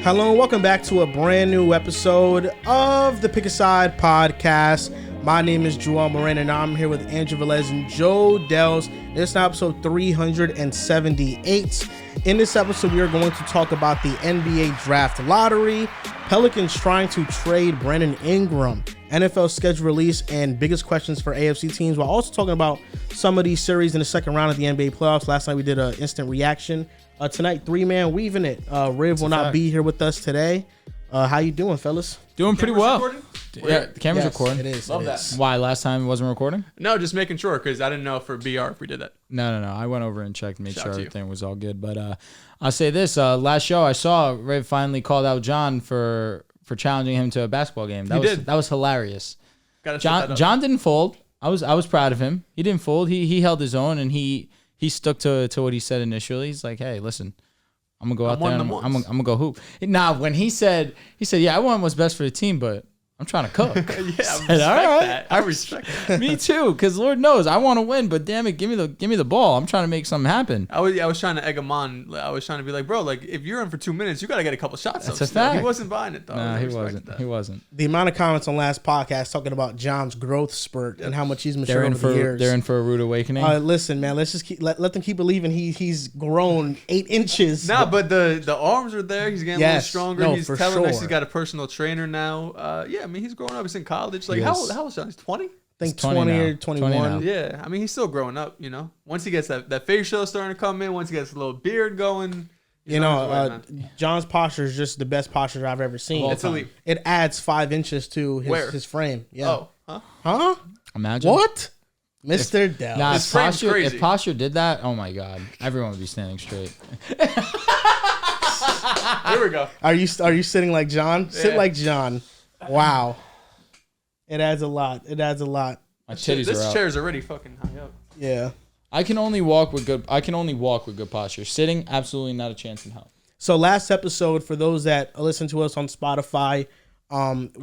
Hello and welcome back to a brand new episode of the Pick a Side podcast. My name is Moran and I'm here with Andrew Velez and Joe Dehls. This is episode 378. In this episode, we are going to talk about the NBA draft lottery, Pelicans trying to trade Brandon Ingram, NFL schedule release, and biggest questions for AFC teams, while also talking about some of these series in the second round of the NBA playoffs. Last night we did an instant reaction. Tonight, three-man weaving it. Riv will not be here with us today. How you doing, fellas? Doing pretty well. Recording? Yeah, the camera's recording. It is. Love that. Why? Last time it wasn't recording? No, just making sure because I didn't know for BR if we did that. No. I went over and checked, made Shout sure to you. everything was all good. But I'll say this: last show I saw, Riv finally called out John for challenging him to a basketball game. That was hilarious. John didn't fold. I was proud of him. He didn't fold. He held his own and he stuck to what he said initially. He's like, hey, listen. I'm gonna go out there and I'm gonna go hoop. Now, when he said, yeah, I want what's best for the team, but I'm trying to cook. I respect that. Me too, because Lord knows I want to win, but damn it, give me the ball. I'm trying to make something happen. I was trying to egg him on. I was trying to be like, bro, like if you're in for 2 minutes, you gotta get a couple shots. That's a fact. He wasn't buying it though. No, he wasn't. He wasn't. The amount of comments on last podcast talking about John's growth spurt and how much he's matured over the years. They're in for a rude awakening. Listen, man, let's just let them keep believing he's grown 8 inches. Nah, but the arms are there. He's getting a little stronger. No, He's for telling us sure. he's got a personal trainer now. Yeah, I mean he's growing up. He's in college. Like how old is John? He's 20. I think He's 20 20 or now. 21. 20 now. Yeah, I mean he's still growing up. You know, once he gets that facial starting to come in, once he gets a little beard going. You know, John's posture is just the best posture I've ever seen. It's elite. It adds 5 inches to his frame. Yeah. Oh, Huh? Imagine What? Mr. Dehls. Nah, His frame's crazy. if posture did that, oh my God, everyone would be standing straight. Here we go. Are you sitting like John? Sit Yeah. like John. Wow. It adds a lot. My titties are This out. chair is already fucking high up. Yeah. I can only walk with good posture. Sitting, absolutely not a chance in hell. So last episode, for those that listen to us on Spotify,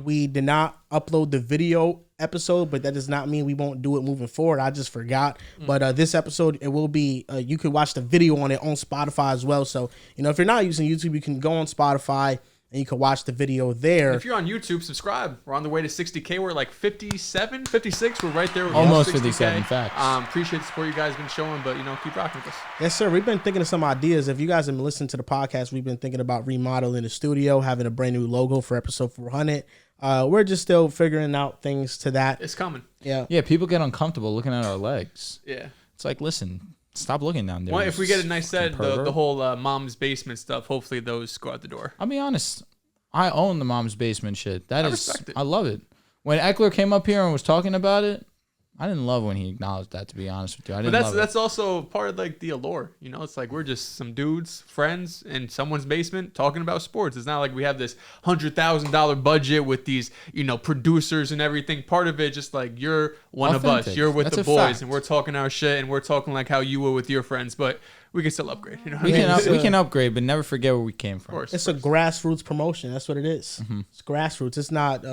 we did not upload the video episode, but that does not mean we won't do it moving forward. I just forgot. But this episode, it will be, you could watch the video on it on Spotify as well. So, you know, if you're not using YouTube, you can go on Spotify and you can watch the video there. If you're on YouTube, subscribe. We're on the way to 60K. We're like 57, 56. We're right there. With Almost 60K. 57, facts. Appreciate the support you guys been showing, but, you know, keep rocking with us. Yes, sir. We've been thinking of some ideas. If you guys have been listening to the podcast, we've been thinking about remodeling the studio, having a brand new logo for episode 400. We're just still figuring out things to that. It's coming. Yeah. Yeah, people get uncomfortable looking at our legs. Yeah. It's like, listen, stop looking down there. Well, if we get a nice set, pervert. the whole mom's basement stuff, hopefully those go out the door. I'll be honest. I own the mom's basement shit. I respect it. I love it. When Eckler came up here and was talking about it, I didn't love when he acknowledged that, to be honest with you. But that's also part of like the allure. You know, it's like we're just some dudes, friends in someone's basement talking about sports. It's not like we have this $100,000 budget with these, you know, producers and everything. Part of it just like you're one of us. You're with That's the a boys fact. and we're talking our shit and we're talking like how you were with your friends, but we can still upgrade. You know what We I mean? we can upgrade, but never forget where we came from. Of course. It's a grassroots promotion. That's what it is. Mm-hmm. It's grassroots. It's not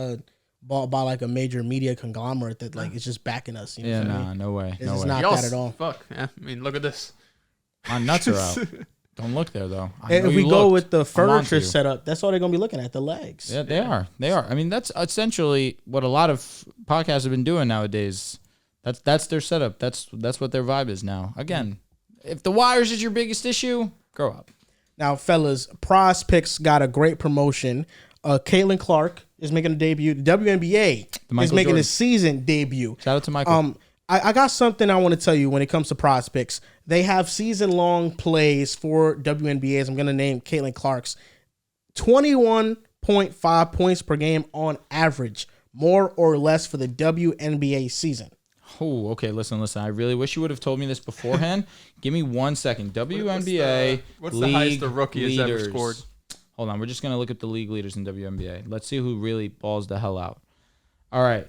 bought by like a major media conglomerate that like is just backing us. You know Yeah, what I mean? no way. It's No way. not Y'all that at all. Fuck. Yeah. I mean, look at this. My nuts are out. Don't look there, though. And if we go with the I'm onto furniture you. setup, that's all they're gonna be looking at, the legs. Yeah, they are. They are. I mean, that's essentially what a lot of podcasts have been doing nowadays. That's their setup. That's what their vibe is now. Again, if the wires is your biggest issue, grow up. Now, fellas, Prizepicks got a great promotion. Caitlin Clark is making a debut. The WNBA is Michael making Jordan. a season debut. Shout out to Michael. I got something I want to tell you when it comes to Prizepicks. They have season-long plays for WNBAs. I'm going to name Caitlin Clark's 21.5 points per game on average, more or less for the WNBA season. Oh, okay. Listen. I really wish you would have told me this beforehand. Give me 1 second. WNBA. What's the highest a rookie has ever leaders. scored? Hold on. We're just going to look at the league leaders in WNBA. Let's see who really balls the hell out. All right.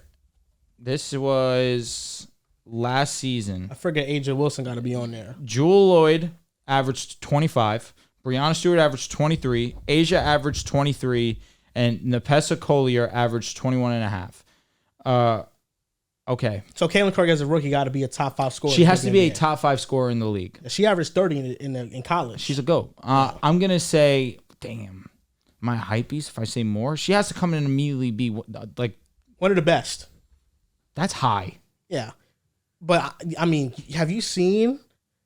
This was last season. I forget Aja Wilson got to be on there. Jewel Lloyd averaged 25. Breonna Stewart averaged 23. Asia averaged 23. And Nepesa Collier averaged 21.5. Okay. So Caitlin Clark as a rookie got to be a top 5 scorer. She has in to the be a NBA. top 5 scorer in the league. She averaged 30 in college. She's a GOAT. I'm going to say, damn. my hypebeast, if I say more, she has to come in and immediately be like one of the best. That's high. Yeah. But, I mean, have you seen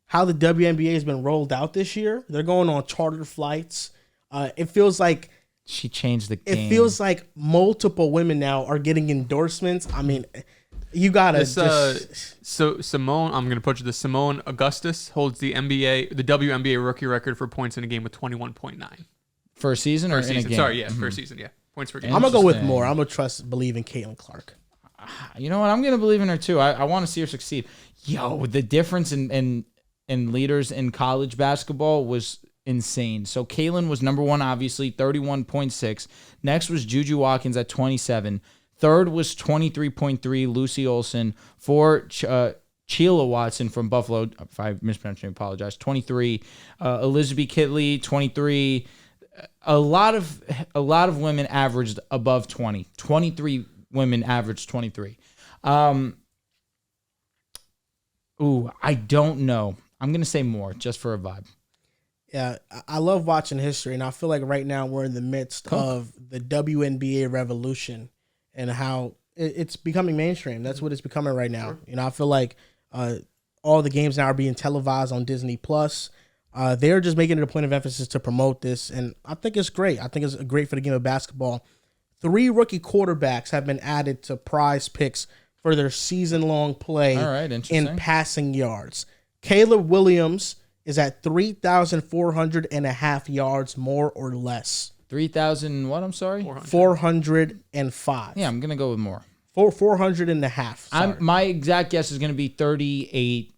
how the WNBA has been rolled out this year? They're going on charter flights. It feels like she changed the game. It feels like multiple women now are getting endorsements. I mean, you gotta so Simone, I'm gonna put you this. Simone Augustus holds the WNBA rookie record for points in a game with 21.9 for a season or in a game. Sorry, for a season, points per game. I'm gonna go with more. I'm gonna believe in Caitlin Clark. You know what? I'm gonna believe in her too. I want to see her succeed. Yo, the difference in leaders in college basketball was insane. So Caitlin was number one, obviously, 31.6. Next was Juju Watkins at 27. Third was 23.3, Lucy Olson. Four, Sheila Watson from Buffalo. If I mispronounced her, I apologize. 23. Elizabeth Kitley, 23. A lot of women averaged above 20. 23 women averaged 23. I don't know. I'm going to say more just for a vibe. Yeah, I love watching history, and I feel like right now we're in the midst of the WNBA revolution and how it's becoming mainstream. That's what it's becoming right now. Sure. You know, I feel like all the games now are being televised on Disney+. They're just making it a point of emphasis to promote this, and I think it's great. I think it's great for the game of basketball. 3 rookie quarterbacks have been added to Prizepicks for their season-long play in passing yards. Caleb Williams is at 3,400.5 yards, more or less. 3,000 what? I'm sorry? 405. Yeah, I'm going to go with more. 400.5. My exact guess is going to be 38.45.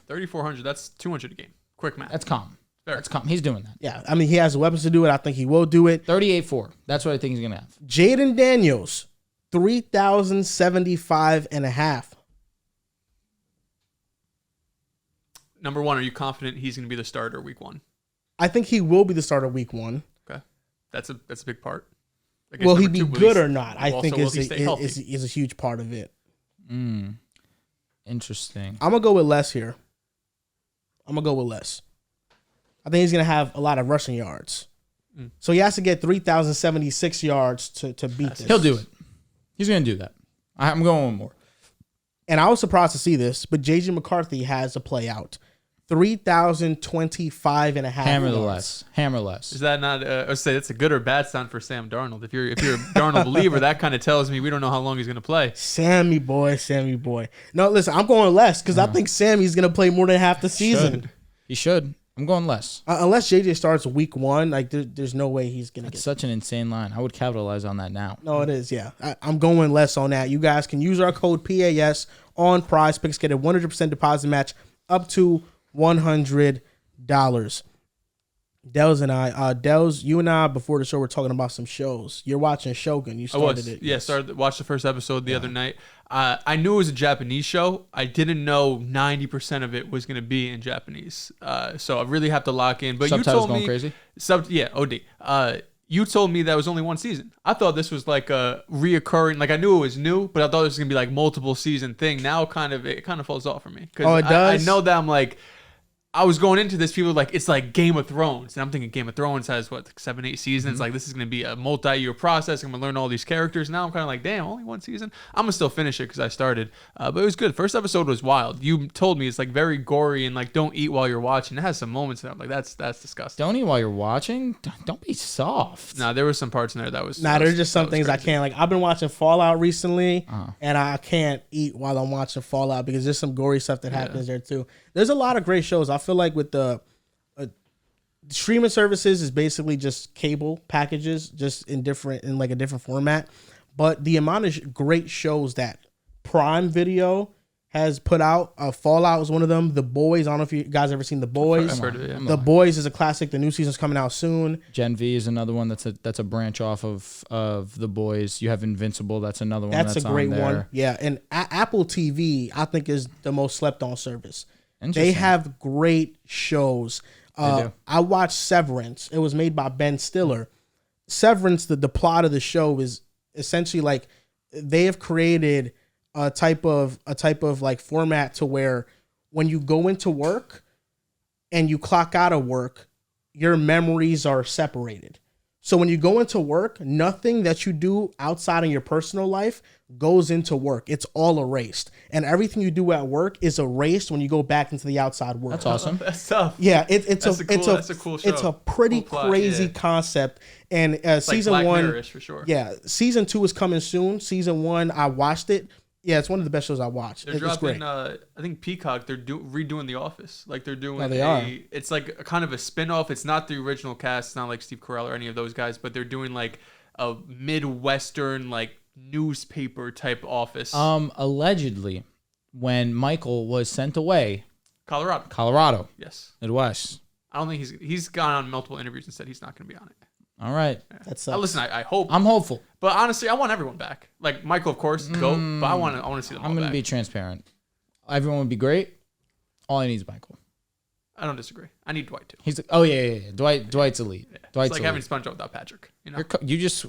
3,400, that's 200 a game. Quick math. That's calm. That's calm. He's doing that. Yeah, I mean, he has the weapons to do it. I think he will do it. 38.4. That's what I think he's going to have. Jaden Daniels, 3,075.5. Number one, are you confident he's going to be the starter week 1? I think he will be the starter week 1. Okay. That's a big part. Will he be good or not? I think is a huge part of it. Interesting. I'm going to go with Les here. I think he's going to have a lot of rushing yards. So he has to get 3,076 yards to beat this. He'll do it. He's going to do that. I'm going with more. And I was surprised to see this, but J.J. McCarthy has a play out. 3,025.5 Hammer less. Is that not? I would say that's a good or bad sound for Sam Darnold. If you're a Darnold believer, that kind of tells me we don't know how long he's going to play. Sammy boy. No, listen, I'm going less because I think Sammy's going to play more than half the season. He should. I'm going less. Unless JJ starts week 1, like there's no way he's going to get. Such an insane line. I would capitalize on that now. No, it is. Yeah, I'm going less on that. You guys can use our code PAS on Prizepicks, get a 100% deposit match up to $100. Dehls and Dehls, you and I before the show were talking about some shows. You're watching Shogun. You started it. Yeah, watched the first episode the other night. I knew it was a Japanese show. I didn't know 90% of it was going to be in Japanese. So I really have to lock in. But subtitles you told going me crazy? OD. You told me that was only 1 season. I thought this was like a reoccurring. Like I knew it was new, but I thought it was going to be like multiple season thing. Now it kind of falls off for me. Oh, it does? I know that I'm like. I was going into this, people were like, it's like Game of Thrones. And I'm thinking Game of Thrones has, 7, 8 seasons. Mm-hmm. Like, this is going to be a multi-year process. I'm going to learn all these characters. Now I'm kind of like, damn, only 1 season? I'm going to still finish it because I started. But it was good. First episode was wild. You told me it's, like, very gory and, like, don't eat while you're watching. It has some moments that I'm like, that's disgusting. Don't eat while you're watching? Don't be soft. Nah, there were some parts in there that was... there's just some things crazy. I can't. Like, I've been watching Fallout recently, and I can't eat while I'm watching Fallout because there's some gory stuff that happens there, too. There's a lot of great shows. I feel like with the streaming services is basically just cable packages, just in a different format. But the amount of great shows that Prime Video has put out, Fallout is one of them. The Boys, I don't know if you guys ever seen The Boys. I've heard of it, yeah. The Boys is a classic. The new season's coming out soon. Gen V is another one that's a branch off of The Boys. You have Invincible. That's another one. That's a great one. Yeah, and Apple TV I think is the most slept on service. They have great shows. I watched Severance. It was made by Ben Stiller. Severance, the plot of the show is essentially like they have created a type of like format to where when you go into work and you clock out of work, your memories are separated. So when you go into work, nothing that you do outside of your personal life goes into work. It's all erased. And everything you do at work is erased when you go back into the outside world. That's awesome. That's tough. Yeah, it's a cool show. It's a pretty cool crazy concept. And season like Black 1, Mirror-ish for sure. Yeah, season 2 is coming soon. Season 1, I watched it. Yeah, it's one of the best shows I watched. They're dropping, I think Peacock, they're redoing The Office. Like they're doing it's like a kind of a spin-off. It's not the original cast. It's not like Steve Carell or any of those guys, but they're doing like a Midwestern like newspaper type office. Allegedly, when Mikal was sent away, Colorado. Yes. Midwest. I don't think he's gone on multiple interviews and said he's not going to be on it. All right. That's listen, I hope. I'm hopeful. But honestly, I want everyone back. Like Mikal, of course, go. But I want to see them all I'm going to back. be transparent. Everyone would be great. All I need is Mikal. I don't disagree. I need Dwight too. He's yeah. Dwight's elite. Yeah. Dwight's it's like elite. having SpongeBob without Patrick. You know? You just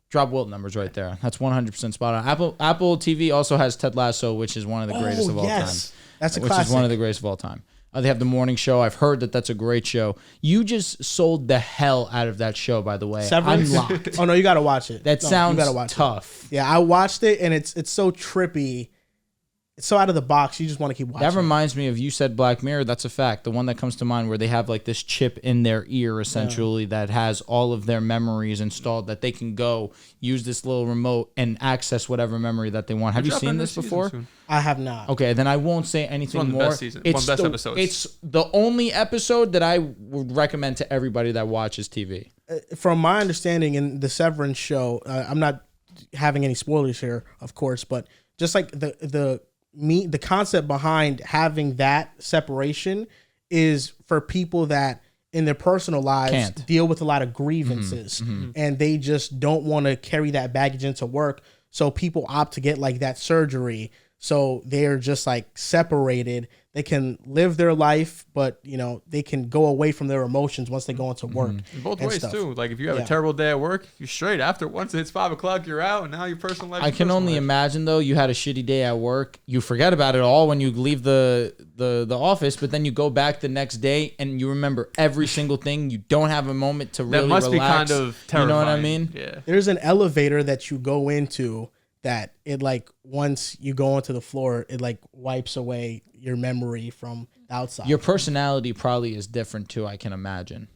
drop Wilt numbers right there. That's 100% spot on. Apple TV also has Ted Lasso, which is one of the greatest of all time. That's a which classic. is one of the greatest of all time. They have the morning show. I've heard that that's a great show. You just sold the hell out of that show, by the way. Severance? I'm locked. Oh no, you got to watch it. That sounds tough. Yeah, I watched it and it's so trippy. It's so out of the box. You just want to keep watching. That reminds me of, you said Black Mirror. That's a fact. The one that comes to mind where they have like this chip in their ear essentially that has all of their memories installed, that they can go use this little remote and access whatever memory that they want. Have you seen this before? I have not. Okay, then I won't say anything more. One of the best episodes. It's the only episode that I would recommend to everybody that watches TV. From my understanding in the Severance show, I'm not having any spoilers here, of course, but just like the concept behind having that separation is for people that in their personal lives deal with a lot of grievances and they just don't want to carry that baggage into work. So people opt to get like that surgery. So they're just like separated. They can live their life, but you know, they can go away from their emotions once they go into work. In both ways too. Like if you have a terrible day at work, you're straight after. Once it's 5 o'clock, you're out, and now your personal life. I can only imagine though. You had a shitty day at work. You forget about it all when you leave the office, but then you go back the next day and you remember every single thing. You don't have a moment to really relax. That must be kind of terrifying. You know what I mean? Yeah. There's an elevator that you go into that it like once you go onto the floor, it like wipes away your memory from the outside. Your personality probably is different too, I can imagine.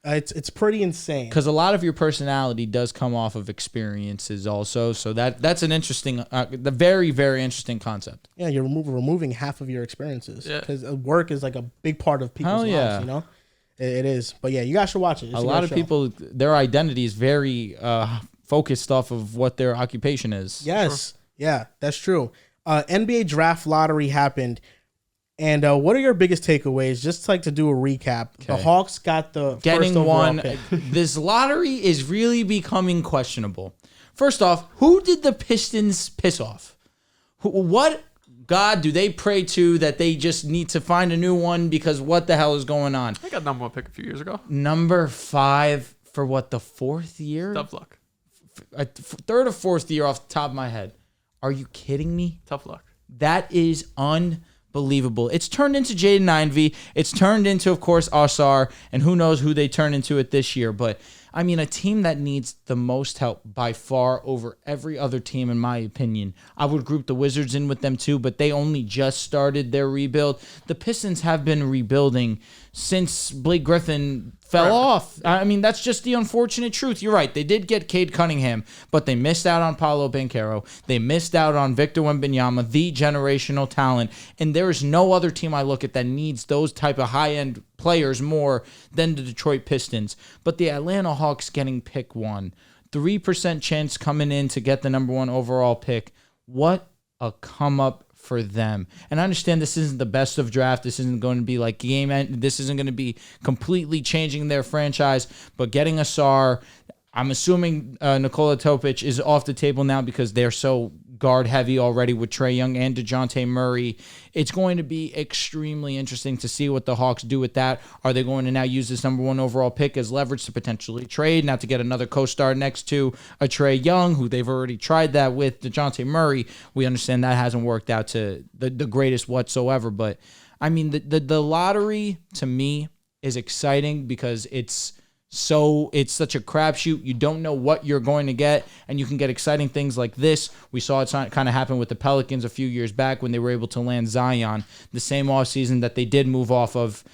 It's pretty insane. Because a lot of your personality does come off of experiences also. So that's an interesting, the very, very interesting concept. Yeah, you're removing half of your experiences. Because work is like a big part of people's lives, you know? It is. But yeah, you guys should watch it. It's a lot of people, their identity is very focused off of what their occupation is. Yes. Sure. Yeah, that's true. NBA draft lottery happened. And what are your biggest takeaways? Just like to do a recap. Okay. The Hawks got the getting first one. Pick. This lottery is really becoming questionable. First off, who did the Pistons piss off? What God do they pray to that they just need to find a new one? Because what the hell is going on? I got number 1 pick a few years ago. Number 5 for what, the 4th year? Tough luck. 3rd or 4th year off the top of my head. Are you kidding me? Tough luck. That is unbelievable. It's turned into Jaden Ivey. It's turned into, of course, Osar, and who knows who they turn into it this year. But, I mean, a team that needs the most help by far over every other team, in my opinion. I would group the Wizards in with them too, but they only just started their rebuild. The Pistons have been rebuilding since Blake Griffin fell off. I mean, that's just the unfortunate truth. You're right. They did get Cade Cunningham, but they missed out on Paolo Banchero. They missed out on Victor Wembanyama, the generational talent. And there is no other team I look at that needs those type of high-end players more than the Detroit Pistons. But the Atlanta Hawks getting pick 1, 3% chance coming in to get the number 1 overall pick. What a come up for them. And I understand this isn't the best of draft. This isn't going to be like game end. This isn't going to be completely changing their franchise, but getting Asar, I'm assuming Nikola Topic is off the table now because they're so guard heavy already with Trae Young and DeJounte Murray. It's going to be extremely interesting to see what the Hawks do with that. Are they going to now use this number 1 overall pick as leverage to potentially trade, now to get another co-star next to a Trae Young, who they've already tried that with DeJounte Murray? We understand that hasn't worked out to the greatest whatsoever. But, I mean, the lottery, to me, is exciting because it's such a crapshoot. You don't know what you're going to get, and you can get exciting things like this. We saw it kind of happen with the Pelicans a few years back when they were able to land Zion the same offseason that they did move off of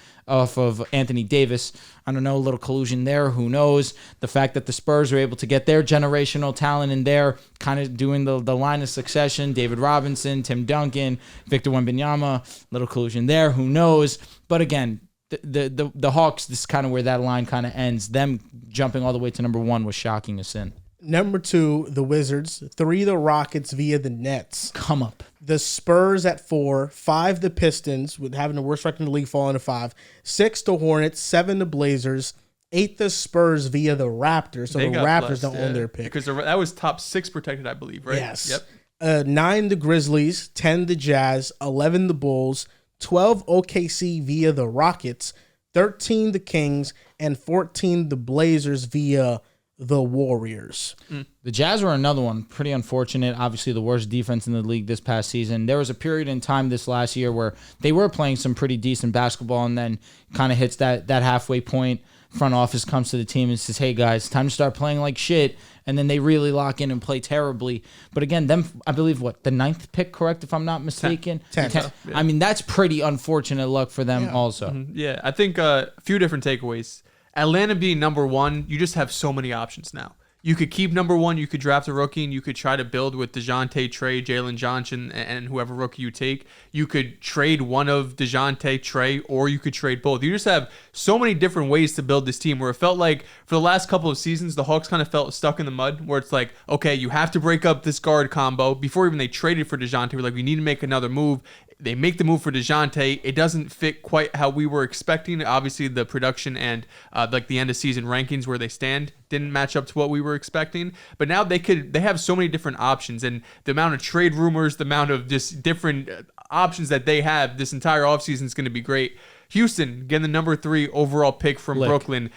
Anthony Davis. I don't know, a little collusion there. Who knows? The fact that the Spurs were able to get their generational talent in there, kind of doing the line of succession, David Robinson, Tim Duncan, Victor Wembanyama, little collusion there. Who knows? But again, the Hawks, this is kind of where that line kind of ends. Them jumping all the way to number 1 was shocking as sin. Number 2, the Wizards. 3, the Rockets via the Nets. Come up. The Spurs at 4. 5, the Pistons, with having the worst record in the league, falling to 5. 6, the Hornets. 7, the Blazers. 8, the Spurs via the Raptors. So the Raptors don't own their pick. Because that was top 6 protected, I believe, right? Yes. Yep. 9, the Grizzlies. 10, the Jazz. 11, the Bulls. 12, OKC via the Rockets. 13, the Kings. And 14, the Blazers via the Warriors. The Jazz were another one. Pretty unfortunate. Obviously, the worst defense in the league this past season. There was a period in time this last year where they were playing some pretty decent basketball, and then kind of hits that halfway point. Front office comes to the team and says, hey, guys, time to start playing like shit. And then they really lock in and play terribly. But again, I believe, the 9th pick, correct, if I'm not mistaken? 10. Yeah. I mean, that's pretty unfortunate luck for them also. Mm-hmm. Yeah, I think a few different takeaways. Atlanta being number 1, you just have so many options now. You could keep number 1, you could draft a rookie, and you could try to build with DeJounte, Trey, Jalen Johnson, and whoever rookie you take. You could trade one of DeJounte, Trey, or you could trade both. You just have so many different ways to build this team where it felt like for the last couple of seasons, the Hawks kind of felt stuck in the mud where it's like, okay, you have to break up this guard combo. Before even they traded for DeJounte, we're like, we need to make another move. They make the move for DeJounte. It doesn't fit quite how we were expecting. Obviously, the production and the end of season rankings where they stand didn't match up to what we were expecting. But now they have so many different options, and the amount of trade rumors, the amount of just different options that they have this entire offseason is going to be great. Houston getting the number 3 overall pick from Brooklyn.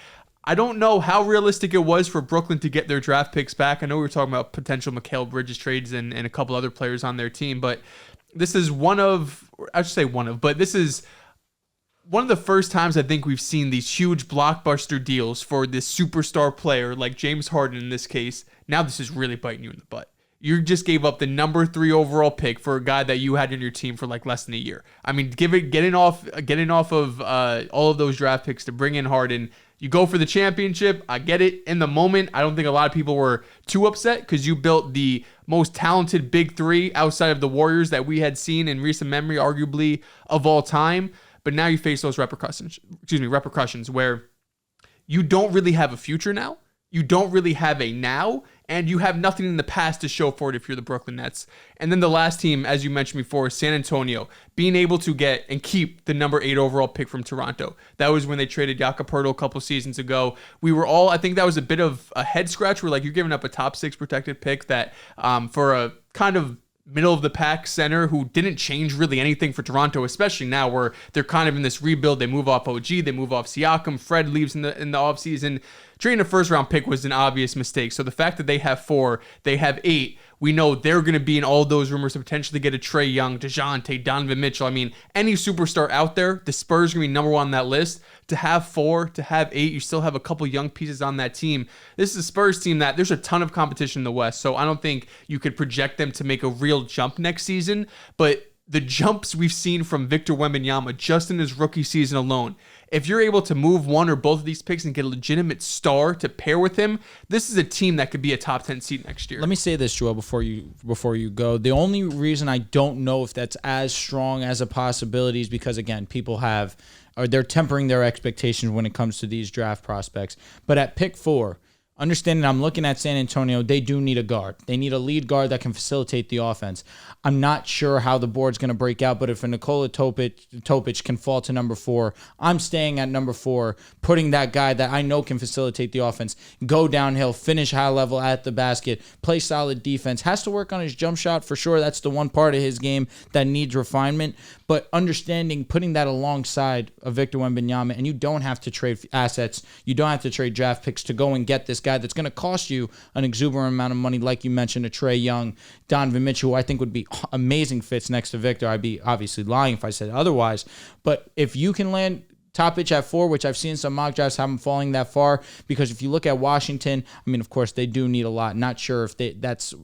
I don't know how realistic it was for Brooklyn to get their draft picks back. I know we were talking about potential Mikal Bridges trades and a couple other players on their team, but this is this is one of the first times I think we've seen these huge blockbuster deals for this superstar player like James Harden in this case. Now this is really biting you in the butt. You just gave up the number 3 overall pick for a guy that you had in your team for like less than a year. I mean, getting off of all of those draft picks to bring in Harden. You go for the championship. I get it. In the moment, I don't think a lot of people were too upset because you built the most talented big 3 outside of the Warriors that we had seen in recent memory, arguably of all time. But now you face those repercussions where you don't really have a future now. You don't really have a now, and you have nothing in the past to show for it if you're the Brooklyn Nets. And then the last team, as you mentioned before, San Antonio, being able to get and keep the number 8 overall pick from Toronto. That was when they traded Jakob Poeltl a couple seasons ago. We were all, I think that was a bit of a head scratch where like you're giving up a top 6 protected pick that for a kind of middle of the pack center who didn't change really anything for Toronto, especially now where they're kind of in this rebuild. They move off OG, they move off Siakam, Fred leaves in the offseason. Trading a first round pick was an obvious mistake. So the fact that they have 4, they have 8, we know they're going to be in all those rumors to potentially get a Trae Young, DeJounte, Donovan Mitchell. I mean, any superstar out there, the Spurs are going to be number 1 on that list. To have 4, to have 8, you still have a couple young pieces on that team. This is a Spurs team that there's a ton of competition in the West, so I don't think you could project them to make a real jump next season. But the jumps we've seen from Victor Wembanyama just in his rookie season alone, if you're able to move one or both of these picks and get a legitimate star to pair with him, this is a team that could be a top 10 seed next year. Let me say this, Joel, before you go. The only reason I don't know if that's as strong as a possibility is because, again, they're tempering their expectations when it comes to these draft prospects. But at pick 4, understanding I'm looking at San Antonio, they do need a guard. They need a lead guard that can facilitate the offense. I'm not sure how the board's going to break out, but if a Nikola Topic can fall to number 4, I'm staying at number 4, putting that guy that I know can facilitate the offense, go downhill, finish high level at the basket, play solid defense, has to work on his jump shot for sure. That's the one part of his game that needs refinement. But understanding, putting that alongside of Victor Wembanyama, and you don't have to trade assets, you don't have to trade draft picks to go and get this guy that's going to cost you an exuberant amount of money, like you mentioned, a Trae Young, Donovan Mitchell, who I think would be amazing fits next to Victor. I'd be obviously lying if I said otherwise. But if you can land top pitch at 4, which I've seen some mock drafts have him falling that far, because if you look at Washington, I mean, of course, they do need a lot. Not sure if that's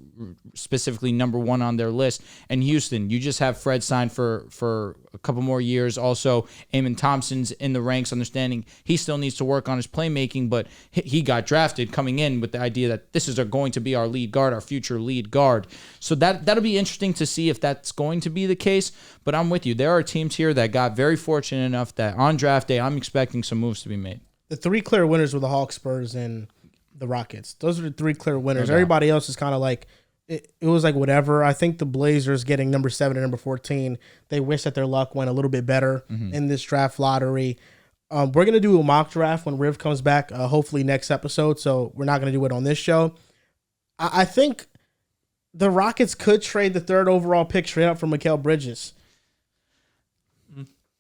specifically number 1 on their list. And Houston, you just have Fred signed for a couple more years. Also, Eamon Thompson's in the ranks, understanding he still needs to work on his playmaking, but he got drafted coming in with the idea that this is going to be our lead guard, our future lead guard. So that'll be interesting to see if that's going to be the case. But I'm with you. There are teams here that got very fortunate enough that on draft day, I'm expecting some moves to be made. The 3 clear winners were the Hawks, Spurs, and the Rockets. Those are the 3 clear winners. Everybody else is kind of like, it was like whatever. I think the Blazers getting number 7 and number 14, they wish that their luck went a little bit better in this draft lottery. We're going to do a mock draft when Riv comes back, hopefully next episode, so we're not going to do it on this show. I think the Rockets could trade the 3rd overall pick straight up for Mikal Bridges.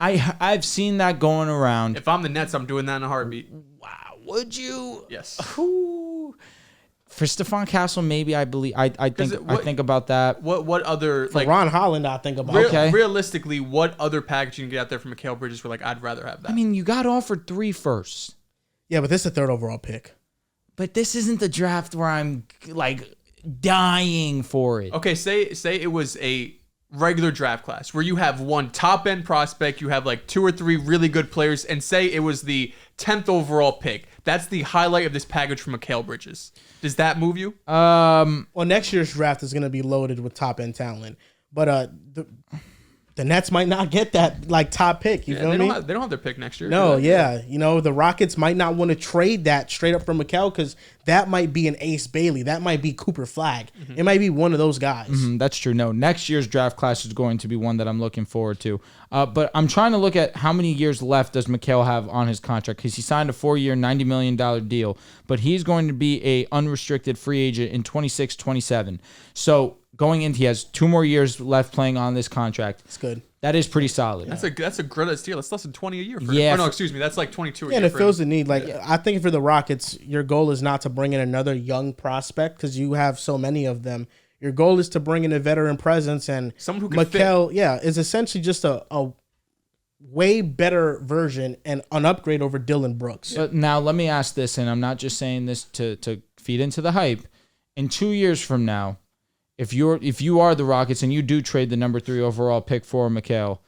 I've seen that going around. If I'm the Nets, I'm doing that in a heartbeat. Wow, would you? Yes. For Stephon Castle, maybe I think about that. What other for Ron Holland? I think about. Realistically, what other package you can get out there from Mikal Bridges? Where I'd rather have that. I mean, you got offered 3 firsts. Yeah, but this is the 3rd overall pick. But this isn't the draft where I'm dying for it. Okay, say it was a regular draft class where you have one top end prospect, you have 2 or 3 really good players, and say it was the 10th overall pick. That's the highlight of this package for Mikal Bridges. Does that move you? Well, next year's draft is going to be loaded with top end talent, but the Nets might not get that top pick. You feel me? They don't have their pick next year. No, yeah. The Rockets might not want to trade that straight up for Mikal because that might be an Ace Bailey. That might be Cooper Flagg. Mm-hmm. It might be one of those guys. Mm-hmm, that's true. No, next year's draft class is going to be one that I'm looking forward to. But I'm trying to look at how many years left does Mikal have on his contract, because he signed a 4-year, $90 million deal, but he's going to be a unrestricted free agent in 26-27. So going in, he has 2 more years left playing on this contract. It's good. That is pretty solid. That's a great deal. It's less than 20 a year for him. Yeah. Oh, no, excuse me. That's 22 a year. And it fills the need. I think for the Rockets, your goal is not to bring in another young prospect because you have so many of them. Your goal is to bring in a veteran presence, and someone who can Mikal, fit. Is essentially just a way better version and an upgrade over Dylan Brooks. But now let me ask this, and I'm not just saying this to feed into the hype. In 2 years from now, if you are the Rockets and you do trade the number 3 overall pick for Mikal,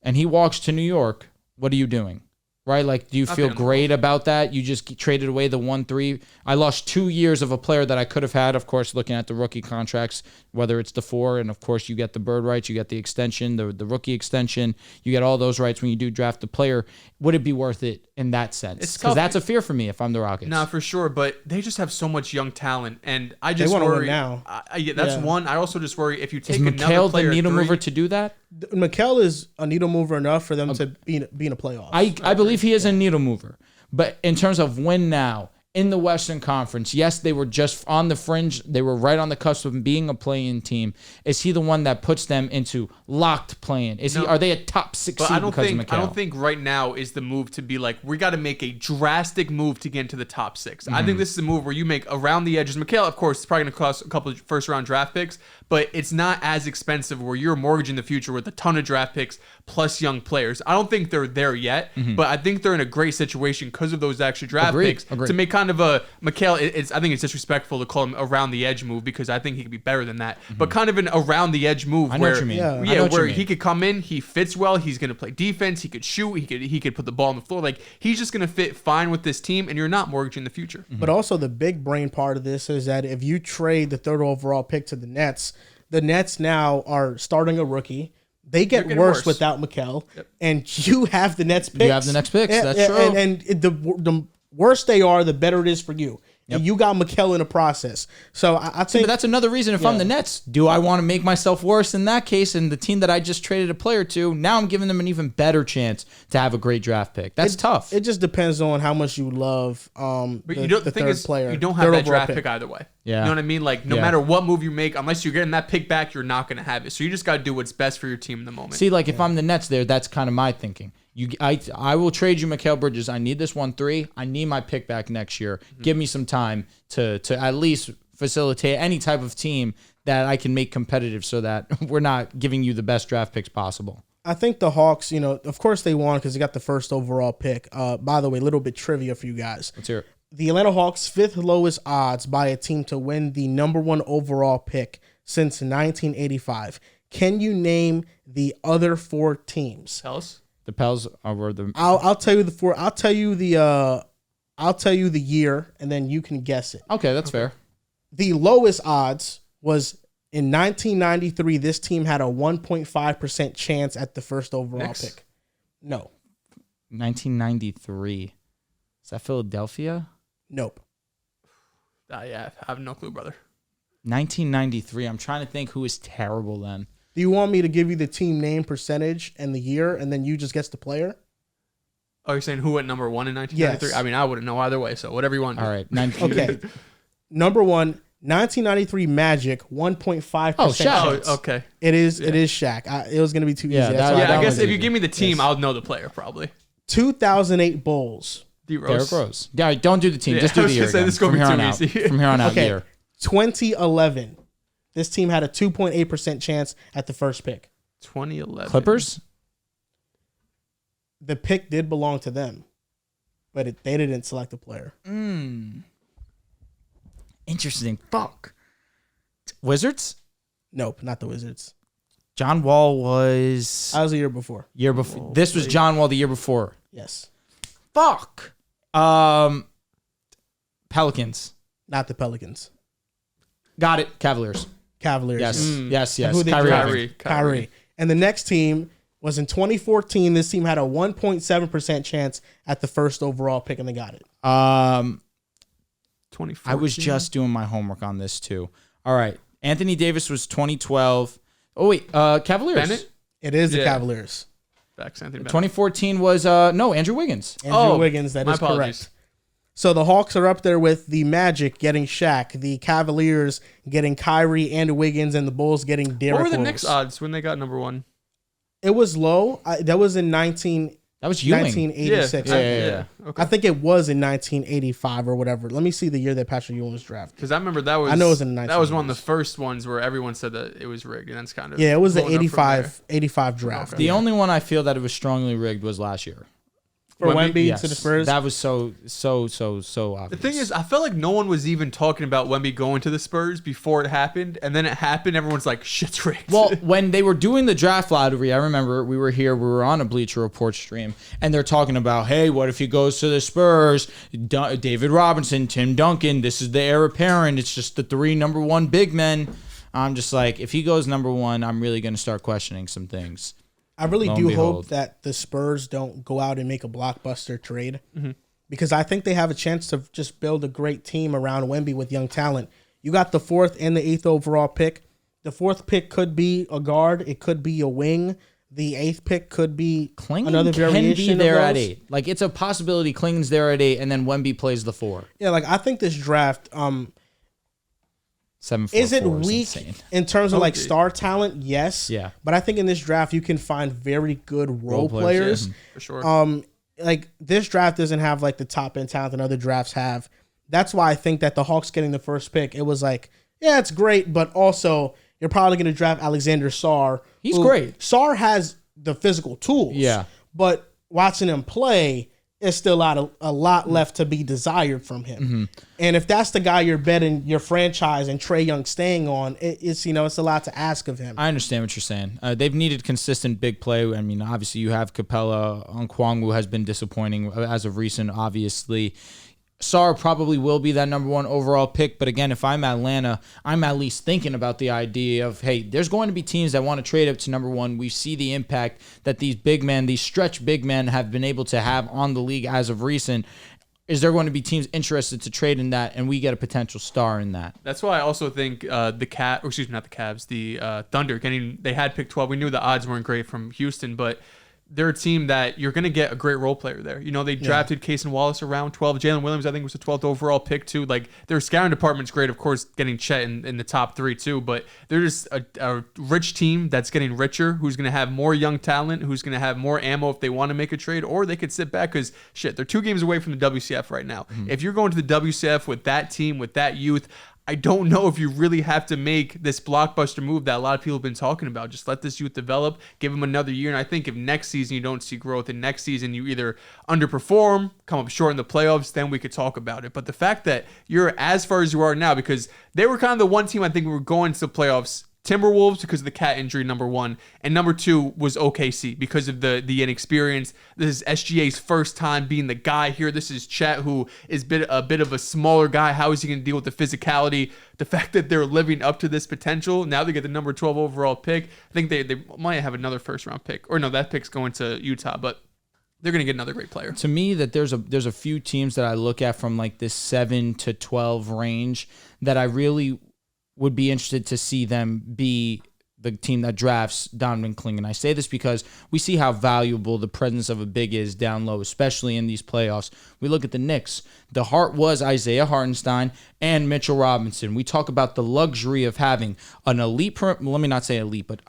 and he walks to New York, what are you doing? Right? Do you feel great about that? You just traded away the 1-3. I lost 2 years of a player that I could have had, of course, looking at the rookie contracts, whether it's the 4, and of course you get the bird rights, you get the extension, the rookie extension, you get all those rights when you do draft the player. Would it be worth it in that sense? Because that's a fear for me if I'm the Rockets. Nah, for sure, but they just have so much young talent, and I just worry. They want to win now. That's one. I also just worry if you take another player. Is Mikal the needle 3, mover to do that? Mikal is a needle mover enough for them to be in a playoff. I believe he is a needle mover. But in terms of win now, in the Western Conference, yes, they were just on the fringe. They were right on the cusp of being a play-in team. Is he the one that puts them into locked play-in? Are they a top 6 seed because of Mikal? I don't think right now is the move to be we got to make a drastic move to get into the top 6. Mm-hmm. I think this is a move where you make around the edges. Mikal, of course, is probably going to cost a couple of first-round draft picks, but it's not as expensive where you're mortgaging the future with a ton of draft picks plus young players. I don't think they're there yet, but I think they're in a great situation because of those extra draft picks to make kind of a Mikal. I think it's disrespectful to call him around the edge move because I think he could be better than that. Mm-hmm. But kind of an around the edge move where what you mean. Where he could come in, he fits well, he's going to play defense, he could shoot, he could put the ball on the floor. He's just going to fit fine with this team, and you're not mortgaging the future. Mm-hmm. But also the big brain part of this is that if you trade the 3rd overall pick to the Nets now are starting a rookie. They get worse without Mikal, and you have the Nets picks. You have the next picks. That's true. And the worse they are, the better it is for you. Yep. And you got Mikal in the process. So I think but that's another reason if I'm the Nets, do I want to make myself worse in that case? And the team that I just traded a player to, now I'm giving them an even better chance to have a great draft pick. That's tough. It just depends on how much you love the third player. You don't have that draft pick either way. Yeah. You know what I mean? No matter what move you make, unless you're getting that pick back, you're not going to have it. So you just got to do what's best for your team in the moment. See, if I'm the Nets there, that's kind of my thinking. I will trade you Mikal Bridges. I need this 1-3. I need my pick back next year. Mm-hmm. Give me some time to at least facilitate any type of team that I can make competitive so that we're not giving you the best draft picks possible. I think the Hawks, of course they won because they got the first overall pick. By the way, a little bit trivia for you guys. Let's hear it. The Atlanta Hawks' 5th lowest odds by a team to win the number 1 overall pick since 1985. Can you name the other 4 teams? Pels? The Pels are the. I'll tell you the 4. I'll tell you the year, and then you can guess it. Okay, that's fair. The lowest odds was in 1993. This team had a 1.5% chance at the first overall Knicks? pick. No. 1993. Is that Philadelphia? Nope. Yeah, I have no clue, brother. 1993. I'm trying to think who is terrible then. Do you want me to give you the team name, percentage, and the year, and then you just guess the player? Oh, you're saying who went number 1 in 1993? Yes. I mean, I wouldn't know either way, so whatever you want to do. All right. Okay. Number 1, 1993 Magic, 1.5% Oh, Shaq. chance. Oh, okay. It is Shaq. It was going to be too Yeah, easy. that- That's why I guess was if you easy. give me the team, Yes. I'll know the player probably. 2008 Bulls. Derrick Rose. Yeah, don't do the team. Yeah, Just do I the was year. gonna say, again. this is gonna From be here too on out. easy. From here on out, Okay. year. 2011. This team had a 2.8% chance at the first pick. 2011. Clippers? The pick did belong to them, but they didn't select a player. Interesting. Fuck. Wizards? Nope, not the Wizards. John Wall was That was the year before. year before. This was John Wall the year before. Yes. Fuck. Pelicans. Not the Pelicans. Got it. Cavaliers. Cavaliers. Yes. And who they Kyrie drafted? Irving. Kyrie. And the next team was in 2014. This team had a 1.7% chance at the first overall pick, and they got it. 2014. I was just doing my homework on this too. All right. Anthony Davis was 2012. Oh wait, Cavaliers. Bennett? It is the Yeah. Cavaliers. Facts, Anthony Bennett. 2014 was Andrew Wiggins. Andrew Wiggins, that my is apologies. correct. So the Hawks are up there with the Magic getting Shaq, the Cavaliers getting Kyrie and Wiggins, and the Bulls getting Derrick What were the Rose. Knicks odds when they got number 1? It was low. That was in That was Ewing. 1986. Yeah. Okay. I think it was in 1985 or whatever. Let me see the year that Patrick Ewing was drafted. Because I remember that was. I know it was in the That was one of the 1980s. first ones where everyone said that it was rigged, and that's kind of. Yeah, it was the blowing up from 85 draft. Okay. The only one I feel that it was strongly rigged was last year. For Wemby? Wemby Yes. to the Spurs. That was so obvious. The thing is, I felt like no one was even talking about Wemby going to the Spurs before it happened, and then it happened. Everyone's like, "Shit's rigged." Well, when they were doing the draft lottery, I remember we were on a Bleacher Report stream, and they're talking about, hey, what if he goes to the Spurs? David Robinson, Tim Duncan, this is the heir apparent. It's just the 3 number 1 big men. I'm just like, if he goes number 1, I'm really going to start questioning some things. I really Lo and do behold. hope that the Spurs don't go out and make a blockbuster trade because I think they have a chance to just build a great team around Wemby with young talent. You got the 4th and the 8th overall pick. The 4th pick could be a guard. It could be a wing. The 8th pick could be another Clingan variation can be there of at those. 8. Like, it's a possibility Clingan's there at 8, and then Wemby plays the 4. Yeah, like I think this draft 7-4-4 is it weak insane. in terms of like Okay. star talent? Yes. Yeah. But I think in this draft you can find very good role players, players. for sure. Like this draft doesn't have like the top end talent that other drafts have. That's why I think that the Hawks getting the first pick, it was like, yeah, it's great, but also you're probably going to draft Alexander Sarr. He's great. Sarr has the physical tools. Yeah. But watching him play, there's still a lot left to be desired from him. And if that's the guy you're betting your franchise and Trae Young staying on, it's a lot to ask of him. I understand what you're saying. They've needed consistent big play. I mean, obviously you have Capella. Nkwongu has been disappointing as of recent, obviously. Sarr probably will be that number 1 overall pick. But again, if I'm Atlanta, I'm at least thinking about the idea of, hey, there's going to be teams that want to trade up to number 1. We see the impact that these big men, these stretch big men have been able to have on the league as of recent. Is there going to be teams interested to trade in that, and we get a potential star in that? That's why I also think the Thunder they had pick 12. We knew the odds weren't great from Houston, but they're a team that you're going to get a great role player there. You know, they drafted Cason Wallace around 12. Jalen Williams, I think, was the 12th overall pick, too. Like, their scouting department's great, of course, getting Chet in the top 3, too. But they're just a rich team that's getting richer, who's going to have more young talent, who's going to have more ammo if they want to make a trade, or they could sit back because, shit, they're 2 games away from the WCF right now. If you're going to the WCF with that team, with that youth, I don't know if you really have to make this blockbuster move that a lot of people have been talking about. Just let this youth develop, give him another year. And I think if next season you don't see growth, and next season you either underperform, come up short in the playoffs, then we could talk about it. But the fact that you're as far as you are now, because they were kind of the one team I think we were going to the playoffs. Timberwolves because of the cat injury, number one. And number two was OKC because of the inexperience. This is SGA's first time being the guy here. This is Chet, who is a bit of a smaller guy. How is he going to deal with the physicality? The fact that they're living up to this potential. Now they get the number 12 overall pick. I think they might have another first-round pick. Or no, that pick's going to Utah, but they're going to get another great player. To me, that there's a few teams that I look at from like this 7 to 12 range that I really would be interested to see them be the team that drafts Donovan Clingan. I say this because we see how valuable the presence of a big is down low, especially in these playoffs. We look at the Knicks. The heart was Isaiah Hartenstein and Mitchell Robinson. We talk about the luxury of having an elite, let me not say elite, but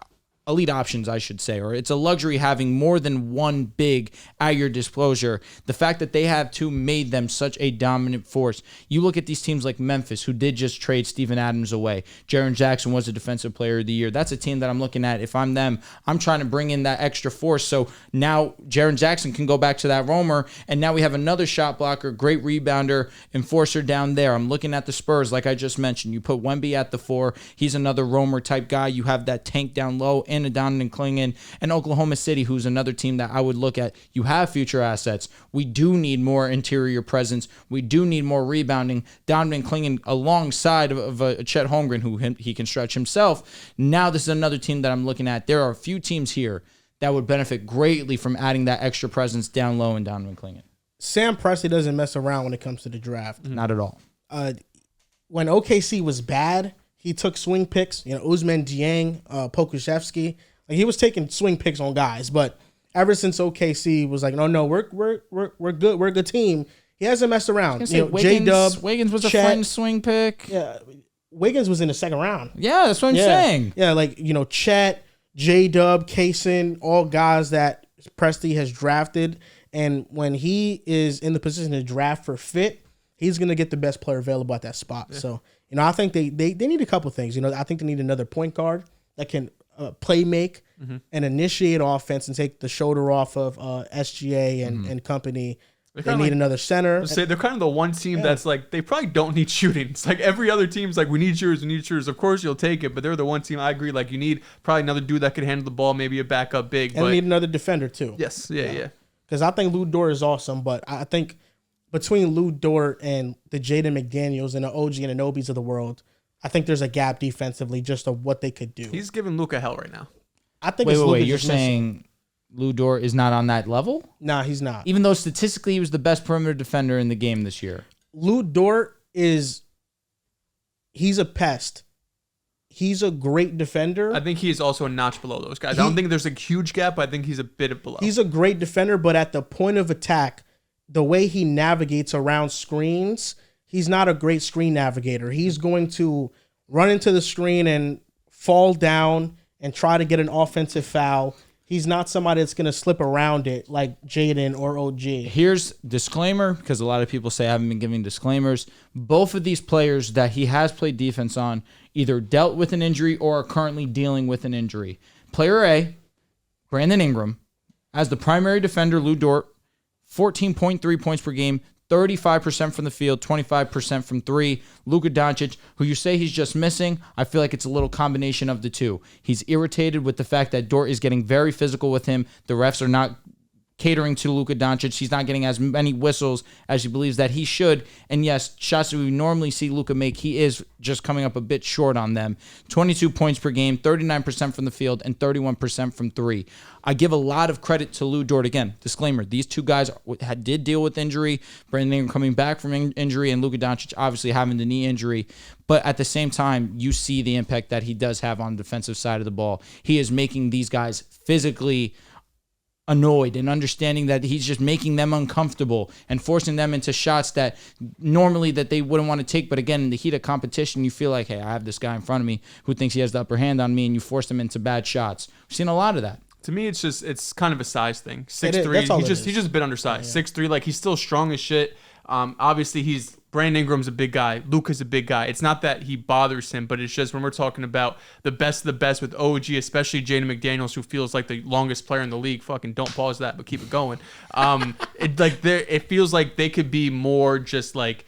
elite options, I should say, or it's a luxury having more than one big at your disclosure. The fact that they have two made them such a dominant force. You look at these teams like Memphis, who did just trade Steven Adams away. Jaren Jackson was a defensive player of the year. That's a team that I'm looking at. If I'm them, I'm trying to bring in that extra force. So now Jaren Jackson can go back to that roamer, and now we have another shot blocker, great rebounder, enforcer down there. I'm looking at the Spurs, like I just mentioned. You put Wemby at the 4. He's another roamer type guy. You have that tank down low and a Donovan Clingan, and Oklahoma City, who's another team that I would look at. You have future assets. We do need more interior presence. We do need more rebounding. Donovan Clingan alongside of a Chet Holmgren, who he can stretch himself. Now this is another team that I'm looking at. There are a few teams here that would benefit greatly from adding that extra presence down low in Donovan Clingan. Sam Presti doesn't mess around when it comes to the draft. Not at all. When OKC was bad, he took swing picks, Ousmane Dieng, Pokusevski. Like, he was taking swing picks on guys, but ever since OKC was like, no, we're good, we're a good team. He hasn't messed around. Wiggins was Chet, a fun swing pick. Yeah, Wiggins was in the second round. Yeah, that's what I'm saying. Yeah, like Chet, J-Dub, Kaysen, all guys that Presti has drafted, and when he is in the position to draft for fit, he's gonna get the best player available at that spot. Yeah. So. I think they need a couple things. I think they need another point guard that can play make and initiate offense and take the shoulder off of SGA and company. They need another center. They're kind of the one team that's like, they probably don't need shooting. It's like every other team's like, we need shooters. Of course you'll take it, but they're the one team, I agree, like you need probably another dude that could handle the ball, maybe a backup big. And need another defender too. Yes, yeah. Because I think Lou Dort is awesome, but I think between Lou Dort and the Jaden McDaniels and the OG and Anobis of the world, I think there's a gap defensively just of what they could do. He's giving Luka hell right now. I think. Wait. You're saying Lou Dort is not on that level? Nah, he's not. Even though statistically he was the best perimeter defender in the game this year. Lou Dort he's a pest. He's a great defender. I think he's also a notch below those guys. I don't think there's a huge gap, but I think he's a bit below. He's a great defender, but at the point of attack, the way he navigates around screens, he's not a great screen navigator. He's going to run into the screen and fall down and try to get an offensive foul. He's not somebody that's going to slip around it like Jaden or OG. Here's disclaimer, because a lot of people say I haven't been giving disclaimers. Both of these players that he has played defense on either dealt with an injury or are currently dealing with an injury. Player A, Brandon Ingram, as the primary defender, Lou Dort, 14.3 points per game, 35% from the field, 25% from 3. Luka Doncic, who you say he's just missing, I feel like it's a little combination of the two. He's irritated with the fact that Dort is getting very physical with him. The refs are not catering to Luka Doncic. He's not getting as many whistles as he believes that he should. And yes, shots that we normally see Luka make, he is just coming up a bit short on them. 22 points per game, 39% from the field, and 31% from 3. I give a lot of credit to Lou Dort. Again, disclaimer, these two guys did deal with injury. Brandon Ingram coming back from injury, and Luka Doncic obviously having the knee injury. But at the same time, you see the impact that he does have on the defensive side of the ball. He is making these guys physically annoyed and understanding that he's just making them uncomfortable and forcing them into shots that normally that they wouldn't want to take. But again, in the heat of competition, you feel like, hey, I have this guy in front of me who thinks he has the upper hand on me, and you force them into bad shots. We've seen a lot of that. To me, it's kind of a size thing. 6'3", he's just a bit undersized. 6'3", like he's still strong as shit. Obviously, he's Brandon Ingram's a big guy. Luka's a big guy. It's not that he bothers him, but it's just when we're talking about the best of the best with OG, especially Jaden McDaniels, who feels like the longest player in the league. Fucking don't pause that, but keep it going. It feels like they could be more just like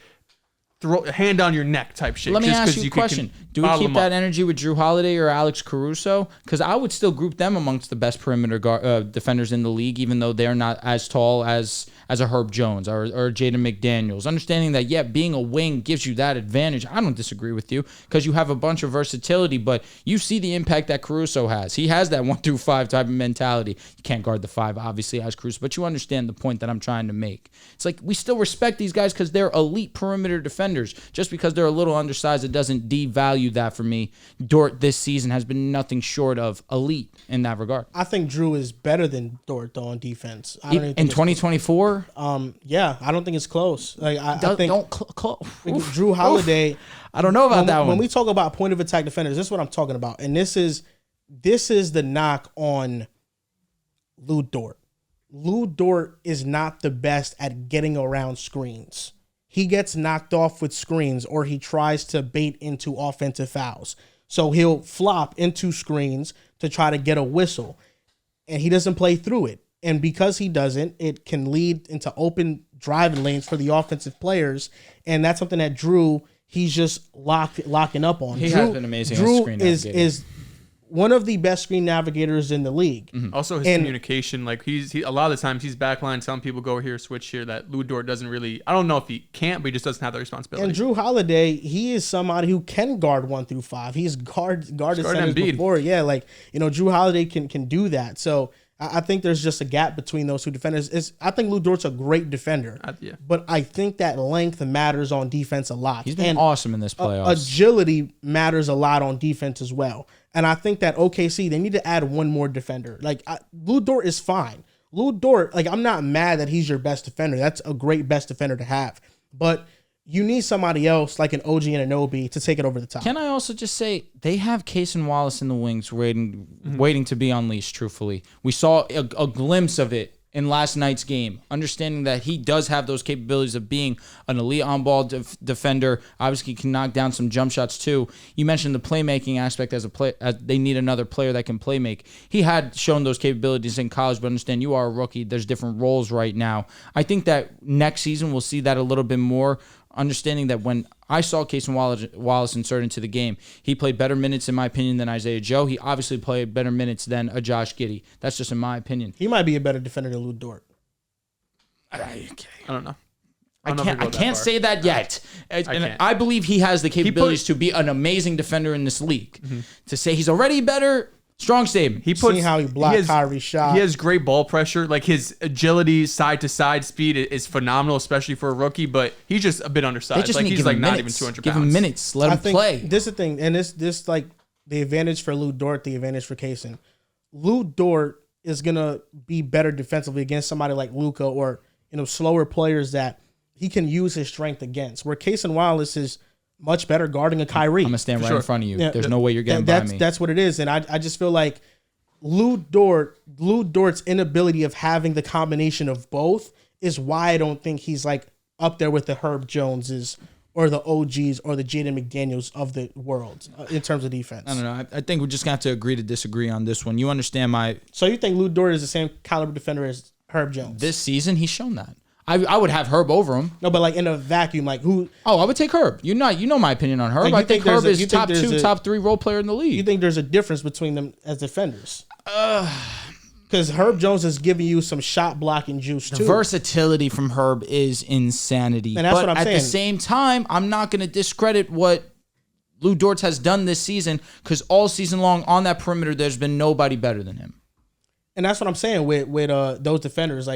throw hand on your neck type shit. Let me ask you a question. Do we keep that energy with Drew Holiday or Alex Caruso? Because I would still group them amongst the best perimeter defenders in the league, even though they're not as tall as a Herb Jones or Jaden McDaniels. Understanding that, being a wing gives you that advantage. I don't disagree with you because you have a bunch of versatility, but you see the impact that Caruso has. He has that 1-5 type of mentality. You can't guard the 5, obviously, as Caruso, but you understand the point that I'm trying to make. It's like we still respect these guys because they're elite perimeter defenders. Just because they're a little undersized, it doesn't devalue that for me. Dort this season has been nothing short of elite in that regard. I think Drew is better than Dort though on defense. In 2024. I don't think it's close. Like I think close. Drew Holiday. I don't know about that one. When we talk about point of attack defenders, this is what I'm talking about, and this is the knock on Lu Dort. Lu Dort is not the best at getting around screens. He gets knocked off with screens or he tries to bait into offensive fouls. So he'll flop into screens to try to get a whistle, and he doesn't play through it. And because he doesn't, it can lead into open driving lanes for the offensive players. And that's something that Drew, he's just locking up on. He has been amazing. Drew on screen is one of the best screen navigators in the league. Mm-hmm. Also, his communication, like he a lot of the times he's backline telling people go here, switch here. That Lu Dort doesn't really. I don't know if he can't, but he just doesn't have the responsibility. And Drew Holiday, he is somebody who can guard 1-5. He's guarded centers before. Yeah, Drew Holiday can do that. So I think there's just a gap between those two defenders. I think Lu Dort's a great defender, but I think that length matters on defense a lot. He's been awesome in this playoffs. Agility matters a lot on defense as well. And I think that OKC, they need to add one more defender. Lu Dort is fine. Lu Dort, I'm not mad that he's your best defender. That's a great best defender to have. But you need somebody else like an OG Anunoby to take it over the top. Can I also just say they have Case and Wallace in the wings waiting to be unleashed, truthfully. We saw a glimpse of it in last night's game, understanding that he does have those capabilities of being an elite on-ball defender. Obviously, he can knock down some jump shots too. You mentioned the playmaking aspect as they need another player that can play make. He had shown those capabilities in college, but understand you are a rookie. There's different roles right now. I think that next season we'll see that a little bit more, understanding that when I saw Case and Wallace inserted into the game, he played better minutes, in my opinion, than Isaiah Joe. He obviously played better minutes than a Josh Giddey. That's just in my opinion. He might be a better defender than Lu Dort. I don't know. I can't say that yet. I believe he has the capabilities to be an amazing defender in this league. Mm-hmm. To say he's already better, strong statement. See how he blocked Kyrie's shot. He has great ball pressure. His agility, side to side speed is phenomenal, especially for a rookie. But he's just a bit undersized. He's not even 200 pounds. Give him minutes. Let him play. This is the thing, and this the advantage for Lu Dort, the advantage for Kaysen. Lu Dort is gonna be better defensively against somebody like Luka or slower players that he can use his strength against. Where Kaysen Wallace is much better guarding a Kyrie. I'm going to stand right in front of you. Yeah, there's no way you're getting by me. That's what it is. And I just feel like Lu Dort's inability of having the combination of both is why I don't think he's up there with the Herb Joneses or the OGs or the Jaden McDaniels of the world in terms of defense. I don't know. I think we just got to agree to disagree on this one. You understand So you think Lu Dort is the same caliber defender as Herb Jones? This season, he's shown that. I would have Herb over him. No, but in a vacuum, who? Oh, I would take Herb. You know my opinion on Herb. I think Herb is top 2, top 3 role player in the league. You think there's a difference between them as defenders? Because Herb Jones is giving you some shot blocking juice too. The versatility from Herb is insanity. And that's what I'm saying. At the same time, I'm not going to discredit what Lu Dort has done this season because all season long on that perimeter, there's been nobody better than him. And that's what I'm saying with those defenders.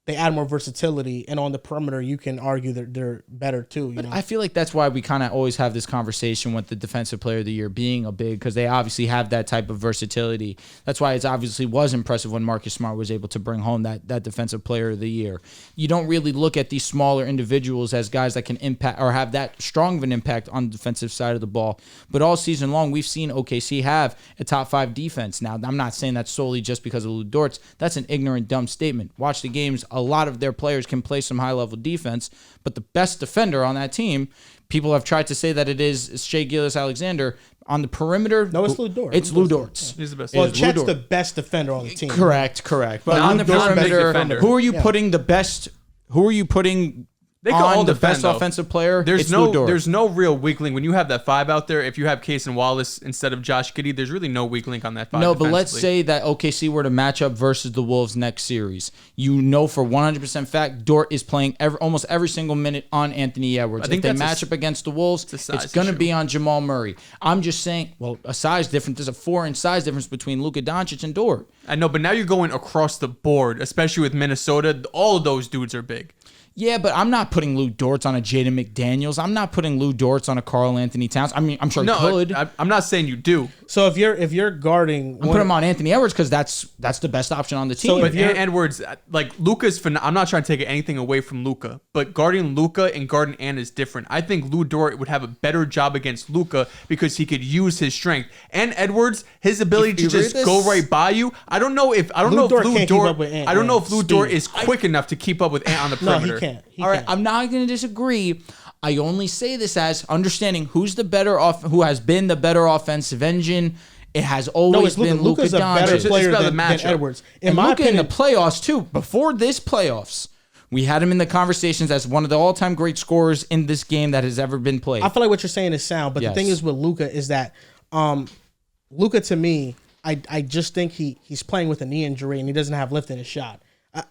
They add more versatility, and on the perimeter, you can argue that they're better too. But I feel like that's why we kind of always have this conversation with the Defensive Player of the Year being a big, because they obviously have that type of versatility. That's why it obviously was impressive when Marcus Smart was able to bring home that Defensive Player of the Year. You don't really look at these smaller individuals as guys that can impact or have that strong of an impact on the defensive side of the ball. But all season long, we've seen OKC have a top 5 defense. Now, I'm not saying that's solely just because of Lu Dort's. That's an ignorant, dumb statement. Watch the games a lot of their players can play some high-level defense, but the best defender on that team, people have tried to say that it is Shai Gilgeous-Alexander. On the perimeter, no, it's Lu Dort. It's Lu Dort. He's the best. Well, Chet's the best defender on the team. Correct. But on the perimeter, who are you putting the best? Who are you putting? They can all the best offensive player. There's no real weak link when you have that 5 out there. If you have Case and Wallace instead of Josh Giddey, there's really no weak link on that 5. No, but let's say that OKC were to match up versus the Wolves next series. You know for 100% fact Dort is playing almost every single minute on Anthony Edwards. If they match up against the Wolves, it's going to be on Jamal Murray. I'm just saying, well, a size difference. There's a 4-inch size difference between Luka Doncic and Dort. I know, but now you're going across the board, especially with Minnesota. All of those dudes are big. Yeah, but I'm not putting Lou Dortz on a Jaden McDaniels. I'm not putting Lou Dortz on a Karl Anthony Towns. I mean, I'm sure he could. I'm not saying you do. So if you're guarding, I'm putting him on Anthony Edwards because that's the best option on the team. But Edwards, like Luka's, I'm not trying to take anything away from Luka, but guarding Luka and guarding Ant is different. I think Lou Dort would have a better job against Luka because he could use his strength. And Edwards, his ability to just go right by you. I don't know if Lou Dort is quick enough to keep up with Ant on the perimeter. No, he can't. All right, I'm not going to disagree. I only say this as understanding who's the better who has been the better offensive engine. It has always been Luka Luka's a better player than Edwards. In my opinion, in the playoffs too. Before this playoffs, we had him in the conversations as one of the all-time great scorers in this game that has ever been played. I feel like what you're saying is sound, but the thing is with Luka is that Luka, to me, I just think he's playing with a knee injury and he doesn't have lift in his shot.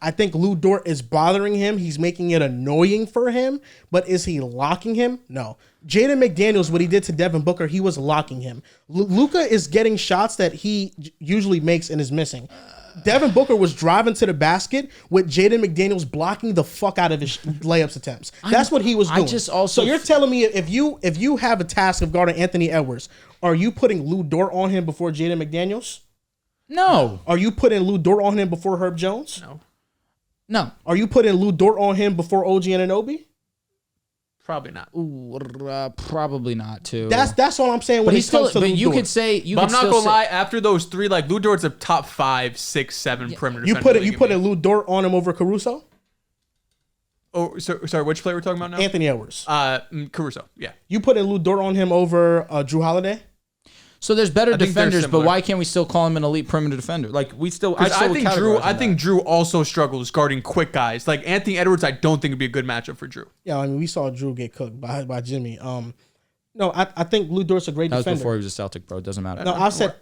I think Lou Dort is bothering him. He's making it annoying for him, but is he locking him? No. Jaden McDaniels, what he did to Devin Booker, he was locking him. Luka is getting shots that he usually makes and is missing. Devin Booker was driving to the basket with Jaden McDaniels blocking the fuck out of his layups attempts. That's what he was doing. So you're telling me if you have a task of guarding Anthony Edwards, are you putting Lou Dort on him before Jaden McDaniels? No. Are you putting Lou Dort on him before Herb Jones? No. Are you putting Lou Dort on him before OG Anunoby? Probably not. Probably not too. That's all I'm saying. When you could say. But I'm not gonna lie. After those 3, like Lou Dort's a top 5, 6, 7 perimeter. You put a Lou Dort on him over Caruso? Oh, sorry. Which player we're talking about now? Anthony Edwards. Caruso. Yeah. You put a Lou Dort on him over Drew Holiday? So there's better defenders, but why can't we still call him an elite perimeter defender? Like I think Drew also struggles guarding quick guys. Like Anthony Edwards, I don't think would be a good matchup for Drew. Yeah, I mean we saw Drew get cooked by Jimmy. No, I think Lou Dort's a great defender. That was before he was a Celtic, bro. It doesn't matter. No, I said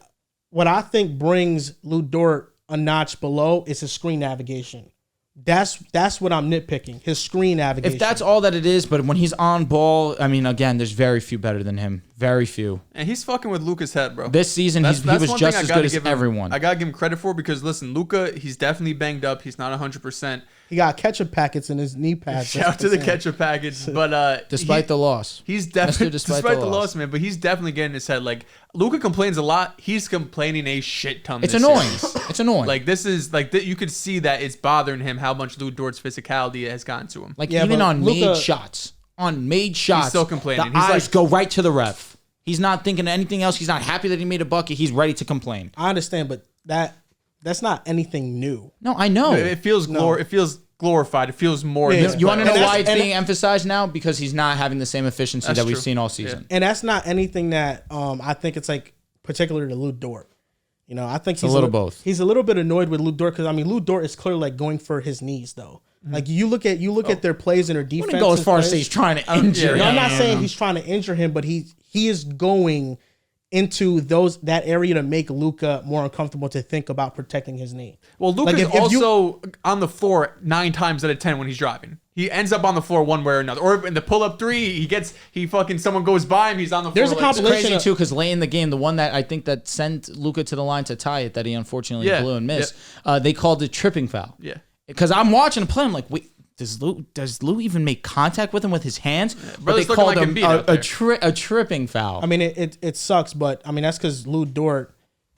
what I think brings Lou Dort a notch below is his screen navigation. That's what I'm nitpicking. His screen navigation. If that's all that it is, but when he's on ball, I mean, again, there's very few better than him. Very few. And he's fucking with Luka's head, bro. This season, he was just as good as everyone. I gotta give him credit for because listen, Luka, he's definitely banged up. He's not 100%. He got ketchup packets in his knee pads. Shout out to the ketchup packets, but despite the loss, he's definitely despite the loss, man. But he's definitely getting his head. Like Luka complains a lot. He's complaining a shit ton. It's annoying. It's annoying. Like this is like you could see that it's bothering him how much Lou Dort's physicality has gotten to him. Like even on made shots, he's still complaining. He's eyes go right to the ref. He's not thinking of anything else. He's not happy that he made a bucket. He's ready to complain. I understand, but that's not anything new. No, I know. It feels glorified. It feels more. Yeah, you want to know why it's being emphasized now? Because he's not having the same efficiency that we've seen all season. Yeah. And that's not anything that I think it's like particular to Lou Dort. You know, I think he's a little both. He's a little bit annoyed with Lou Dort because I mean Lou Dort is clearly like going for his knees though. Mm-hmm. Like you look at their plays and their defense. I wouldn't go as far as say he's trying to injure him. No, I'm not saying he's trying to injure him, but he is going into that area to make Luka more uncomfortable to think about protecting his knee. Well, Luka's also on the floor 9 times out of 10 when he's driving. He ends up on the floor one way or another. Or in the pull-up 3, someone goes by him, he's on the floor. There's a compilation crazy too, because late in the game, the one that I think that sent Luka to the line to tie it, that he unfortunately blew and missed, they called it tripping foul. Yeah. Because I'm watching the play, I'm like, wait, does Lou even make contact with him with his hands? But they called him a tripping foul. I mean, it sucks, but I mean that's because Lou Dort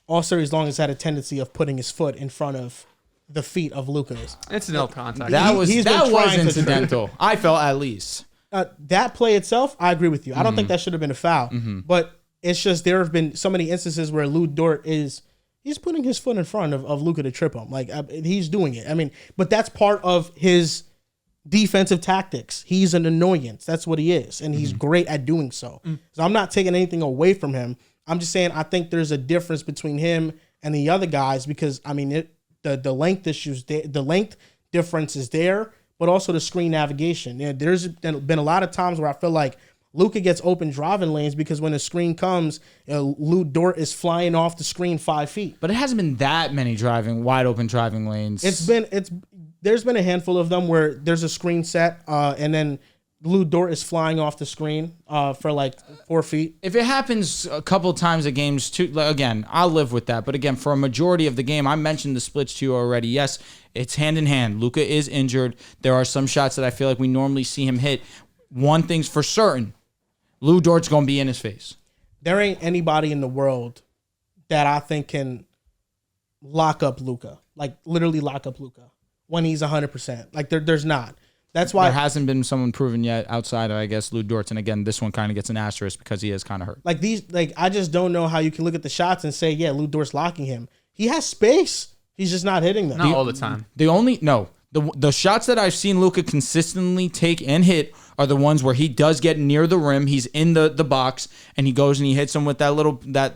all series long has had a tendency of putting his foot in front of the feet of Luka's. Incidental contact. That was incidental. I felt at least. That play itself, I agree with you. I don't think that should have been a foul, but it's just there have been so many instances where Lou Dort is he's putting his foot in front of Luka to trip him. Like, he's doing it. I mean, but that's part of his defensive tactics. He's an annoyance. That's what he is, and he's great at doing so. So I'm not taking anything away from him. I'm just saying I think there's a difference between him and the other guys because, I mean, the length issues, the length difference is there, but also the screen navigation. There's been a lot of times where I feel like Luka gets open driving lanes because when the screen comes, Dort is flying off the screen 5 feet. But it hasn't been that many wide open driving lanes. There's been a handful of them where there's a screen set and then Dort is flying off the screen for like 4 feet. If it happens a couple times at games, too, again, I'll live with that. But again, for a majority of the game, I mentioned the splits to you already. Yes, it's hand in hand. Luka is injured. There are some shots that I feel like we normally see him hit. One thing's for certain. Dort's going to be in his face. There ain't anybody in the world that I think can lock up Luka. Like, literally lock up Luka when he's 100%. Like, there's not. That's why... There hasn't been someone proven yet outside of, I guess, Dort. And again, this one kind of gets an asterisk because he is kind of hurt. I just don't know how you can look at the shots and say, yeah, Dort's locking him. He has space. He's just not hitting them. Not all the time. The shots that I've seen Luka consistently take and hit are the ones where he does get near the rim. He's in the box and he goes and he hits him with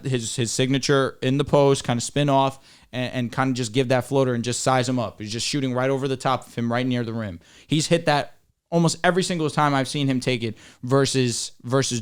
his signature in the post, kind of spin off and kind of just give that floater and just size him up. He's just shooting right over the top of him, right near the rim. He's hit that almost every single time I've seen him take it versus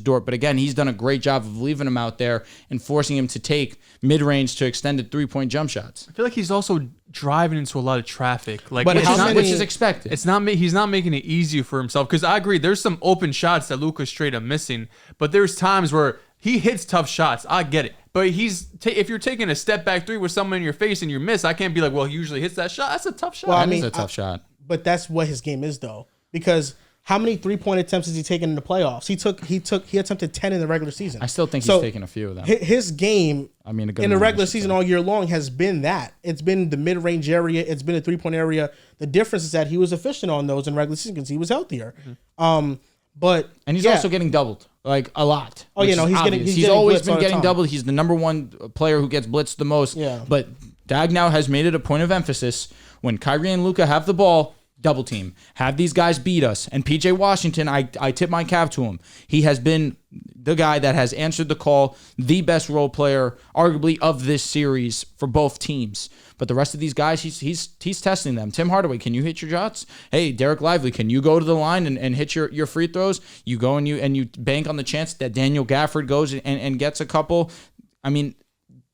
Dort. But again, he's done a great job of leaving him out there and forcing him to take mid-range to extended three-point jump shots. I feel like he's also driving into a lot of traffic, which is expected. He's not making it easier for himself because I agree. There's some open shots that Luka's straight up missing, but there's times where he hits tough shots. I get it, but if you're taking a step back three with someone in your face and you miss, I can't be like, well, he usually hits that shot. That's a tough shot. Well, that is a tough shot. But that's what his game is, though, because how many 3-point attempts has he taken in the playoffs? He attempted 10 in the regular season. I still think he's taken a few of them. His game in the regular season all year long has been that. It's been the mid-range area. It's been the 3-point area. The difference is that he was efficient on those in regular season because he was healthier. And he's also getting doubled like a lot. Oh, he's always been getting doubled. He's the number one player who gets blitzed the most. Yeah. But Dag now has made it a point of emphasis when Kyrie and Luka have the ball. Double team. Have these guys beat us. And PJ Washington, I tip my cap to him. He has been the guy that has answered the call, the best role player, arguably, of this series for both teams. But the rest of these guys, he's testing them. Tim Hardaway, can you hit your shots? Hey, Derek Lively, can you go to the line and hit your free throws? You go and you bank on the chance that Daniel Gafford goes and gets a couple. I mean,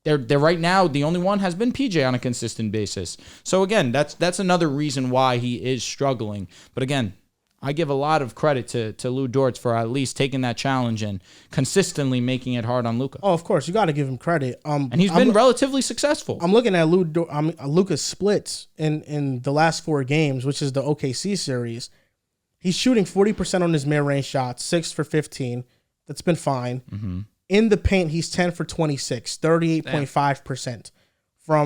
They're right now, the only one has been PJ on a consistent basis. So again, that's another reason why he is struggling. But again, I give a lot of credit to Dort for at least taking that challenge and consistently making it hard on Luka. Oh, of course, you got to give him credit. And he's been relatively successful. I'm looking at Luka's splits in the last 4 games, which is the OKC series. He's shooting 40% on his mid-range shots, 6 for 15. That's been fine. Mm-hmm. In the paint, he's 10 for 26, 38.5%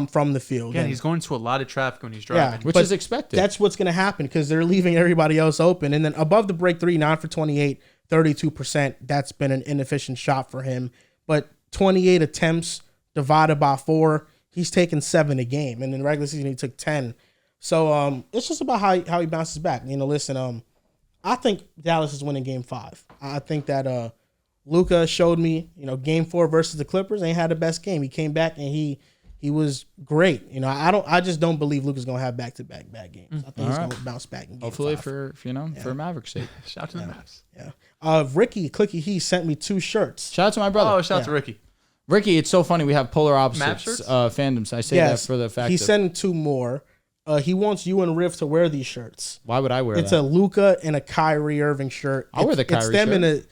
from the field. Yeah, he's going to a lot of traffic when he's driving. Which is expected. That's what's going to happen because they're leaving everybody else open. And then above the break 3, 9 for 28, 32%. That's been an inefficient shot for him. But 28 attempts divided by 4, he's taken 7 a game. And in the regular season, he took 10. So it's just about how he bounces back. Listen, I think Dallas is winning Game 5. I think that Luka showed me, Game 4 versus the Clippers, and he had the best game. He came back and he was great. I just don't believe Luka's gonna have back-to-back bad games. I think he's gonna bounce back in Game Hopefully 5. for Mavericks' sake. Shout out to the Mavs. Yeah. Ricky Clicky he sent me 2 shirts. Shout out to my brother. Oh, shout out to Ricky. Ricky, it's so funny we have polar opposites fandoms. I say that for the fact he's sending 2 more. He wants you and Riv to wear these shirts. Why would I wear that? It's a Luka and a Kyrie Irving shirt. I'll wear the Kyrie shirt.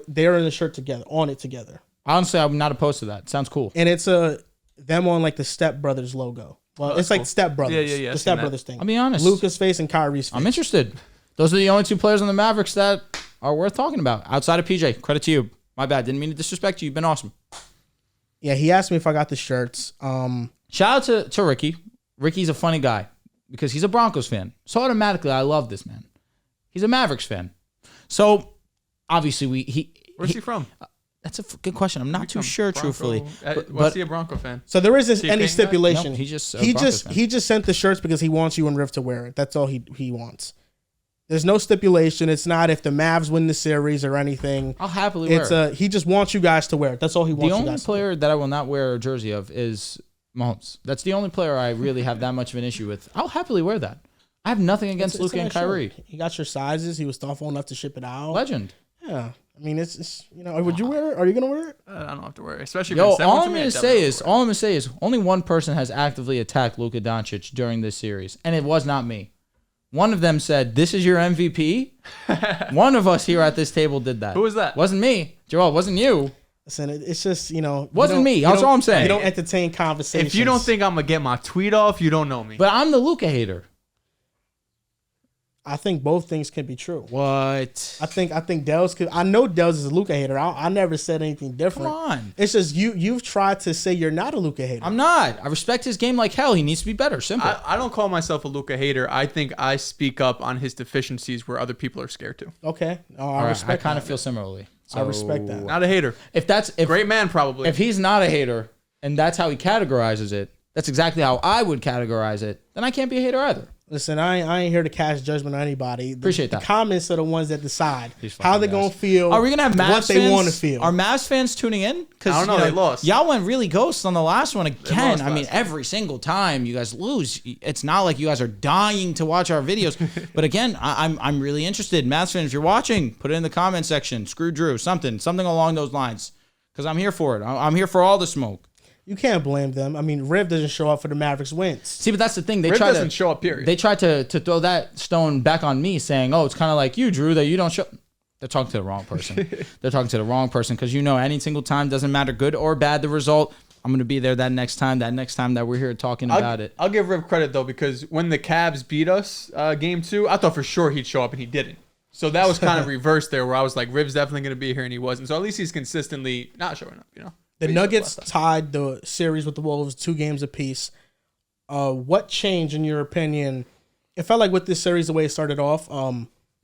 They're in the shirt together, on it together. Honestly, I'm not opposed to that. Sounds cool. And it's them on like the Step Brothers logo. Well, it's like cool. Step Brothers. Yeah. The Step Brothers thing. I'll be honest. Luka's face and Kyrie's face. I'm interested. Those are the only 2 players on the Mavericks that are worth talking about. Outside of PJ. Credit to you. My bad. Didn't mean to disrespect you. You've been awesome. Yeah, he asked me if I got the shirts. Shout out to Ricky. Ricky's a funny guy because he's a Broncos fan. So automatically, I love this man. He's a Mavericks fan. So obviously, where's he from? That's a good question. I'm not too sure, truthfully. What's he a Bronco fan? So there isn't any stipulation. No, he just sent the shirts because he wants you and Riv to wear it. That's all he wants. There's no stipulation. It's not if the Mavs win the series or anything. I'll happily wear it. He just wants you guys to wear it. That's all he wants. The only player that I will not wear a jersey of is Mahomes. That's the only player I really have that much of an issue with. I'll happily wear that. I have nothing against Luka and Kyrie. He got your sizes. He was thoughtful enough to ship it out. Legend. Yeah. I mean, it's would you wear it? Are you gonna wear it? I don't have to wear it, especially. All I'm gonna say is only one person has actively attacked Luka Doncic during this series, and it was not me. One of them said, "This is your MVP." One of us here at this table did that. Who was that? Wasn't me, Joel. Wasn't you. Listen, it's just wasn't me. That's all I'm saying. You don't entertain conversations. If you don't think I'm gonna get my tweet off, you don't know me. But I'm the Luka hater. I think both things can be true. What? I think Dehls could. I know Dehls is a Luka hater. I never said anything different. Come on. It's just you've tried to say you're not a Luka hater. I'm not. I respect his game like hell. He needs to be better. Simple. I don't call myself a Luka hater. I think I speak up on his deficiencies where other people are scared to. Okay. I respect. I kind of feel similarly. So, I respect that. Not a hater. If great man probably. If he's not a hater and that's how he categorizes it, that's exactly how I would categorize it. Then I can't be a hater either. Listen, I ain't here to cast judgment on anybody. Appreciate that. The comments are the ones that decide how they're going to feel. Are we going to have Mavs what they want to feel? Are Mavs fans tuning in? I don't know. They lost. Y'all went really ghost on the last one again. I mean, every single time you guys lose, it's not like you guys are dying to watch our videos. But again, I'm really interested. Mavs fans, if you're watching, put it in the comment section. Screw Drew. Something along those lines. Because I'm here for it. I'm here for all the smoke. You can't blame them. I mean, Riv doesn't show up for the Mavericks wins. See, but that's the thing. Riv doesn't show up, period. They tried to throw that stone back on me, saying, "Oh, it's kind of like you, Drew, that you don't show." They're talking to the wrong person. They're talking to the wrong person because any single time, doesn't matter good or bad the result, I'm going to be there that next time that we're here talking about it. I'll give Riv credit, though, because when the Cavs beat us game 2, I thought for sure he'd show up, and he didn't. So that was kind of reversed there, where I was like, Riv's definitely going to be here, and he wasn't. So at least he's consistently not showing up, The Nuggets tied the series with the Wolves 2 games apiece. What changed, in your opinion? It felt like with this series, the way it started off,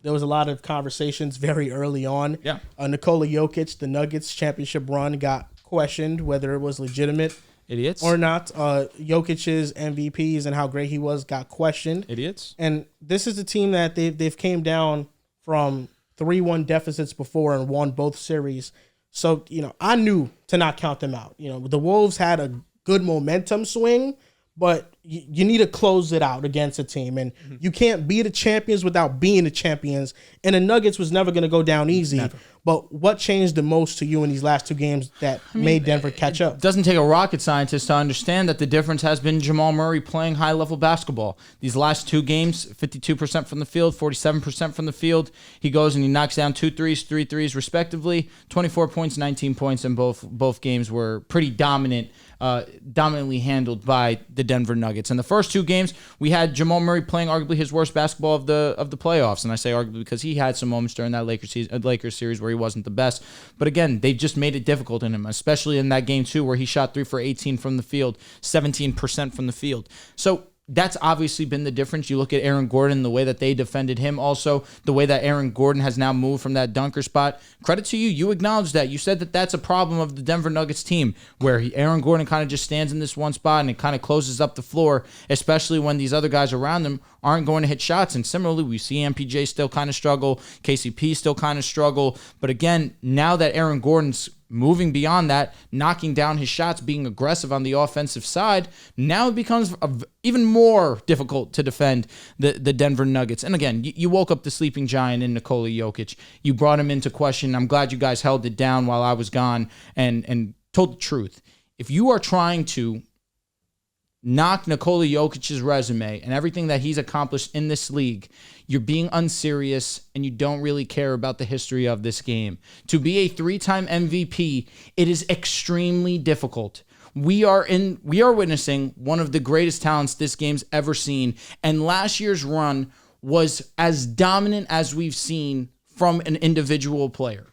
there was a lot of conversations very early on. Yeah. Nikola Jokic, the Nuggets championship run, got questioned whether it was legitimate. Idiots. Or not. Jokic's MVPs and how great he was got questioned. Idiots. And this is a team that they've came down from 3-1 deficits before and won both series. So, I knew to not count them out. The Wolves had a good momentum swing, but you need to close it out against a team. And you can't be the champions without being the champions. And the Nuggets was never going to go down easy. Never. But what changed the most to you in these last 2 games that made Denver catch up? It doesn't take a rocket scientist to understand that the difference has been Jamal Murray playing high-level basketball. These last 2 games, 52% from the field, 47% from the field. He goes and he knocks down 2 threes, 3 threes, respectively. 24 points, 19 points, and both games were pretty dominantly handled by the Denver Nuggets. In the first 2 games, we had Jamal Murray playing arguably his worst basketball of the playoffs, and I say arguably because he had some moments during that Lakers series where he wasn't the best. But again, they just made it difficult in him, especially in that game 2 where he shot 3 for 18 from the field, 17% from the field. So that's obviously been the difference. You look at Aaron Gordon, the way that they defended him, also the way that Aaron Gordon has now moved from that dunker spot. Credit to you. You acknowledged that. You said that that's a problem of the Denver Nuggets team, where Aaron Gordon kind of just stands in this one spot and it kind of closes up the floor, especially when these other guys around him aren't going to hit shots. And similarly, we see MPJ still kind of struggle. KCP still kind of struggle. But again, now that Aaron Gordon's moving beyond that, knocking down his shots, being aggressive on the offensive side, now it becomes even more difficult to defend the Denver Nuggets. And again, you woke up the sleeping giant in Nikola Jokic. You brought him into question. I'm glad you guys held it down while I was gone and told the truth. If you are trying to knock Nikola Jokic's resume and everything that he's accomplished in this league, you're being unserious and you don't really care about the history of this game. To be a 3-time MVP, it is extremely difficult. We are witnessing one of the greatest talents this game's ever seen, and last year's run was as dominant as we've seen from an individual player.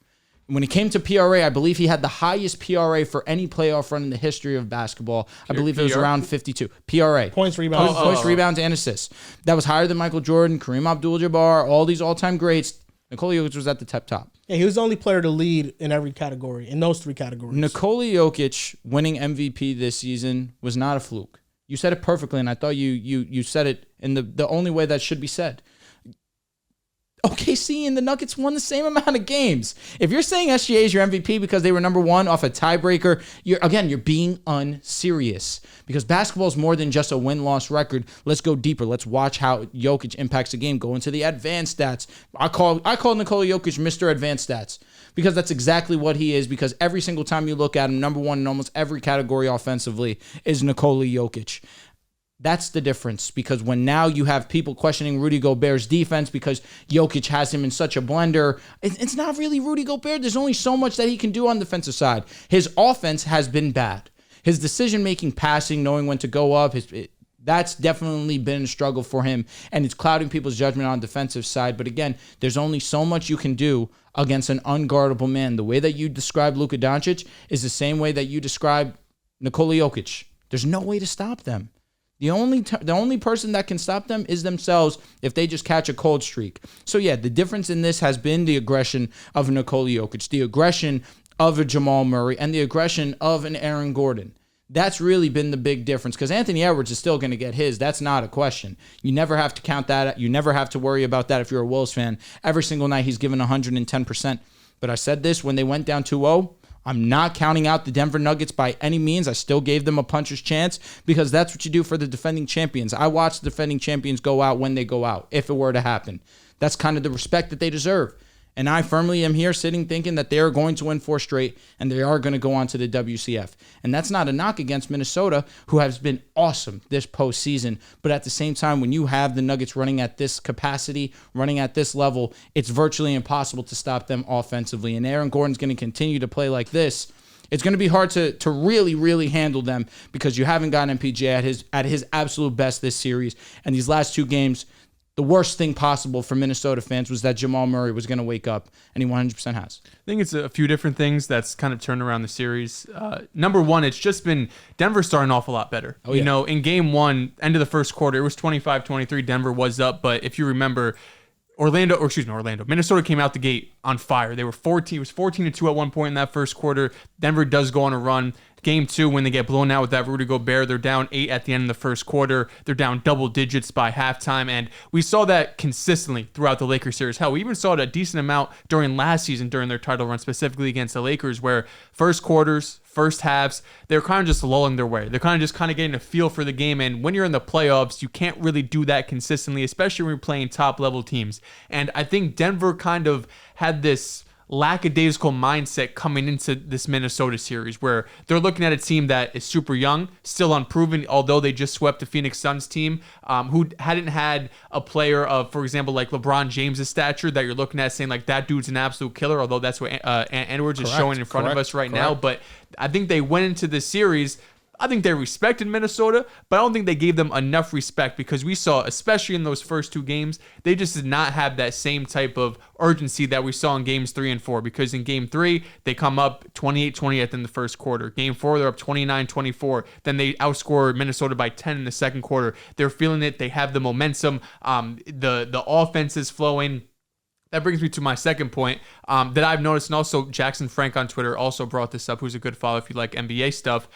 When it came to PRA, I believe he had the highest PRA for any playoff run in the history of basketball. I believe it was around 52. PRA. Points, rebounds. Rebounds, and assists. That was higher than Michael Jordan, Kareem Abdul-Jabbar, all these all-time greats. Nikola Jokic was at the top. Yeah, he was the only player to lead in every category, in those three categories. Nikola Jokic winning MVP this season was not a fluke. You said it perfectly, and I thought you said it in the only way that should be said. OKC and the Nuggets won the same amount of games. If you're saying SGA is your MVP because they were number one off a tiebreaker, you're being unserious. Because basketball is more than just a win-loss record. Let's go deeper. Let's watch how Jokic impacts the game. Go into the advanced stats. I call Nikola Jokic Mr. Advanced Stats because that's exactly what he is. Because every single time you look at him, number one in almost every category offensively is Nikola Jokic. That's the difference, because when now you have people questioning Rudy Gobert's defense because Jokic has him in such a blender, it's not really Rudy Gobert. There's only so much that he can do on the defensive side. His offense has been bad. His decision-making, passing, knowing when to go up, that's definitely been a struggle for him, and it's clouding people's judgment on the defensive side. But again, there's only so much you can do against an unguardable man. The way that you describe Luka Doncic is the same way that you describe Nikola Jokic. There's no way to stop them. The only person that can stop them is themselves if they just catch a cold streak. So yeah, the difference in this has been the aggression of Nikola Jokic, the aggression of a Jamal Murray, and the aggression of an Aaron Gordon. That's really been the big difference, because Anthony Edwards is still going to get his. That's not a question. You never have to count that. You never have to worry about that if you're a Wolves fan. Every single night he's given 110%. But I said this when they went down 2-0. I'm not counting out the Denver Nuggets by any means. I still gave them a puncher's chance because that's what you do for the defending champions. I watch the defending champions go out when they go out, if it were to happen. That's kind of the respect that they deserve. And I firmly am here sitting thinking that they are going to win 4 straight and they are going to go on to the WCF. And that's not a knock against Minnesota, who has been awesome this postseason. But at the same time, when you have the Nuggets running at this capacity, running at this level, it's virtually impossible to stop them offensively. And Aaron Gordon's going to continue to play like this. It's going to be hard to really, really handle them because you haven't gotten MPJ at his absolute best this series. And these last 2 games, the worst thing possible for Minnesota fans was that Jamal Murray was going to wake up, and he 100% has. I think it's a few different things that's kind of turned around the series. Number one, it's just been Denver starting off a lot better. Oh, yeah. You know, in game 1, end of the first quarter, it was 25-23. Denver was up, but if you remember, Minnesota came out the gate on fire. They were 14. It was 14-2 at one point in that first quarter. Denver does go on a run. Game 2, when they get blown out with that Rudy Gobert, they're down 8 at the end of the first quarter. They're down double digits by halftime, and we saw that consistently throughout the Lakers series. Hell, we even saw it a decent amount during last season during their title run, specifically against the Lakers, where first quarters, first halves, they're kind of just lulling their way. They're kind of getting a feel for the game, and when you're in the playoffs, you can't really do that consistently, especially when you're playing top-level teams. And I think Denver kind of had this lackadaisical mindset coming into this Minnesota series, where they're looking at a team that is super young, still unproven, although they just swept the Phoenix Suns team, who hadn't had a player of, for example, like LeBron James' stature that you're looking at saying like that dude's an absolute killer, although that's what Edwards is showing in front of us right now. But I think they went into this series, I think they respected Minnesota, but I don't think they gave them enough respect, because we saw, especially in those first 2 games, they just did not have that same type of urgency that we saw in games 3 and 4, because in game 3, they come up 28-20 at the end of the first quarter. Game 4, they're up 29-24. Then they outscore Minnesota by 10 in the second quarter. They're feeling it. They have the momentum. The offense is flowing. That brings me to my second point that I've noticed, and also Jackson Frank on Twitter also brought this up, who's a good follow if you like NBA stuff.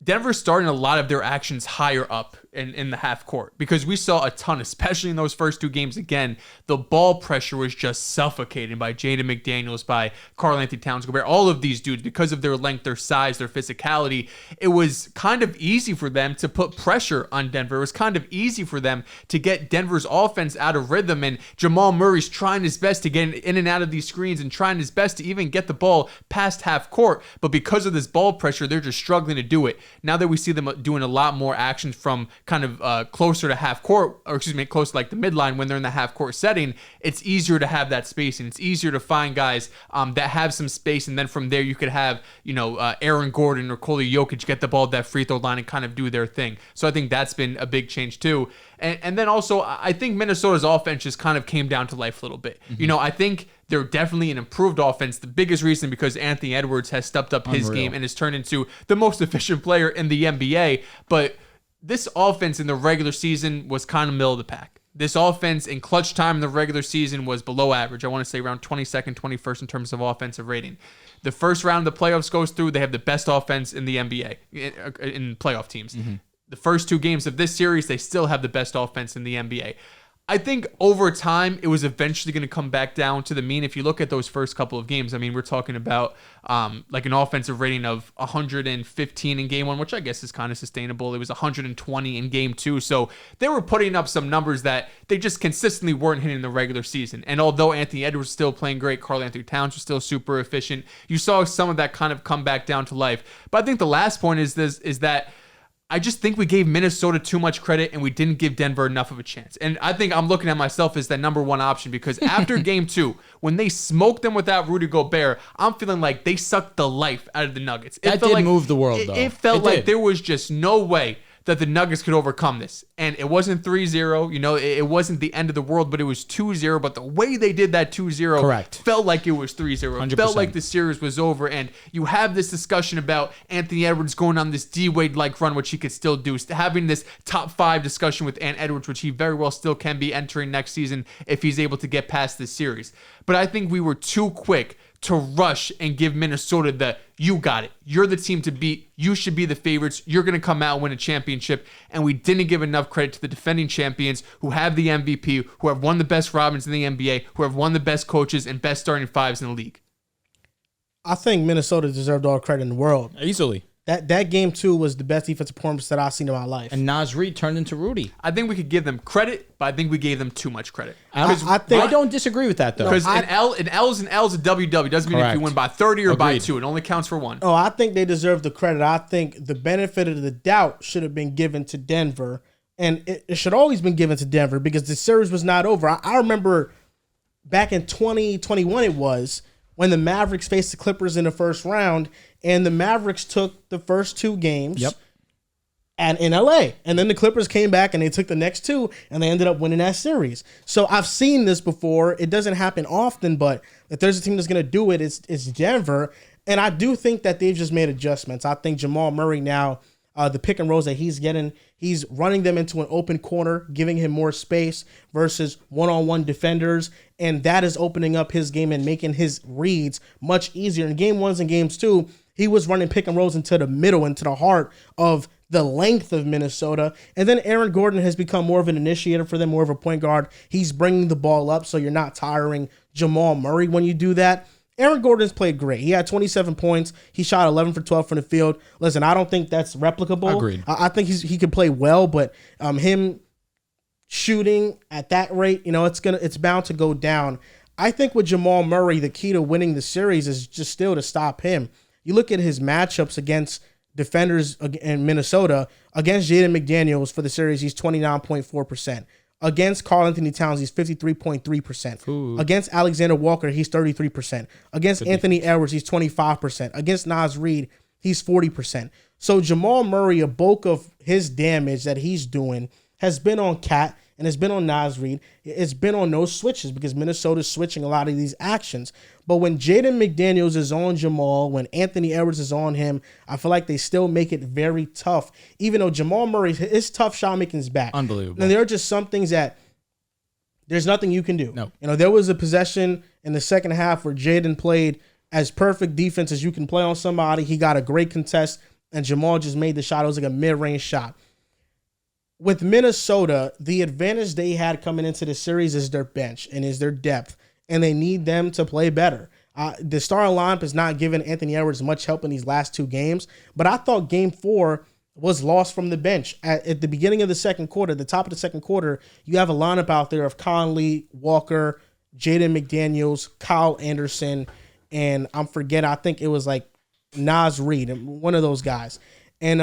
Denver's starting a lot of their actions higher up in the half court, because we saw a ton, especially in those first 2 games. Again, the ball pressure was just suffocating by Jaden McDaniels, by Karl-Anthony Towns, Gobert, all of these dudes, because of their length, their size, their physicality. It was kind of easy for them to put pressure on Denver. It was kind of easy for them to get Denver's offense out of rhythm, and Jamal Murray's trying his best to get in and out of these screens and trying his best to even get the ball past half court, but because of this ball pressure, they're just struggling to do it. Now that we see them doing a lot more actions from kind of closer to half court, or close to like the midline when they're in the half court setting, it's easier to have that spacing. It's easier to find guys that have some space, and then from there you could have, Aaron Gordon or Nikola Jokic get the ball at that free throw line and kind of do their thing. So I think that's been a big change too. And then also, I think Minnesota's offense just kind of came down to life a little bit. Mm-hmm. I think they're definitely an improved offense. The biggest reason because Anthony Edwards has stepped up his game and has turned into the most efficient player in the NBA. But this offense in the regular season was kind of middle of the pack. This offense in clutch time in the regular season was below average. I want to say around 22nd, 21st in terms of offensive rating. The first round of the playoffs goes through. They have the best offense in the NBA in playoff teams. Mm-hmm. The first 2 games of this series, they still have the best offense in the NBA. I think over time, it was eventually going to come back down to the mean. If you look at those first couple of games, I mean, we're talking about like an offensive rating of 115 in game 1, which I guess is kind of sustainable. It was 120 in game 2. So they were putting up some numbers that they just consistently weren't hitting in the regular season. And although Anthony Edwards was still playing great, Karl Anthony Towns was still super efficient. You saw some of that kind of come back down to life. But I think the last point is that I just think we gave Minnesota too much credit and we didn't give Denver enough of a chance. And I think I'm looking at myself as that number 1 option because after game 2, when they smoked them without Rudy Gobert, I'm feeling like they sucked the life out of the Nuggets. That did move the world, though. It felt like there was just no way that the Nuggets could overcome this. And it wasn't 3-0. You know, it wasn't the end of the world, but it was 2-0. But the way they did that 2-0 felt like it was 3-0. It felt like the series was over. And you have this discussion about Anthony Edwards going on this D-Wade-like run, which he could still do. Having this top 5 discussion with Ant Edwards, which he very well still can be entering next season if he's able to get past this series. But I think we were too quick to rush and give Minnesota the, you got it. You're the team to beat. You should be the favorites. You're going to come out and win a championship. And we didn't give enough credit to the defending champions who have the MVP, who have won the best Robins in the NBA, who have won the best coaches and best starting 5s in the league. I think Minnesota deserved all the credit in the world. Easily. That game 2 was the best defensive performance that I've seen in my life. And Naz Reid turned into Rudy. I think we could give them credit, but I think we gave them too much credit. I don't disagree with that, though. Because an L's a WW. Doesn't mean if you win by 30 or by 2. It only counts for 1. Oh, I think they deserve the credit. I think the benefit of the doubt should have been given to Denver. And it should always been given to Denver because the series was not over. I remember back in 2021 it was, when the Mavericks faced the Clippers in the first round, and the Mavericks took the first 2 games and in LA. And then the Clippers came back and they took the next 2 and they ended up winning that series. So I've seen this before. It doesn't happen often, but if there's a team that's going to do it, it's Denver. And I do think that they've just made adjustments. I think Jamal Murray now, the pick and rolls that he's getting, he's running them into an open corner, giving him more space versus one-on-one defenders. And that is opening up his game and making his reads much easier. In game 1s and games 2, he was running pick and rolls into the middle, into the heart of the length of Minnesota. And then Aaron Gordon has become more of an initiator for them, more of a point guard. He's bringing the ball up, so you're not tiring Jamal Murray when you do that. Aaron Gordon's played great. He had 27 points. He shot 11 for 12 from the field. Listen, I don't think that's replicable. Agreed. I think he can play well, but him shooting at that rate, it's bound to go down. I think with Jamal Murray, the key to winning the series is just still to stop him. You look at his matchups against defenders in Minnesota. Against Jaden McDaniels for the series, he's 29.4%. Against Karl Anthony Towns, he's 53.3%. Against Alexander Walker, he's 33%. Against Anthony Edwards, he's 25%. Against Naz Reid, he's 40%. So Jamal Murray, a bulk of his damage that he's doing has been on Cat and it's been on Naz Reid. It's been on those switches because Minnesota's switching a lot of these actions. But when Jaden McDaniels is on Jamal, when Anthony Edwards is on him, I feel like they still make it very tough. Even though Jamal Murray, his tough shot making is back. Unbelievable. And there are just some things that there's nothing you can do. No. There was a possession in the second half where Jaden played as perfect defense as you can play on somebody. He got a great contest, and Jamal just made the shot. It was like a mid-range shot. With Minnesota, the advantage they had coming into the series is their bench and is their depth, and they need them to play better. The starting lineup has not given Anthony Edwards much help in these last 2 games, but I thought Game 4 was lost from the bench. At the beginning of the second quarter, the top of the second quarter, you have a lineup out there of Conley, Walker, Jaden McDaniels, Kyle Anderson, and I think it was like Naz Reid, one of those guys. And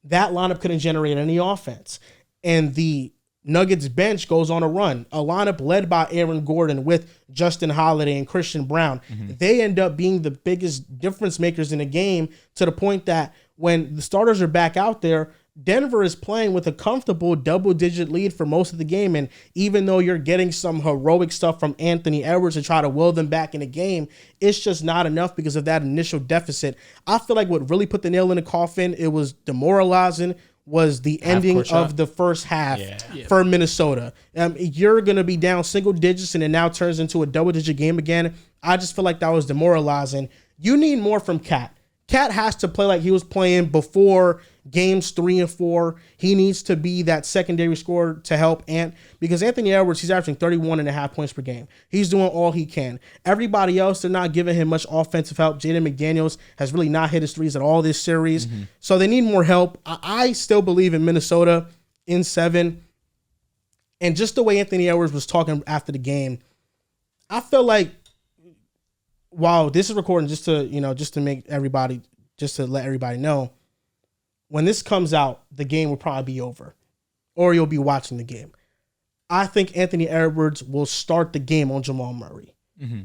that lineup couldn't generate any offense. And the Nuggets bench goes on a run. A lineup led by Aaron Gordon with Justin Holiday and Christian Brown. Mm-hmm. They end up being the biggest difference makers in the game to the point that when the starters are back out there, Denver is playing with a comfortable double-digit lead for most of the game. And even though you're getting some heroic stuff from Anthony Edwards to try to will them back in the game, it's just not enough because of that initial deficit. I feel like what really put the nail in the coffin, it was demoralizing was the ending of the first half for Minnesota. You're going to be down single digits and it now turns into a double-digit game again. I just feel like that was demoralizing. You need more from Cat. Cat has to play like he was playing before games 3 and 4. He needs to be that secondary scorer to help Ant, because Anthony Edwards, he's averaging 31.5 points per game. He's doing all he can. Everybody else, they're not giving him much offensive help. Jaden McDaniels has really not hit his threes at all this series. So they need more help. I still believe in Minnesota in 7. And just the way Anthony Edwards was talking after the game, I feel like, wow, this is recording just to let everybody know, when this comes out, the game will probably be over, or you'll be watching the game. I think Anthony Edwards will start the game on Jamal Murray.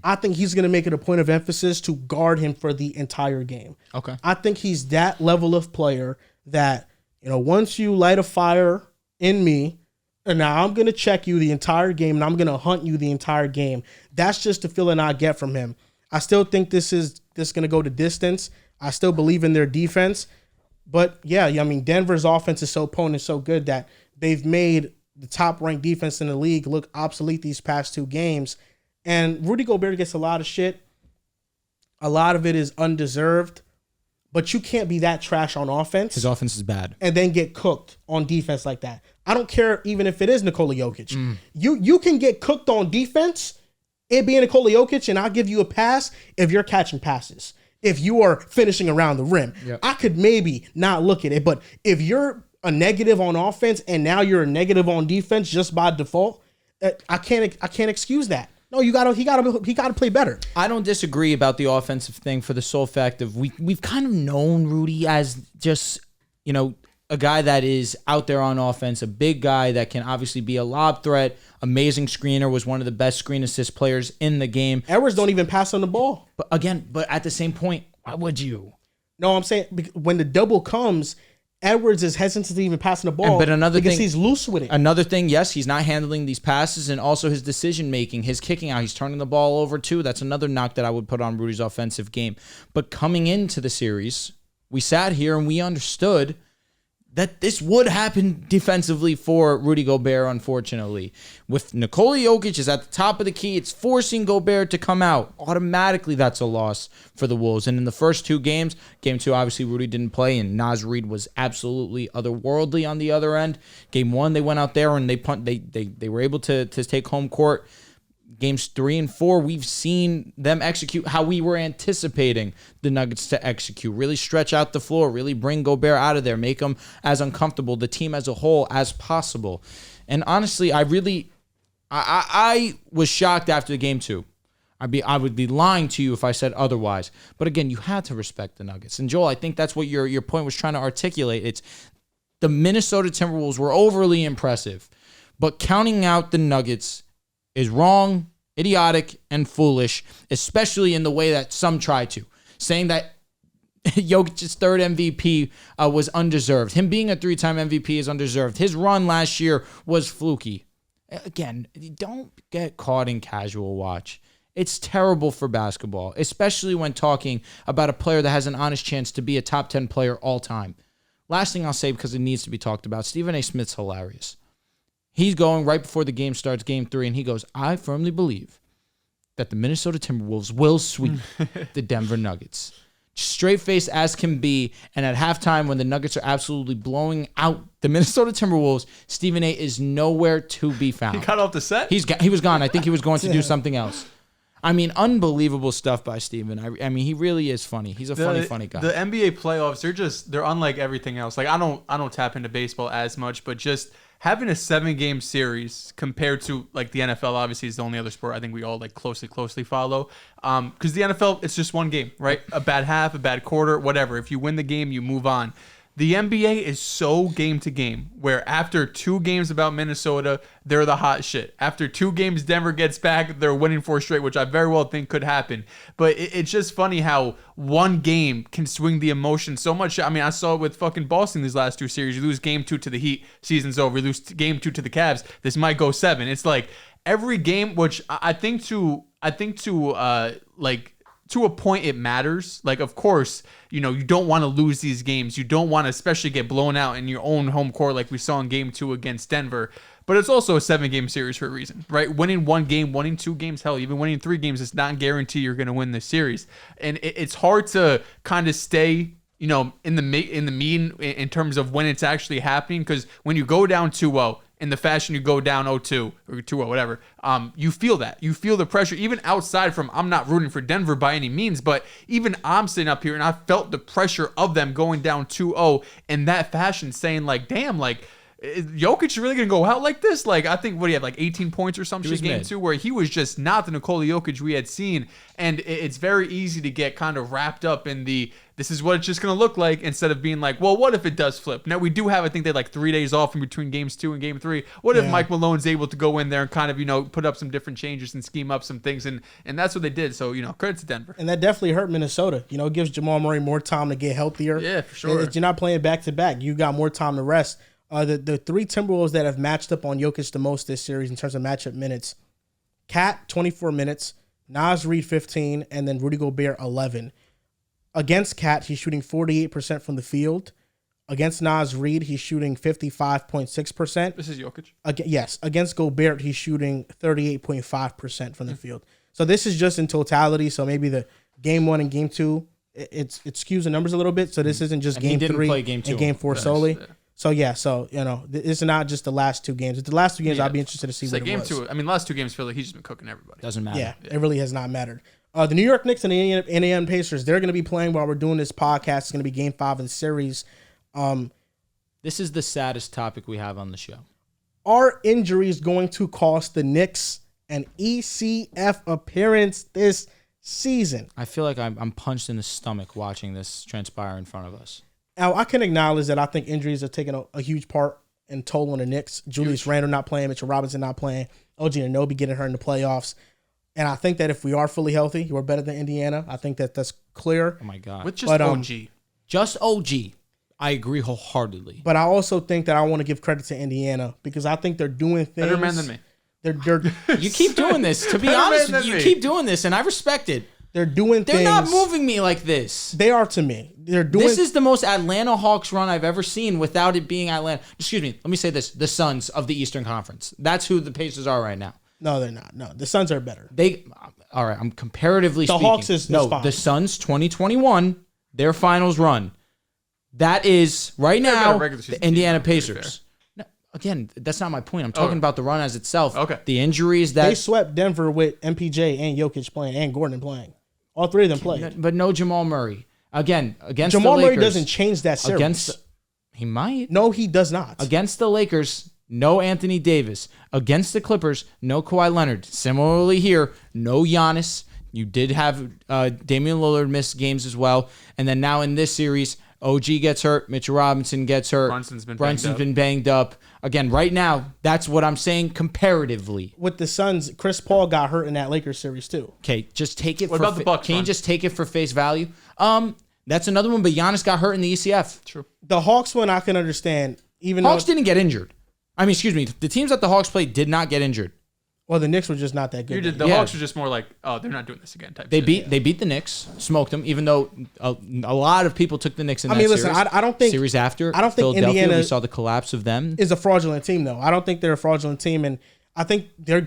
I think he's going to make it a point of emphasis to guard him for the entire game. Okay. I think he's that level of player that, once you light a fire in me, and now I'm going to check you the entire game, and I'm going to hunt you the entire game. That's just the feeling I get from him. I still think this is going to go to distance. I still believe in their defense. But, yeah, I mean, Denver's offense is so potent and so good that they've made the top-ranked defense in the league look obsolete these past 2 games. And Rudy Gobert gets a lot of shit. A lot of it is undeserved. But you can't be that trash on offense. His offense is bad. And then get cooked on defense like that. I don't care even if it is Nikola Jokic. You can get cooked on defense, it being Nikola Jokic, and I'll give you a pass if you're catching passes. If you are finishing around the rim. I could maybe not look at it, but if you're a negative on offense and now you're a negative on defense just by default, I can't excuse that. No, he gotta play better. I don't disagree about the offensive thing for the sole fact of we've kind of known Rudy as just, a guy that is out there on offense, a big guy that can obviously be a lob threat, amazing screener, was one of the best screen assist players in the game. Edwards don't even pass on the ball. But at the same point, why would you? No, I'm saying when the double comes, Edwards is hesitant to even passing the ball because he's loose with it. Another thing, yes, he's not handling these passes, and also his decision-making, his kicking out. He's turning the ball over, too. That's another knock that I would put on Rudy's offensive game. But coming into the series, we sat here and we understood that this would happen defensively for Rudy Gobert, unfortunately. With Nikola Jokic is at the top of the key, it's forcing Gobert to come out. Automatically, that's a loss for the Wolves. And in the first 2 games, game 2, obviously, Rudy didn't play, and Naz Reid was absolutely otherworldly on the other end. Game 1, they went out there and they were able to take home court. Games 3 and 4, we've seen them execute how we were anticipating the Nuggets to execute. Really stretch out the floor, really bring Gobert out of there, make them as uncomfortable, the team as a whole, as possible. And honestly, I was shocked after game 2. I would be lying to you if I said otherwise. But again, you had to respect the Nuggets. And Joel, I think that's what your point was trying to articulate. It's the Minnesota Timberwolves were overly impressive, but counting out the Nuggets is wrong, idiotic, and foolish, especially in the way that some try to. Saying that Jokic's 3rd MVP was undeserved. Him being a 3-time MVP is undeserved. His run last year was fluky. Again, don't get caught in casual watch. It's terrible for basketball, especially when talking about a player that has an honest chance to be a top 10 player all time. Last thing I'll say, because it needs to be talked about, Stephen A. Smith's hilarious. He's going right before the game starts, game 3, and he goes, I firmly believe that the Minnesota Timberwolves will sweep the Denver Nuggets. Straight face as can be, and at halftime when the Nuggets are absolutely blowing out the Minnesota Timberwolves, Stephen A. is nowhere to be found. He got off the set? He was gone. I think he was going to do something else. I mean, unbelievable stuff by Stephen. I mean, he really is funny. He's a funny guy. The NBA playoffs, they're unlike everything else. Like I don't tap into baseball as much, but just having a 7-game series compared to like the NFL, obviously is the only other sport I think we all like closely follow. Because the NFL, it's just one game, right? A bad half, a bad quarter, whatever. If you win the game, you move on. The NBA is so game to game, where after 2 games about Minnesota, they're the hot shit. After 2 games, Denver gets back, they're winning 4 straight, which I very well think could happen. But it's just funny how one game can swing the emotion so much. I mean, I saw it with fucking Boston these last 2 series. You lose game 2 to the Heat, season's over. You lose game 2 to the Cavs, this might go 7. It's like every game, which I think to to a point it matters. Like, of course, you don't want to lose these games. You don't want to especially get blown out in your own home court like we saw in game 2 against Denver. But it's also a 7-game series for a reason, right? Winning 1 game, winning 2 games, hell, even winning 3 games, it's not guarantee you're going to win the series. And it's hard to kind of stay, in the mean in terms of when it's actually happening. Because when you go down 2-0, in the fashion you go down 0-2 or 2-0, whatever, you feel that. You feel the pressure, even outside from, I'm not rooting for Denver by any means, but even I'm sitting up here and I felt the pressure of them going down 2-0 in that fashion, saying like, damn, like, is Jokic really going to go out like this? Like, I think, what do you have, like 18 points or some shit game 2, where he was just not the Nikola Jokic we had seen. And it's very easy to get kind of wrapped up in this is what it's just going to look like, instead of being like, well, what if it does flip? Now, we do have, I think they had like 3 days off in between games 2 and game 3. What if Mike Malone's able to go in there and kind of, put up some different changes and scheme up some things? And that's what they did. So, credit to Denver. And that definitely hurt Minnesota. It gives Jamal Murray more time to get healthier. Yeah, for sure. You're not playing back-to-back. You got more time to rest. The 3 Timberwolves that have matched up on Jokic the most this series in terms of matchup minutes: Cat 24 minutes, Naz Reid 15, and then Rudy Gobert 11. Against Cat, he's shooting 48% from the field. Against Naz Reid, he's shooting 55.6%. This is Jokic? Yes. Against Gobert, he's shooting 38.5% from the field. So this is just in totality. So maybe the game 1 and game 2, it skews the numbers a little bit. So this isn't just game 3 game 2 and game 4 solely. Yeah. So, it's not just the last 2 games. If the last 2 games, I'd be interested to see what game it was. 2, I mean, last 2 games, feel like he's just been cooking everybody. Doesn't matter. Yeah, it really has not mattered. The New York Knicks and the Indiana Pacers, they're going to be playing while we're doing this podcast. It's going to be game 5 of the series. This is the saddest topic we have on the show. Are injuries going to cost the Knicks an ECF appearance this season? I feel like I'm punched in the stomach watching this transpire in front of us. Now, I can acknowledge that I think injuries have taken a huge part and toll on the Knicks. Julius Randle not playing, Mitchell Robinson not playing, OG Anunoby getting hurt in the playoffs. And I think that if we are fully healthy, we're better than Indiana. I think that's clear. Oh, my God. With just OG. Just OG. I agree wholeheartedly. But I also think that I want to give credit to Indiana because I think they're doing things. Better man than me. They're You keep doing this. To be honest, you keep doing this, and I respect it. They're doing things. They're not moving me like this. They are to me. They're doing. This is the most Atlanta Hawks run I've ever seen without it being Atlanta. Excuse me. Let me say this. The Suns of the Eastern Conference. That's who the Pacers are right now. No, they're not. No, the Suns are better. All right, I'm comparatively speaking. The Hawks is fine. The Suns 2021, their finals run. That is right now the Indiana Pacers. No, again, that's not my point. I'm talking about the run as itself. Okay. The injuries that they swept Denver with MPJ and Jokic playing and Gordon playing. All 3 of them played. But no Jamal Murray. Again, against Jamal the Lakers. Murray doesn't change that series. He might. No, he does not. Against the Lakers, no Anthony Davis. Against the Clippers, no Kawhi Leonard. Similarly here, no Giannis. You did have Damian Lillard miss games as well. And then now in this series, OG gets hurt. Mitchell Robinson gets hurt. Brunson's been banged up. Again, right now, that's what I'm saying comparatively. With the Suns, Chris Paul got hurt in that Lakers series too. Okay, just take it. What about the Bucks? Can you just take it for face value? That's another one, but Giannis got hurt in the ECF. True. The Hawks one I can understand. Hawks didn't get injured. I mean, excuse me. The teams that the Hawks played did not get injured. Well, the Knicks were just not that good. The Hawks were just more like, oh, they're not doing this again type. They beat the Knicks, smoked them, even though a lot of people took the Knicks in that series. I don't think series after. I don't think Philadelphia, Indiana we saw the collapse of them. Is a fraudulent team though. I don't think they're a fraudulent team, and I think they're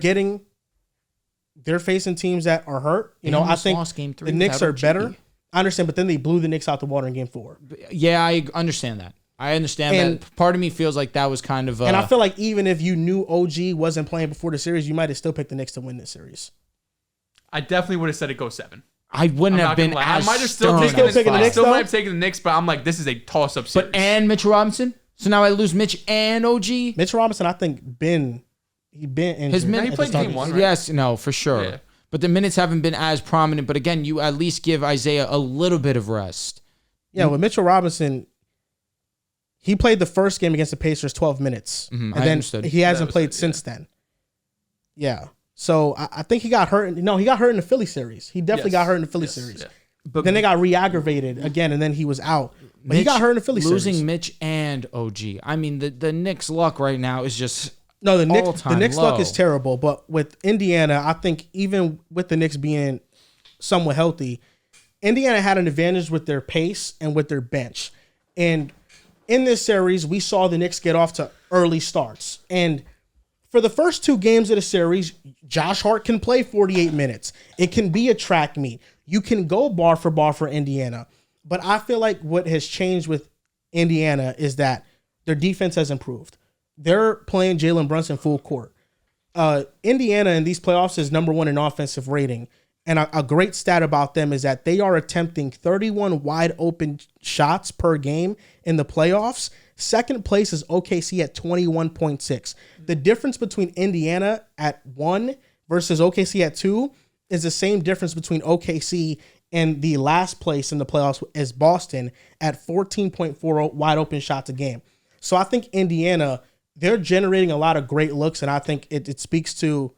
facing teams that are hurt. I think lost game 3 the Knicks are better. I understand, but then they blew the Knicks out the water in game 4. Yeah, I understand that. That. Part of me feels like that was kind of... and I feel like even if you knew OG wasn't playing before the series, you might have still picked the Knicks to win this series. I definitely would have said it goes 7. I wouldn't have been as I might have still taken the Knicks, but I'm like, this is a toss-up series. And Mitchell Robinson? So now I lose Mitch and OG? Mitchell Robinson, I think, he been injured. His minutes, he played game 1, right? Yes, no, for sure. Yeah. But the minutes haven't been as prominent. But again, you at least give Isaiah a little bit of rest. Yeah, with Mitchell Robinson... He played the first game against the Pacers 12 minutes. Mm-hmm, and then he hasn't played since then. Yeah. So I think he got hurt. He got hurt in the Philly series. He definitely got hurt in the Philly series. Yeah. But then they got re-aggravated again, and then he was out. But he got hurt in the Philly series. Losing Mitch and OG. I mean, the Knicks' luck right now is just no. The Knicks' luck is terrible. But with Indiana, I think even with the Knicks being somewhat healthy, Indiana had an advantage with their pace and with their bench. And in this series, we saw the Knicks get off to early starts. And for the first 2 games of the series, Josh Hart can play 48 minutes. It can be a track meet. You can go bar for Indiana. But I feel like what has changed with Indiana is that their defense has improved. They're playing Jalen Brunson full court. Indiana in these playoffs is number 1 in offensive rating. And a great stat about them is that they are attempting 31 wide open shots per game in the playoffs. Second place is OKC at 21.6. The difference between Indiana at 1 versus OKC at 2 is the same difference between OKC and the last place in the playoffs as Boston at 14.4 wide open shots a game. So I think Indiana, they're generating a lot of great looks, and I think it speaks to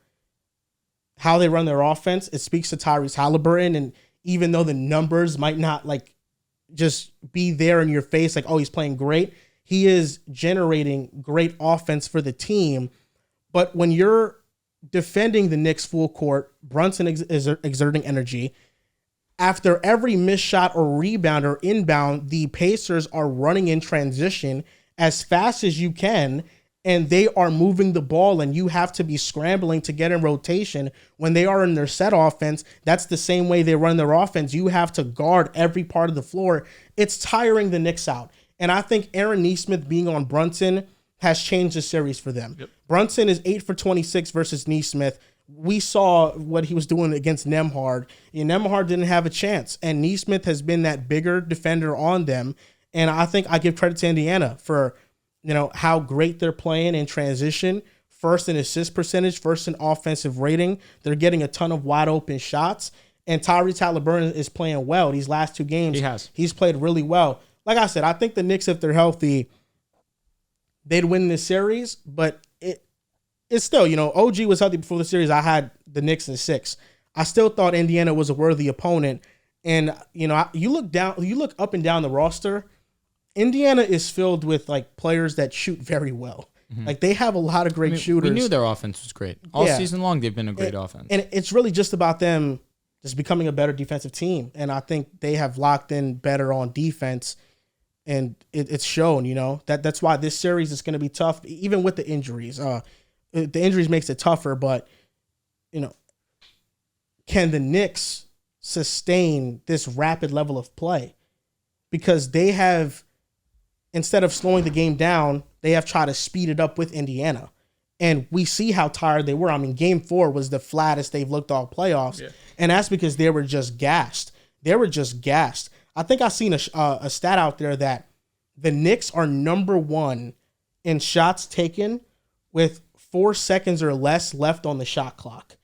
how they run their offense. It speaks to Tyrese Halliburton, and even though the numbers might not like just be there in your face, like, oh, he's playing great, he is generating great offense for the team. But when you're defending the Knicks full court, Brunson is exerting energy. After every missed shot or rebound or inbound, the Pacers are running in transition as fast as you can, and they are moving the ball, and you have to be scrambling to get in rotation. When they are in their set offense, that's the same way they run their offense. You have to guard every part of the floor. It's tiring the Knicks out. And I think Aaron Nesmith being on Brunson has changed the series for them. Yep. Brunson is 8 for 26 versus Nesmith. We saw what he was doing against Nembhard. And Nembhard didn't have a chance, and Nesmith has been that bigger defender on them. And I think I give credit to Indiana for how great they're playing in transition. First in assist percentage, first in offensive rating. They're getting a ton of wide open shots. And Tyrese Halliburton is playing well. These last 2 games, he's played really well. Like I said, I think the Knicks, if they're healthy, they'd win this series. But it's still, OG was healthy before the series. I had the Knicks in 6. I still thought Indiana was a worthy opponent. And, you look up and down the roster, Indiana is filled with like players that shoot very well. Mm-hmm. Like they have a lot of great shooters. We knew their offense was great. All season long, they've been a great offense. And it's really just about them just becoming a better defensive team. And I think they have locked in better on defense. And it's shown, that's why this series is going to be tough, even with the injuries. The injuries makes it tougher, but, can the Knicks sustain this rapid level of play? Because they have, instead of slowing the game down, they have tried to speed it up with Indiana. And we see how tired they were. I mean, game 4 was the flattest they've looked all playoffs. Yeah. And that's because they were just gassed. I think I seen a stat out there that the Knicks are number 1 in shots taken with 4 seconds or less left on the shot clock.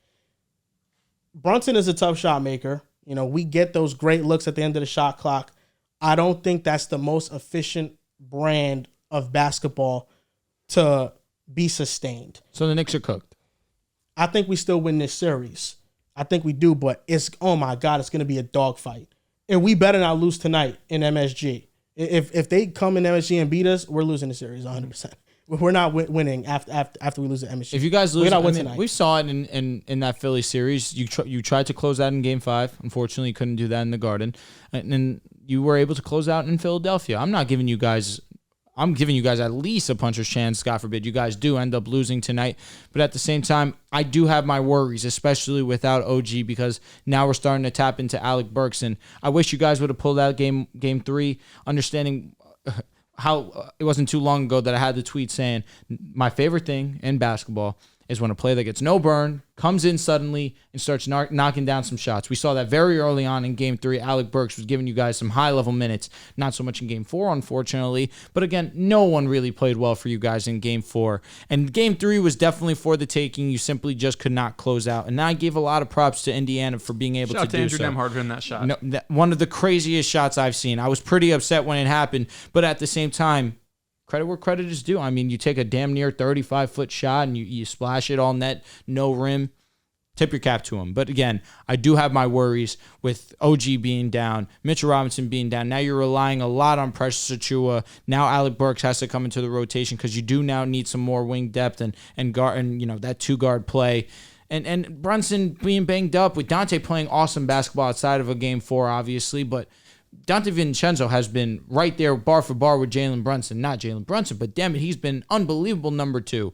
Brunson is a tough shot maker. We get those great looks at the end of the shot clock. I don't think that's the most efficient brand of basketball to be sustained. So the Knicks are cooked. I think we still win this series. I think we do, but oh my God, it's going to be a dogfight. And we better not lose tonight in MSG. If they come in MSG and beat us, we're losing the series 100%. We're not winning after we lose at MSG. If you guys lose, we saw it in that Philly series. You tried to close out in Game 5. Unfortunately, you couldn't do that in the Garden. And then you were able to close out in Philadelphia. I'm giving you guys at least a puncher's chance. God forbid you guys do end up losing tonight. But at the same time, I do have my worries, especially without OG, because now we're starting to tap into Alec Burks. And I wish you guys would have pulled out game 3, understanding how it wasn't too long ago that I had the tweet saying my favorite thing in basketball is when a player that gets no burn comes in suddenly and starts knocking down some shots. We saw that very early on in Game 3. Alec Burks was giving you guys some high-level minutes. Not so much in Game 4, unfortunately. But again, no one really played well for you guys in Game 4. And Game 3 was definitely for the taking. You simply just could not close out. And I give a lot of props to Indiana for being able to do so. Shout out to Andrew Nembhard in that shot. One of the craziest shots I've seen. I was pretty upset when it happened. But at the same time, credit where credit is due. I mean, you take a damn near 35-foot shot and you splash it all net, no rim. Tip your cap to him. But again, I do have my worries with OG being down, Mitchell Robinson being down. Now you're relying a lot on Precious Achiuwa. Now Alec Burks has to come into the rotation because you do now need some more wing depth and guard, and that 2-guard play. And Brunson being banged up with Dante playing awesome basketball outside of a game 4, obviously, but Dante Vincenzo has been right there bar for bar with Jalen Brunson. Not Jalen Brunson, but damn it, he's been unbelievable number 2.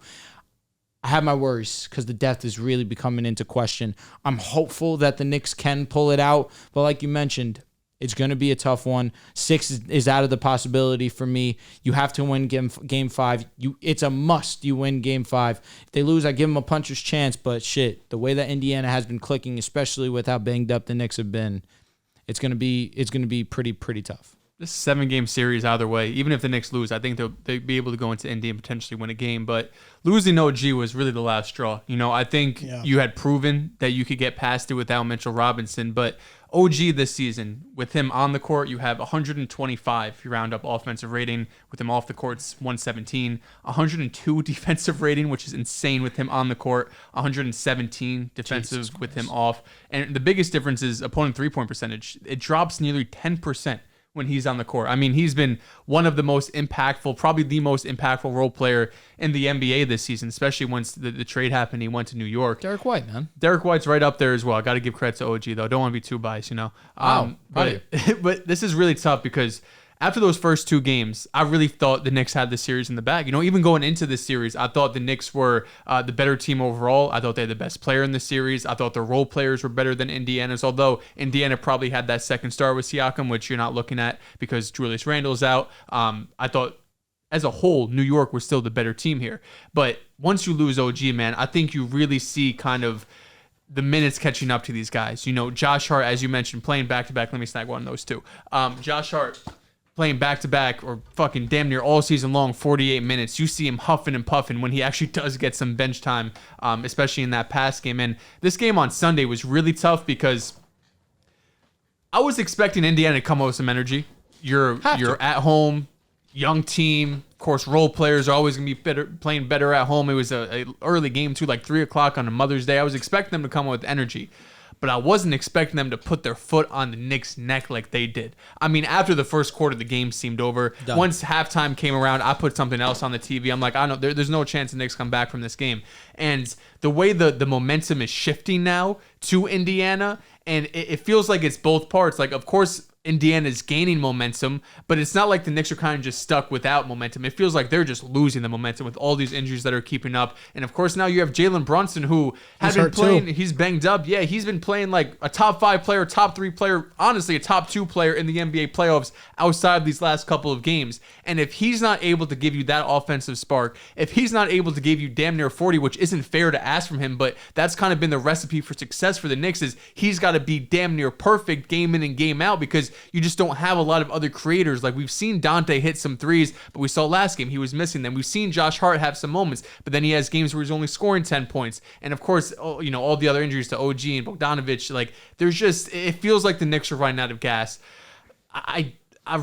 I have my worries because the depth is really becoming into question. I'm hopeful that the Knicks can pull it out, but like you mentioned, it's going to be a tough one. 6 is out of the possibility for me. You have to win game 5. It's a must you win game 5. If they lose, I give them a puncher's chance, but shit, the way that Indiana has been clicking, especially with how banged up the Knicks have been, it's going to be pretty tough. This 7-game series either way, even if the Knicks lose, I think they'll be able to go into Indy and potentially win a game. But losing OG was really the last straw. I think you had proven that you could get past it without Mitchell Robinson. But OG this season, with him on the court, you have 125 if you round up offensive rating. With him off the court, it's 117. 102 defensive rating, which is insane with him on the court. 117 defensive with him off. And the biggest difference is opponent three-point percentage. It drops nearly 10% when he's on the court. I mean, he's been one of the most impactful, probably the most impactful role player in the NBA this season, especially once the trade happened. He went to New York. Derek White, man. Derek White's right up there as well. I got to give credit to OG, though. Don't want to be too biased, But this is really tough because after those first 2 games, I really thought the Knicks had the series in the bag. Even going into this series, I thought the Knicks were the better team overall. I thought they had the best player in the series. I thought their role players were better than Indiana's, although Indiana probably had that second star with Siakam, which you're not looking at because Julius Randle's out. I thought as a whole, New York was still the better team here. But once you lose OG, man, I think you really see kind of the minutes catching up to these guys. Josh Hart, as you mentioned, playing back-to-back. Let me snag one of those too. Josh Hart playing back-to-back or fucking damn near all season long, 48 minutes. You see him huffing and puffing when he actually does get some bench time, especially in that pass game. And this game on Sunday was really tough because I was expecting Indiana to come out with some energy. You're at home, young team. Of course, role players are always going to be playing better at home. It was a early game too, like 3 o'clock on a Mother's Day. I was expecting them to come out with energy. But I wasn't expecting them to put their foot on the Knicks' neck like they did. I mean, after the first quarter, the game seemed over. Done. Once halftime came around, I put something else on the TV. I'm like, I know there's no chance the Knicks come back from this game. And the way the momentum is shifting now to Indiana, and it feels like it's both parts. Like, of course, Indiana is gaining momentum, but it's not like the Knicks are kind of just stuck without momentum. It feels like they're just losing the momentum with all these injuries that are keeping up. And of course, now you have Jalen Brunson, who has been playing. Too. He's banged up. Yeah, he's been playing like a top 5 player, top 3 player, honestly, a top 2 player in the NBA playoffs outside of these last couple of games. And if he's not able to give you that offensive spark, if he's not able to give you damn near 40, which isn't fair to ask from him, but that's kind of been the recipe for success for the Knicks, is he's got to be damn near perfect game in and game out because you just don't have a lot of other creators. Like, we've seen Dante hit some threes, but we saw last game he was missing them. We've seen Josh Hart have some moments, but then he has games where he's only scoring 10 points. And of course, all the other injuries to OG and Bogdanovich, like, it feels like the Knicks are running out of gas. I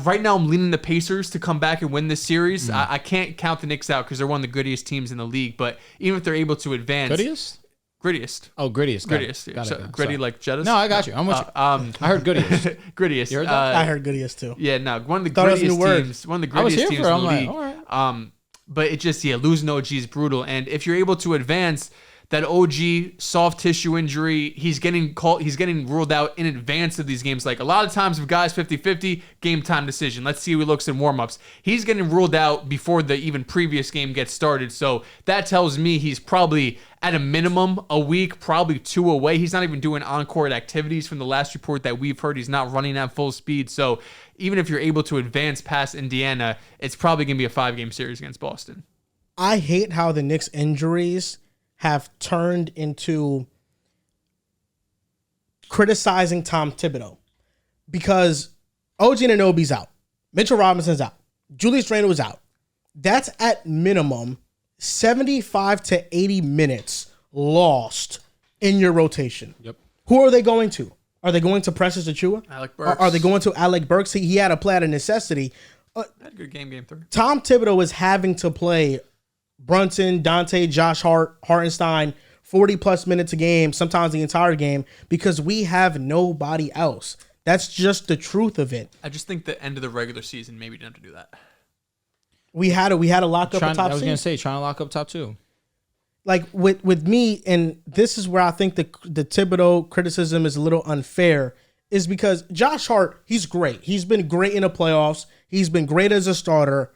right now I'm leaning the Pacers to come back and win this series. I can't count the Knicks out because they're one of the grittiest teams in the league, but even if they're able to advance... Grittiest. Oh, grittiest. Grittiest. Got it. Gritty like Jettas? No, I got you. I'm with you. I heard grittiest. Grittiest. You heard that? I heard grittiest too. Yeah, no. One of the grittiest teams. One of the grittiest teams in the league. All right. But it just, losing OG is brutal. And if you're able to advance, that OG soft tissue injury, he's getting ruled out in advance of these games. Like, a lot of times with guys 50-50, game time decision. Let's see how he looks in warm-ups. He's getting ruled out before the even previous game gets started. So that tells me he's probably at a minimum a week, probably 2 away. He's not even doing on-court activities from the last report that we've heard. He's not running at full speed. So even if you're able to advance past Indiana, it's probably going to be a 5-game series against Boston. I hate how the Knicks injuries have turned into criticizing Tom Thibodeau because OG Anunoby's out. Mitchell Robinson's out. Julius Randle is out. That's at minimum 75 to 80 minutes lost in your rotation. Yep. Who are they going to? Are they going to Precious Achiuwa? Alec Burks. Are they going to Alec Burks? He had a play out of necessity. Had a good game 3. Tom Thibodeau is having to play Brunson, Dante, Josh Hart, Hartenstein, 40-plus minutes a game, sometimes the entire game, because we have nobody else. That's just the truth of it. I just think the end of the regular season, maybe didn't have to do that. We had to lock up a top seed. I was going to say, trying to lock up top 2. like with me, and this is where I think the Thibodeau criticism is a little unfair, is because Josh Hart, he's great. He's been great in the playoffs. He's been great as a starter.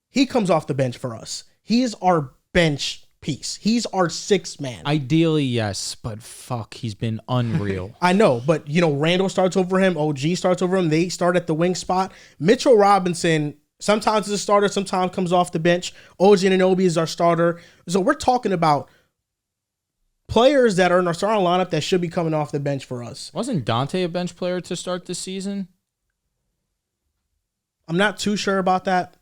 He comes off the bench for us. He is our bench piece. He's our sixth man. Ideally, yes, but fuck, he's been unreal. I know, but Randall starts over him. OG starts over him. They start at the wing spot. Mitchell Robinson sometimes is a starter, sometimes comes off the bench. OG Anunoby is our starter. So we're talking about players that are in our starting lineup that should be coming off the bench for us. Wasn't Dante a bench player to start this season? I'm not too sure about that.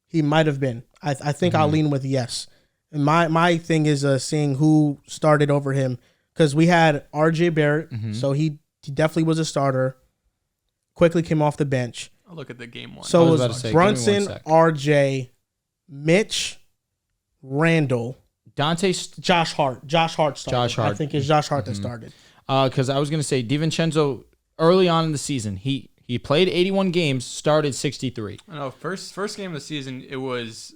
He might have been. I think I'll lean with yes. And my thing is seeing who started over him, because we had RJ Barrett, so he definitely was a starter. Quickly came off the bench. I'll look at the game one. So it was Brunson, RJ, Mitch, Randall, Josh Hart. Josh Hart started. Josh Hart. I think it's Josh Hart that started. Because I was going to say DiVincenzo early on in the season, he played 81 games, started 63. I know. First game of the season, it was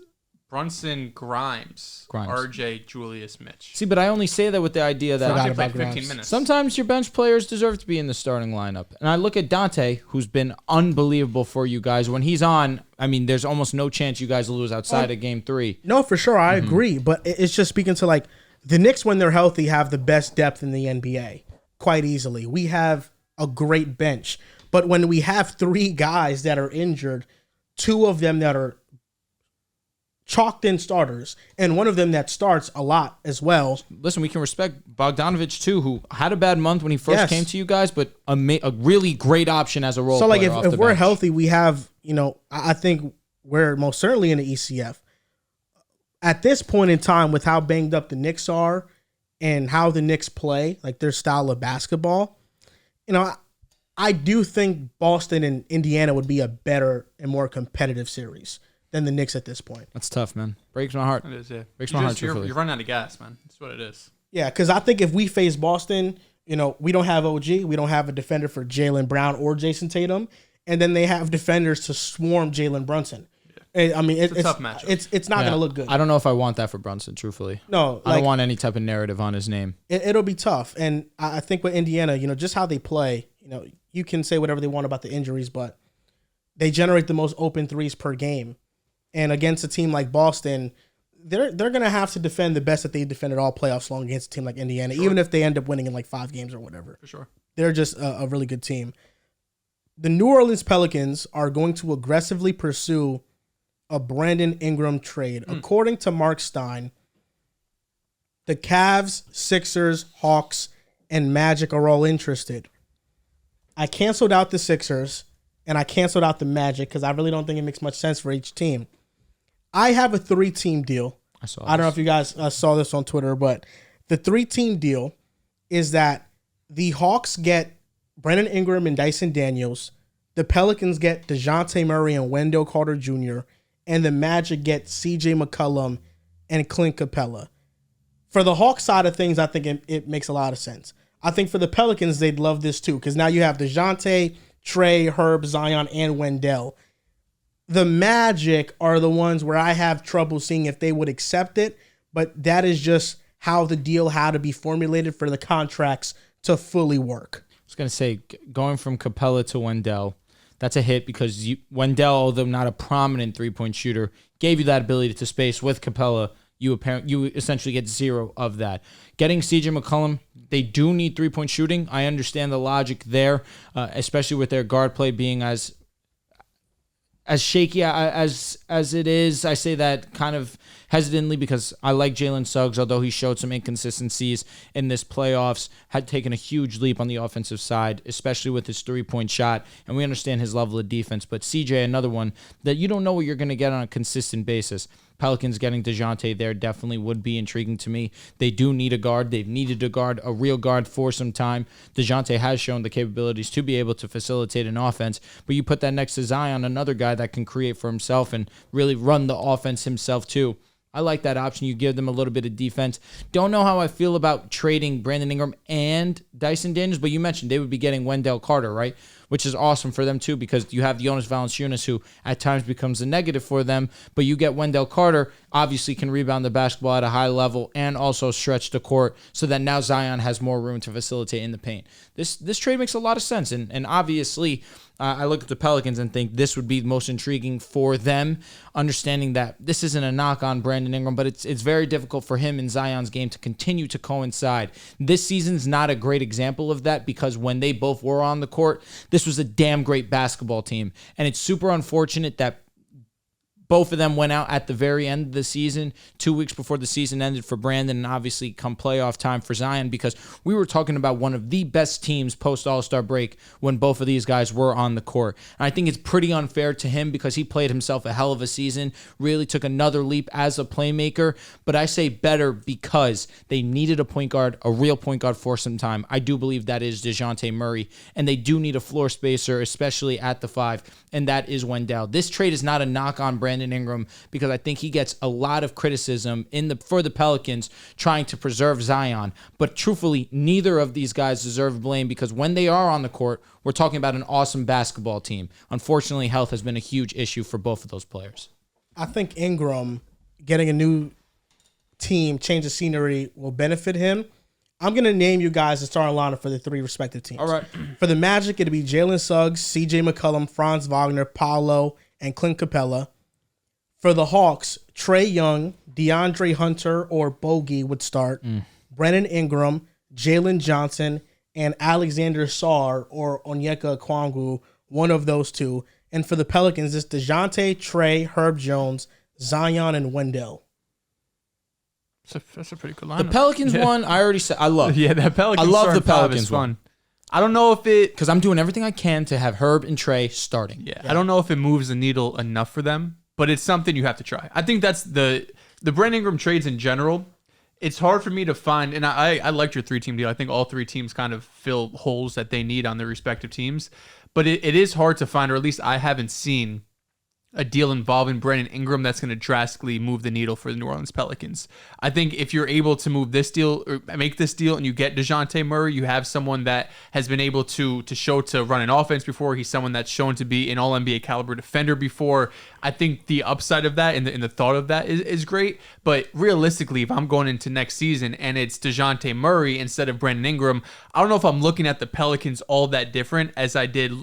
Brunson, Grimes, RJ, Julius, Mitch. See, but I only say that with the idea that Dante played 15 minutes. Sometimes your bench players deserve to be in the starting lineup. And I look at Dante, who's been unbelievable for you guys. When he's on, I mean, there's almost no chance you guys lose outside of game 3. No, for sure. I agree. But it's just speaking to, like, the Knicks, when they're healthy, have the best depth in the NBA quite easily. We have a great bench. But when we have 3 guys that are injured, 2 of them that are chalked in starters, and one of them that starts a lot as well. Listen, we can respect Bogdanovich too, who had a bad month when he first came to you guys, but a really great option as a role player. So, like, if we're healthy, we have, I think we're most certainly in the ECF. At this point in time, with how banged up the Knicks are and how the Knicks play, like their style of basketball, I do think Boston and Indiana would be a better and more competitive series than the Knicks at this point. That's tough, man. Breaks my heart. It is, yeah. Breaks my heart, truthfully. You're running out of gas, man. That's what it is. Yeah, because I think if we face Boston, we don't have OG. We don't have a defender for Jaylen Brown or Jason Tatum. And then they have defenders to swarm Jalen Brunson. Yeah. I mean, it's a tough matchup. It's not going to look good. I don't know if I want that for Brunson, truthfully. No. I don't want any type of narrative on his name. It'll be tough. And I think with Indiana, just how they play, you can say whatever they want about the injuries, but they generate the most open threes per game. And against a team like Boston, they're going to have to defend the best that they defended all playoffs long against a team like Indiana, even if they end up winning in like 5 games or whatever. For sure. They're just a really good team. The New Orleans Pelicans are going to aggressively pursue a Brandon Ingram trade. According to Mark Stein, the Cavs, Sixers, Hawks, and Magic are all interested. I canceled out the Sixers, and I canceled out the Magic because I really don't think it makes much sense for each team. I have a 3-team deal. I don't know if you guys saw this on Twitter, but the 3-team deal is that the Hawks get Brandon Ingram and Dyson Daniels, the Pelicans get DeJounte Murray and Wendell Carter Jr., and the Magic get CJ McCollum and Clint Capella. For the Hawks side of things, I think it makes a lot of sense. I think for the Pelicans, they'd love this too, because now you have DeJounte, Trey, Herb, Zion, and Wendell. The Magic are the ones where I have trouble seeing if they would accept it, but that is just how the deal had to be formulated for the contracts to fully work. I was going to say, going from Capella to Wendell, that's a hit because Wendell, although not a prominent three-point shooter, gave you that ability to space. With Capella, you essentially get 0 of that. Getting CJ McCollum, they do need three-point shooting. I understand the logic there, especially with their guard play being as shaky as it is. I say that kind of hesitantly because I like Jalen Suggs, although he showed some inconsistencies in this playoffs, had taken a huge leap on the offensive side, especially with his three-point shot, and we understand his level of defense. But CJ, another one that you don't know what you're going to get on a consistent basis. Pelicans getting DeJounte there definitely would be intriguing to me. They do need a guard. They've needed a guard, a real guard for some time. DeJounte has shown the capabilities to be able to facilitate an offense, but you put that next to Zion, another guy that can create for himself and really run the offense himself too. I like that option. You give them a little bit of defense. Don't know how I feel about trading Brandon Ingram and Dyson Daniels, but you mentioned they would be getting Wendell Carter, right? Which is awesome for them too, because you have Jonas Valanciunas, who at times becomes a negative for them, but you get Wendell Carter, obviously can rebound the basketball at a high level and also stretch the court so that now Zion has more room to facilitate in the paint. This trade makes a lot of sense, and obviously I look at the Pelicans and think this would be most intriguing for them, understanding that this isn't a knock on Brandon Ingram, but it's very difficult for him and Zion's game to continue to coincide. This season's not a great example of that, because when they both were on the court, this was a damn great basketball team. And it's super unfortunate that both of them went out at the very end of the season, 2 weeks before the season ended for Brandon, and obviously come playoff time for Zion, because we were talking about one of the best teams post All-Star break when both of these guys were on the court. And I think it's pretty unfair to him, because he played himself a hell of a season, really took another leap as a playmaker. But I say better because they needed a point guard, a real point guard for some time. I do believe that is DeJounte Murray, and they do need a floor spacer, especially at the 5, and that is Wendell. This trade is not a knock on Brandon Ingram, because I think he gets a lot of criticism for the Pelicans trying to preserve Zion. But truthfully, neither of these guys deserve blame, because when they are on the court, we're talking about an awesome basketball team. Unfortunately, health has been a huge issue for both of those players. I think Ingram getting a new team, change of scenery, will benefit him. I'm going to name you guys the starting lineup for the 3 respective teams. All right. For the Magic, it'll be Jalen Suggs, CJ McCollum, Franz Wagner, Paolo, and Clint Capella. For the Hawks, Trae Young, DeAndre Hunter, or Bogey would start. Brandon Ingram, Jalen Johnson, and Alexander Sarr or Onyeka Okongwu, one of those two. And for the Pelicans, it's DeJounte, Trae, Herb Jones, Zion, and Wendell. That's a pretty good lineup. The Pelicans one, I already said, I love. Yeah, that Pelicans. I love the Pelicans one. I don't know if it, because I'm doing everything I can to have Herb and Trae starting. Yeah, I don't know if it moves the needle enough for them, but it's something you have to try. I think that's the Brandon Ingram trades in general. It's hard for me to find, and I liked your 3-team deal. I think all 3 teams kind of fill holes that they need on their respective teams, but it is hard to find, or at least I haven't seen a deal involving Brandon Ingram that's going to drastically move the needle for the New Orleans Pelicans. I think if you're able to move this deal or make this deal and you get DeJounte Murray, you have someone that has been able to show to run an offense before. He's someone that's shown to be an all-NBA caliber defender before. I think the upside of that and the thought of that is great. But realistically, if I'm going into next season and it's DeJounte Murray instead of Brandon Ingram, I don't know if I'm looking at the Pelicans all that different as I did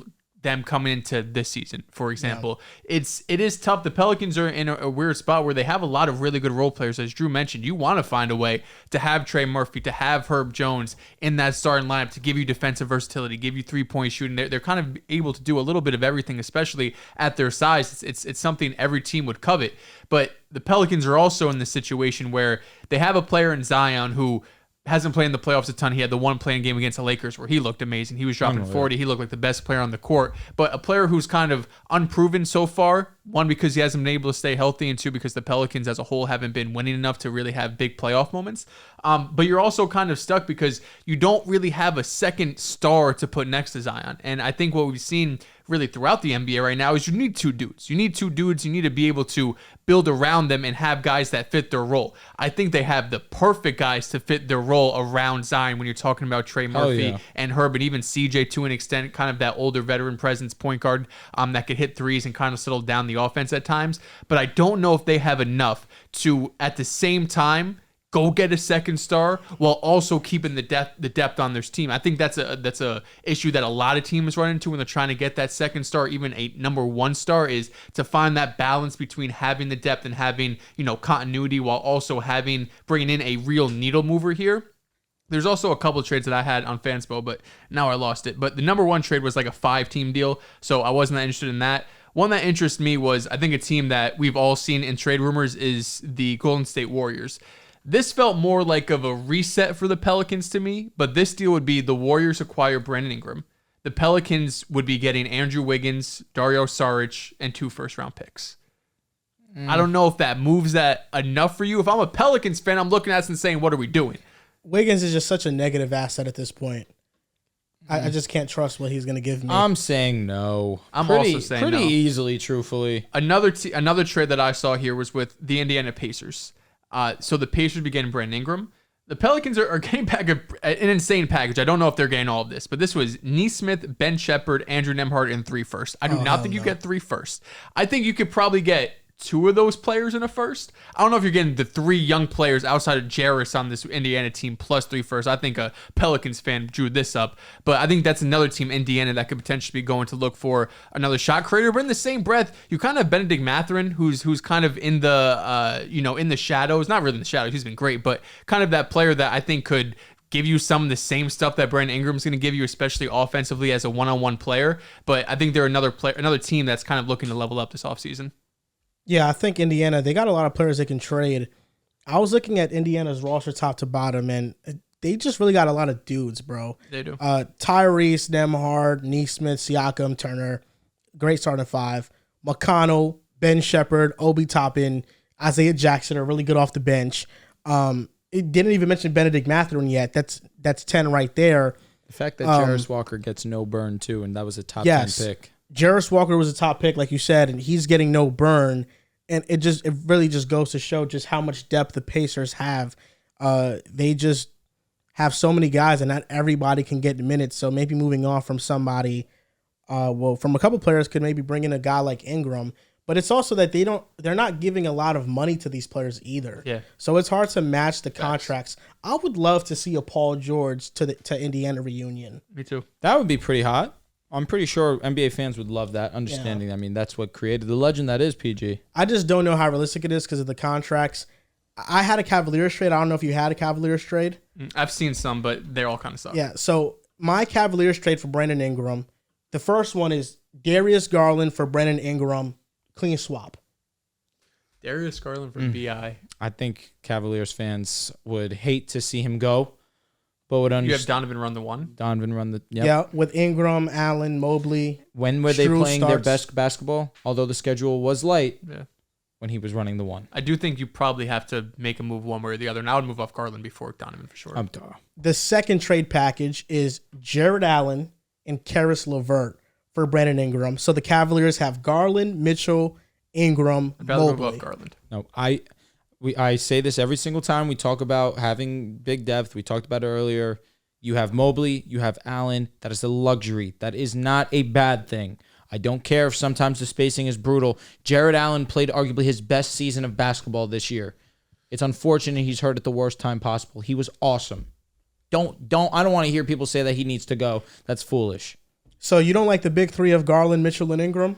them coming into this season, for example. Yeah. It is tough. The Pelicans are in a weird spot where they have a lot of really good role players. As Drew mentioned, you want to find a way to have Trey Murphy, to have Herb Jones in that starting lineup, to give you defensive versatility, give you three-point shooting. They're kind of able to do a little bit of everything, especially at their size. It's something every team would covet. But the Pelicans are also in the situation where they have a player in Zion who hasn't played in the playoffs a ton. He had the one playing game against the Lakers where he looked amazing. He was dropping 40. He looked like the best player on the court. But a player who's kind of unproven so far, one, because he hasn't been able to stay healthy, and two, because the Pelicans as a whole haven't been winning enough to really have big playoff moments. But you're also kind of stuck because you don't really have a second star to put next to Zion. And I think what we've seen really throughout the NBA right now is you need 2 dudes. You need 2 dudes. You need to be able to build around them and have guys that fit their role. I think they have the perfect guys to fit their role around Zion when you're talking about Trey Murphy and Herb, and even CJ to an extent, kind of that older veteran presence point guard that could hit threes and kind of settle down the offense at times. But I don't know if they have enough to, at the same time, go get a second star while also keeping the depth on their team. I think that's a issue that a lot of teams run into when they're trying to get that second star, even a number 1 star, is to find that balance between having the depth and having, continuity while also bringing in a real needle mover here. There's also a couple of trades that I had on Fanspo, but now I lost it. But the number 1 trade was like a 5-team deal, so I wasn't that interested in that. One that interests me was, I think a team that we've all seen in trade rumors is the Golden State Warriors. This felt more like of a reset for the Pelicans to me, but this deal would be the Warriors acquire Brandon Ingram. The Pelicans would be getting Andrew Wiggins, Dario Saric, and 2 first-round picks. I don't know if that moves that enough for you. If I'm a Pelicans fan, I'm looking at this and saying, what are we doing? Wiggins is just such a negative asset at this point. I just can't trust what he's going to give me. I'm saying no. I'm also saying pretty no. easily, truthfully. Another trade that I saw here was with the Indiana Pacers. So the Pacers be getting Brandon Ingram. The Pelicans are getting back an insane package. I don't know if they're getting all of this, but this was Nesmith, Ben Shepherd, Andrew Nembhard, and 3 firsts. I do not think you get 3 firsts. I think you could probably get 2 of those players in a first. I don't know if you're getting the 3 young players outside of Jarris on this Indiana team plus 3 firsts. I think a Pelicans fan drew this up, but I think that's another team, Indiana, that could potentially be going to look for another shot creator. But in the same breath, you kind of have Benedict Mathurin, who's kind of in the in the shadows. Not really in the shadows. He's been great, but kind of that player that I think could give you some of the same stuff that Brandon Ingram's going to give you, especially offensively as a one-on-one player. But I think they're another team that's kind of looking to level up this offseason. Yeah, I think Indiana, they got a lot of players they can trade. I was looking at Indiana's roster top to bottom, and they just really got a lot of dudes, bro. They do. Tyrese, Nembhard, Nesmith, Siakam, Turner, great starting 5. McConnell, Ben Shepherd, Obi Toppin, Isaiah Jackson are really good off the bench. It didn't even mention Benedict Mathurin yet. That's 10 right there. The fact that Jarris Walker gets no burn, too, and that was a top 10 pick. Jarris Walker was a top pick, like you said, and he's getting no burn. And it really just goes to show just how much depth the Pacers have. They just have so many guys, and not everybody can get minutes. So maybe moving on from somebody, from a couple players could maybe bring in a guy like Ingram. But it's also that they're not giving a lot of money to these players either. Yeah. So it's hard to match the contracts. I would love to see a Paul George to Indiana reunion. Me too. That would be pretty hot. I'm pretty sure NBA fans would love that, understanding. Yeah. I mean, that's what created the legend that is PG. I just don't know how realistic it is because of the contracts. I had a Cavaliers trade. I don't know if you had a Cavaliers trade. I've seen some, but they all kind of suck. Yeah, so my Cavaliers trade for Brandon Ingram, the first one is Darius Garland for Brandon Ingram, clean swap. Darius Garland for BI. I think Cavaliers fans would hate to see him go. But would you have Donovan run the 1? Donovan run the Yeah, with Ingram, Allen, Mobley. When were they playing their best basketball? Although the schedule was light. Yeah. When he was running the 1. I do think you probably have to make a move one way or the other. And I would move off Garland before Donovan for sure. The second trade package is Jared Allen and Karis LeVert for Brandon Ingram. So the Cavaliers have Garland, Mitchell, Ingram, I'd rather Mobley. move off Garland. No, I say this every single time we talk about having big depth. We talked about it earlier. You have Mobley, you have Allen. That is a luxury. That is not a bad thing. I don't care if sometimes the spacing is brutal. Jared Allen played arguably his best season of basketball this year. It's unfortunate he's hurt at the worst time possible. He was awesome. I don't want to hear people say that he needs to go. That's foolish. So you don't like the big 3 of Garland, Mitchell, and Ingram?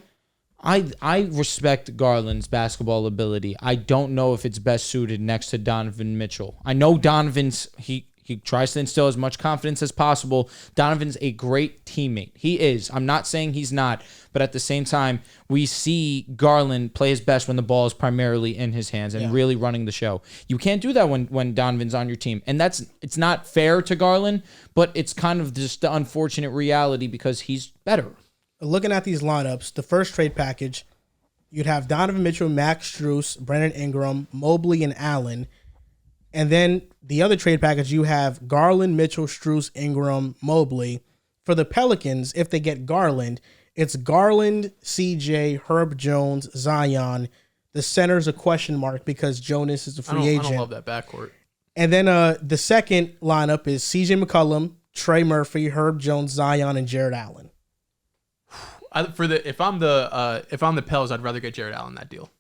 I respect Garland's basketball ability. I don't know if it's best suited next to Donovan Mitchell. I know Donovan's he tries to instill as much confidence as possible. Donovan's a great teammate. He is. I'm not saying he's not, but at the same time, we see Garland play his best when the ball is primarily in his hands and really running the show. You can't do that when Donovan's on your team. And it's not fair to Garland, but it's kind of just the unfortunate reality because he's better. Looking at these lineups, the first trade package, you'd have Donovan Mitchell, Max Strus, Brandon Ingram, Mobley, and Allen. And then the other trade package, you have Garland, Mitchell, Strus, Ingram, Mobley. For the Pelicans, if they get Garland, it's Garland, CJ, Herb Jones, Zion. The center's a question mark because Jonas is a free agent. I don't love that backcourt. And then the second lineup is CJ McCollum, Trey Murphy, Herb Jones, Zion, and Jared Allen. If I'm the Pels, I'd rather get Jared Allen that deal.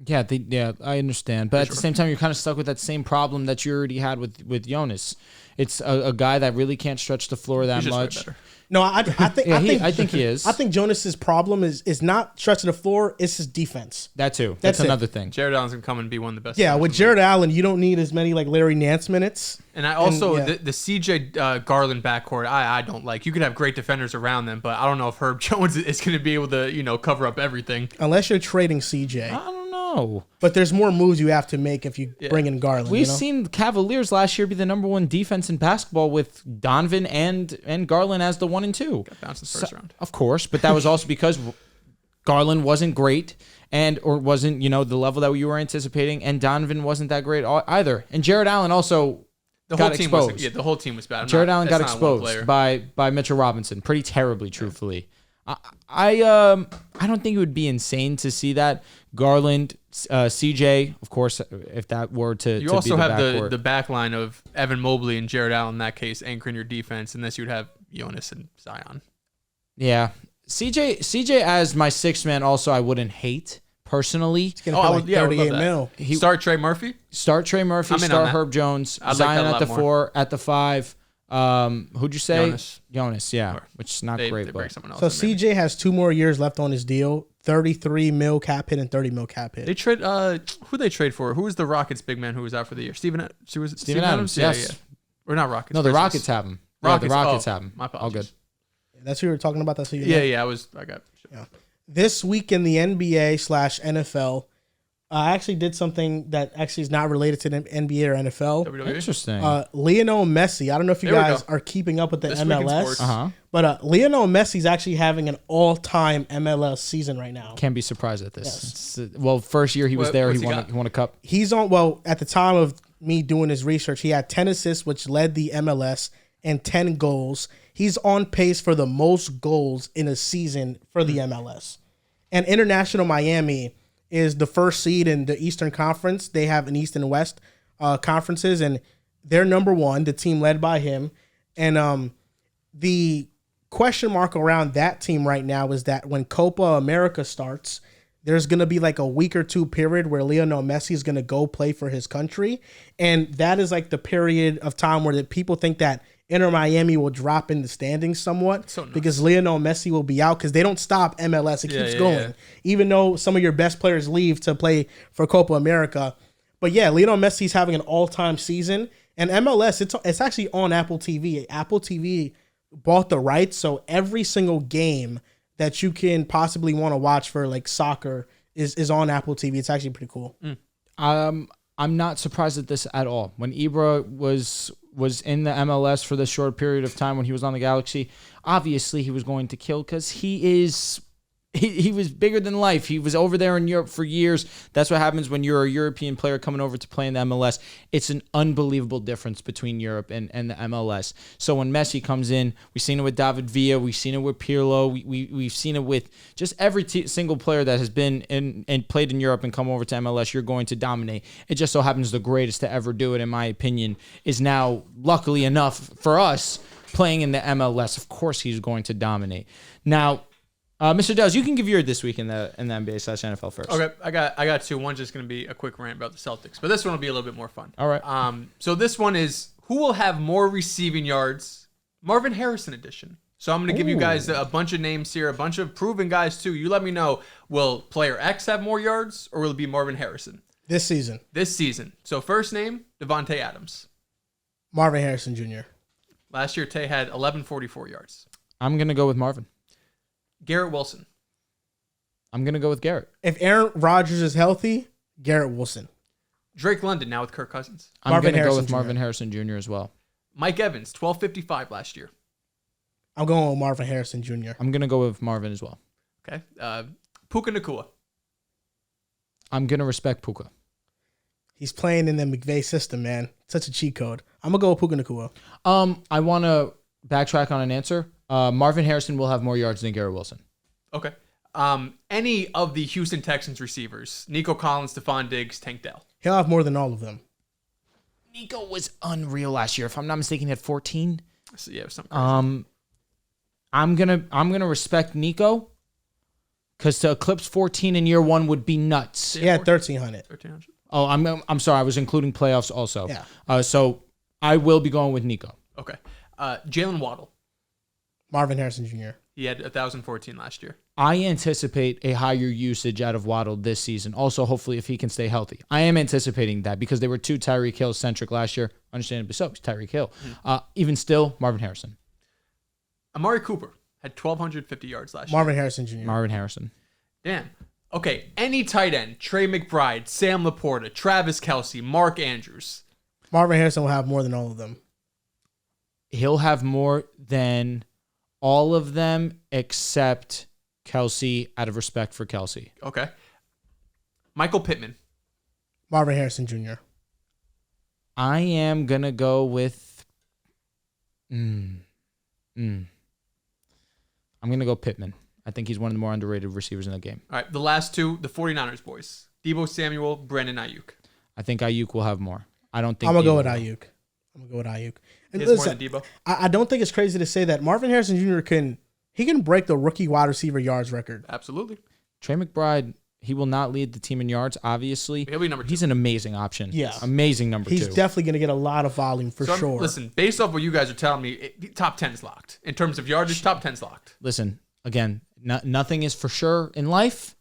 Yeah, I understand, but at the same time, you're kind of stuck with that same problem that you already had with Jonas. It's a guy that really can't stretch the floor that much. No, I think he is. I think Jonas's problem is not stretching the floor; it's his defense. That too. That's another thing. Jared Allen's gonna come and be one of the best. Yeah, with Jared Allen, you don't need as many like Larry Nance minutes. And I also the CJ Garland backcourt, I don't like. You could have great defenders around them, but I don't know if Herb Jones is going to be able to cover up everything unless you're trading CJ. I don't know. But there's more moves you have to make if you bring in Garland. We've seen the Cavaliers last year be the number 1 defense in basketball with Donovan and Garland as the 1 and 2. Got bounced in the first round. Of course, but that was also because Garland wasn't great or wasn't, the level that you were anticipating, and Donovan wasn't that great either. And Jared Allen also The got whole team exposed. was, the whole team was bad. Jared Allen got exposed by Mitchell Robinson pretty terribly, truthfully. I don't think it would be insane to see that. Garland, CJ, of course, if that were to you to also be have the back line of Evan Mobley and Jared Allen in that case anchoring your defense, unless you'd have Jonas and Zion. Yeah, CJ as my sixth man. Also, I wouldn't hate personally. He's gonna like 38 mil. Start Trey Murphy. Start Herb Jones. Zion at the 4, at the 5. Who'd you say? Jonas, yeah, which is not great. So CJ has 2 more years left on his deal. 33 mil cap hit and 30 mil cap hit. They trade. Who they trade for? Who was the Rockets big man who was out for the year? Steven Adams. Yes. Yeah. Or not Rockets. No, the Rockets have him. The Rockets have him. My apologies. All good. That's who you were talking about. That's who you. Yeah. I got. Yeah. This week in the NBA/NFL, I actually did something that actually is not related to the NBA or NFL. WWE? Interesting. Lionel Messi. I don't know if you guys are keeping up with the MLS, but Lionel Messi's actually having an all-time MLS season right now. Can't be surprised at this. Yes. First year he was there, he won a cup. He's on. Well, at the time of me doing his research, he had 10 assists, which led the MLS, and 10 goals. He's on pace for the most goals in a season for the MLS. And International Miami is the first seed in the Eastern Conference. They have an East and West conferences, and they're number 1, the team led by him. And the question mark around that team right now is that when Copa America starts, there's going to be like a week or 2 period where Lionel Messi is going to go play for his country. And that is like the period of time where the people think that Inter Miami will drop in the standings somewhat because Lionel Messi will be out because they don't stop MLS. It keeps going. Yeah. Even though some of your best players leave to play for Copa America. But yeah, Lionel Messi's having an all-time season. And MLS, it's actually on Apple TV. Apple TV bought the rights, so every single game that you can possibly want to watch for like soccer is on Apple TV. It's actually pretty cool. I'm not surprised at this at all. When Ibra was in the MLS for this short period of time when he was on the Galaxy, obviously he was going to kill because he was bigger than life. He was over there in Europe for years. That's what happens when you're a European player coming over to play in the MLS. It's an unbelievable difference between Europe and the MLS. So when Messi comes in, we've seen it with David Villa, we've seen it with Pirlo, we've seen it with just every single player that has been in and played in Europe and come over to MLS, you're going to dominate. It just so happens the greatest to ever do it, in my opinion, is now, luckily enough for us, playing in the MLS. Of course he's going to dominate. Now, Mr. Dehls, you can give your this week in the NBA/NFL first. Okay, I got 2. One's just going to be a quick rant about the Celtics, but this one will be a little bit more fun. All right. So this one is who will have more receiving yards? Marvin Harrison edition. So I'm going to give you guys a bunch of names here, a bunch of proven guys too. You let me know, will player X have more yards or will it be Marvin Harrison? This season. So first name, Devontae Adams. Marvin Harrison Jr. Last year, Tay had 1144 yards. I'm going to go with Marvin. Garrett Wilson. I'm going to go with Garrett. If Aaron Rodgers is healthy, Garrett Wilson. Drake London now with Kirk Cousins. I'm going to go with Marvin Harrison Jr. as well. Mike Evans, 1255 last year. I'm going with Marvin Harrison Jr. I'm going to go with Marvin as well. Okay. Puka Nacua. I'm going to respect Puka. He's playing in the McVay system, man. Such a cheat code. I'm going to go with Puka Nacua. I want to backtrack on an answer. Marvin Harrison will have more yards than Garrett Wilson. Okay. Any of the Houston Texans receivers, Nico Collins, Stephon Diggs, Tank Dell. He'll have more than all of them. Nico was unreal last year. If I'm not mistaken, he had 14. So, yeah, something crazy. I'm gonna respect Nico because to eclipse 14 in year 1 would be nuts. Yeah, 1,300. 1,300. Oh, I'm sorry. I was including playoffs also. Yeah. So I will be going with Nico. Okay. Jalen Waddle. Marvin Harrison Jr. He had 1,014 last year. I anticipate a higher usage out of Waddle this season. Also, hopefully, if he can stay healthy. I am anticipating that because they were too Tyreek Hill centric last year. Understandably so, it's Tyreek Hill. Even still, Marvin Harrison. Amari Cooper had 1,250 yards last Marvin Harrison Jr. Marvin Harrison. Damn. Okay, any tight end, Trey McBride, Sam Laporta, Travis Kelce, Mark Andrews. Marvin Harrison will have more than all of them. He'll have more than all of them except Kelce, out of respect for Kelce. Okay. Michael Pittman. Marvin Harrison Jr. I am going to go with... I'm going to go Pittman. I think he's one of the more underrated receivers in the game. All right, the last two, the 49ers boys. Deebo Samuel, Brandon Ayuk. I think Ayuk will have more. I don't think I'm going to go with Ayuk. Ayuk. And he has more than Deebo? I don't think it's crazy to say that Marvin Harrison Jr. can break the rookie wide receiver yards record. Absolutely. Trey McBride, he will not lead the team in yards, obviously. He'll be number 2. He's an amazing option. Yeah. Amazing number 2. He's definitely going to get a lot of volume for sure. Listen, based off what you guys are telling me, top 10 is locked. In terms of yardage, top 10 is locked. Listen, again, nothing is for sure in life.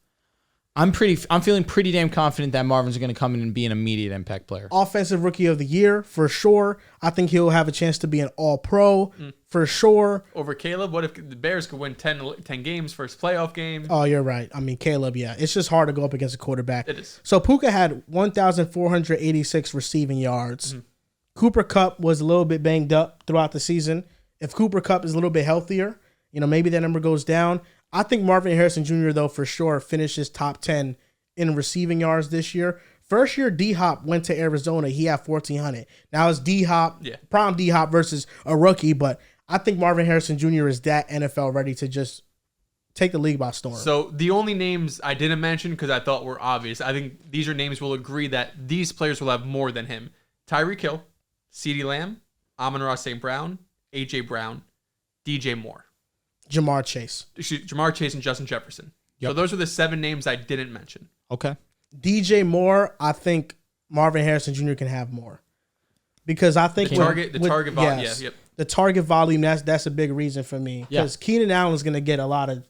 I'm feeling pretty damn confident that Marvin's going to come in and be an immediate impact player. Offensive Rookie of the Year, for sure. I think he'll have a chance to be an All-Pro, for sure. Over Caleb? What if the Bears could win 10 games first playoff game? Oh, you're right. I mean, Caleb, yeah. It's just hard to go up against a quarterback. It is. So Puka had 1,486 receiving yards. Cooper Kupp was a little bit banged up throughout the season. If Cooper Kupp is a little bit healthier, maybe that number goes down. I think Marvin Harrison Jr., though, for sure, finishes top 10 in receiving yards this year. First year, D-Hop went to Arizona. He had 1,400. Now it's D-Hop, prime D-Hop versus a rookie, but I think Marvin Harrison Jr. is that NFL ready to just take the league by storm. So the only names I didn't mention because I thought were obvious, I think these are names we'll agree that these players will have more than him. Tyreek Hill, CeeDee Lamb, Amon-Ra St. Brown, A.J. Brown, DJ Moore. Jamar Chase and Justin Jefferson. Yep. So those are the 7 names I didn't mention. Okay. DJ Moore, I think Marvin Harrison Jr. can have more. Because I think the target volume, the target volume, that's a big reason for me. Because Keenan Allen's going to get a lot of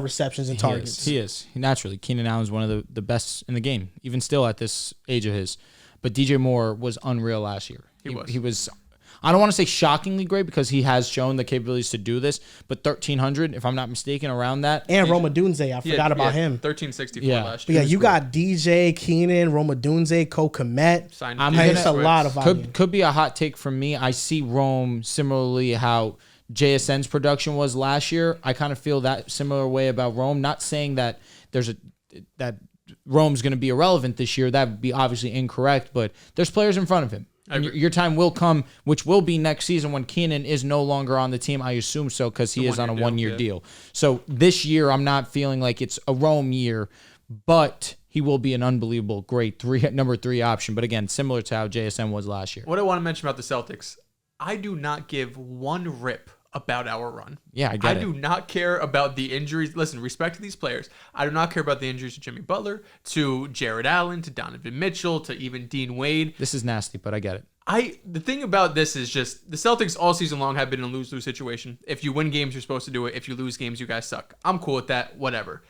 receptions and targets. He is. Naturally, Keenan Allen's one of the best in the game, even still at this age of his. But DJ Moore was unreal last year. He was. I don't want to say shockingly great because he has shown the capabilities to do this, but 1,300, if I'm not mistaken, around that. And Roma Dunze, I forgot about him. 1,364 last year. But yeah, you got DJ, Keenan, Roma Dunze, Cole Kmet. It's a lot of volume. Could be a hot take from me. I see Rome similarly how JSN's production was last year. I kind of feel that similar way about Rome. Not saying that that Rome's going to be irrelevant this year. That would be obviously incorrect, but there's players in front of him. Your time will come, which will be next season when Keenan is no longer on the team. I assume so because he is on a one-year deal. So this year, I'm not feeling like it's a Rome year, but he will be an unbelievable, great number 3 option. But again, similar to how JSN was last year. What I want to mention about the Celtics, I do not give one rip about our run. Yeah, I get it. I do not care about the injuries. Listen, respect to these players. I do not care about the injuries to Jimmy Butler, to Jared Allen, to Donovan Mitchell, to even Dean Wade. This is nasty, but I get it. The thing about this is just the Celtics all season long have been in a lose-lose situation. If you win games, you're supposed to do it. If you lose games, you guys suck. I'm cool with that. Whatever.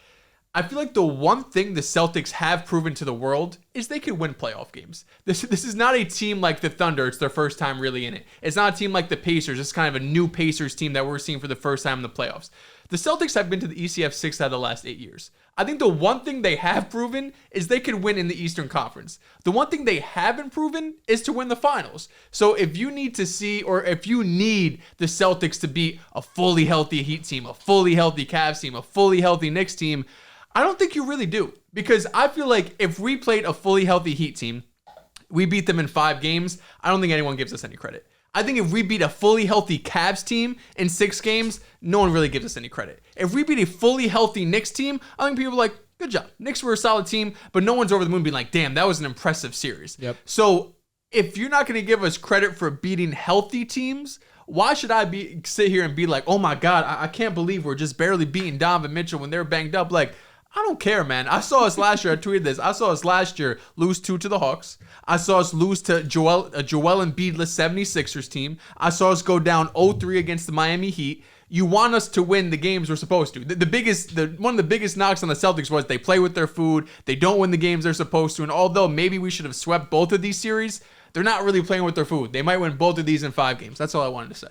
I feel like the one thing the Celtics have proven to the world is they can win playoff games. This is not a team like the Thunder. It's their first time really in it. It's not a team like the Pacers. It's kind of a new Pacers team that we're seeing for the first time in the playoffs. The Celtics have been to the ECF 6 out of the last 8 years. I think the one thing they have proven is they can win in the Eastern Conference. The one thing they haven't proven is to win the finals. So if you need to see, or if you need the Celtics to beat a fully healthy Heat team, a fully healthy Cavs team, a fully healthy Knicks team, I don't think you really do. Because I feel like if we played a fully healthy Heat team, we beat them in 5 games, I don't think anyone gives us any credit. I think if we beat a fully healthy Cavs team in 6 games, no one really gives us any credit. If we beat a fully healthy Knicks team, I think people are like, good job. Knicks were a solid team, but no one's over the moon being like, damn, that was an impressive series. Yep. So if you're not going to give us credit for beating healthy teams, why should I sit here and be like, oh my God, I can't believe we're just barely beating Donovan Mitchell when they're banged up? Like, I don't care, man. I saw us last year. I tweeted this. I saw us last year lose 2 to the Hawks. I saw us lose to Joel Embiidless 76ers team. I saw us go down 0-3 against the Miami Heat. You want us to win the games we're supposed to. One of the biggest knocks on the Celtics was they play with their food. They don't win the games they're supposed to. And although maybe we should have swept both of these series, they're not really playing with their food. They might win both of these in 5 games. That's all I wanted to say.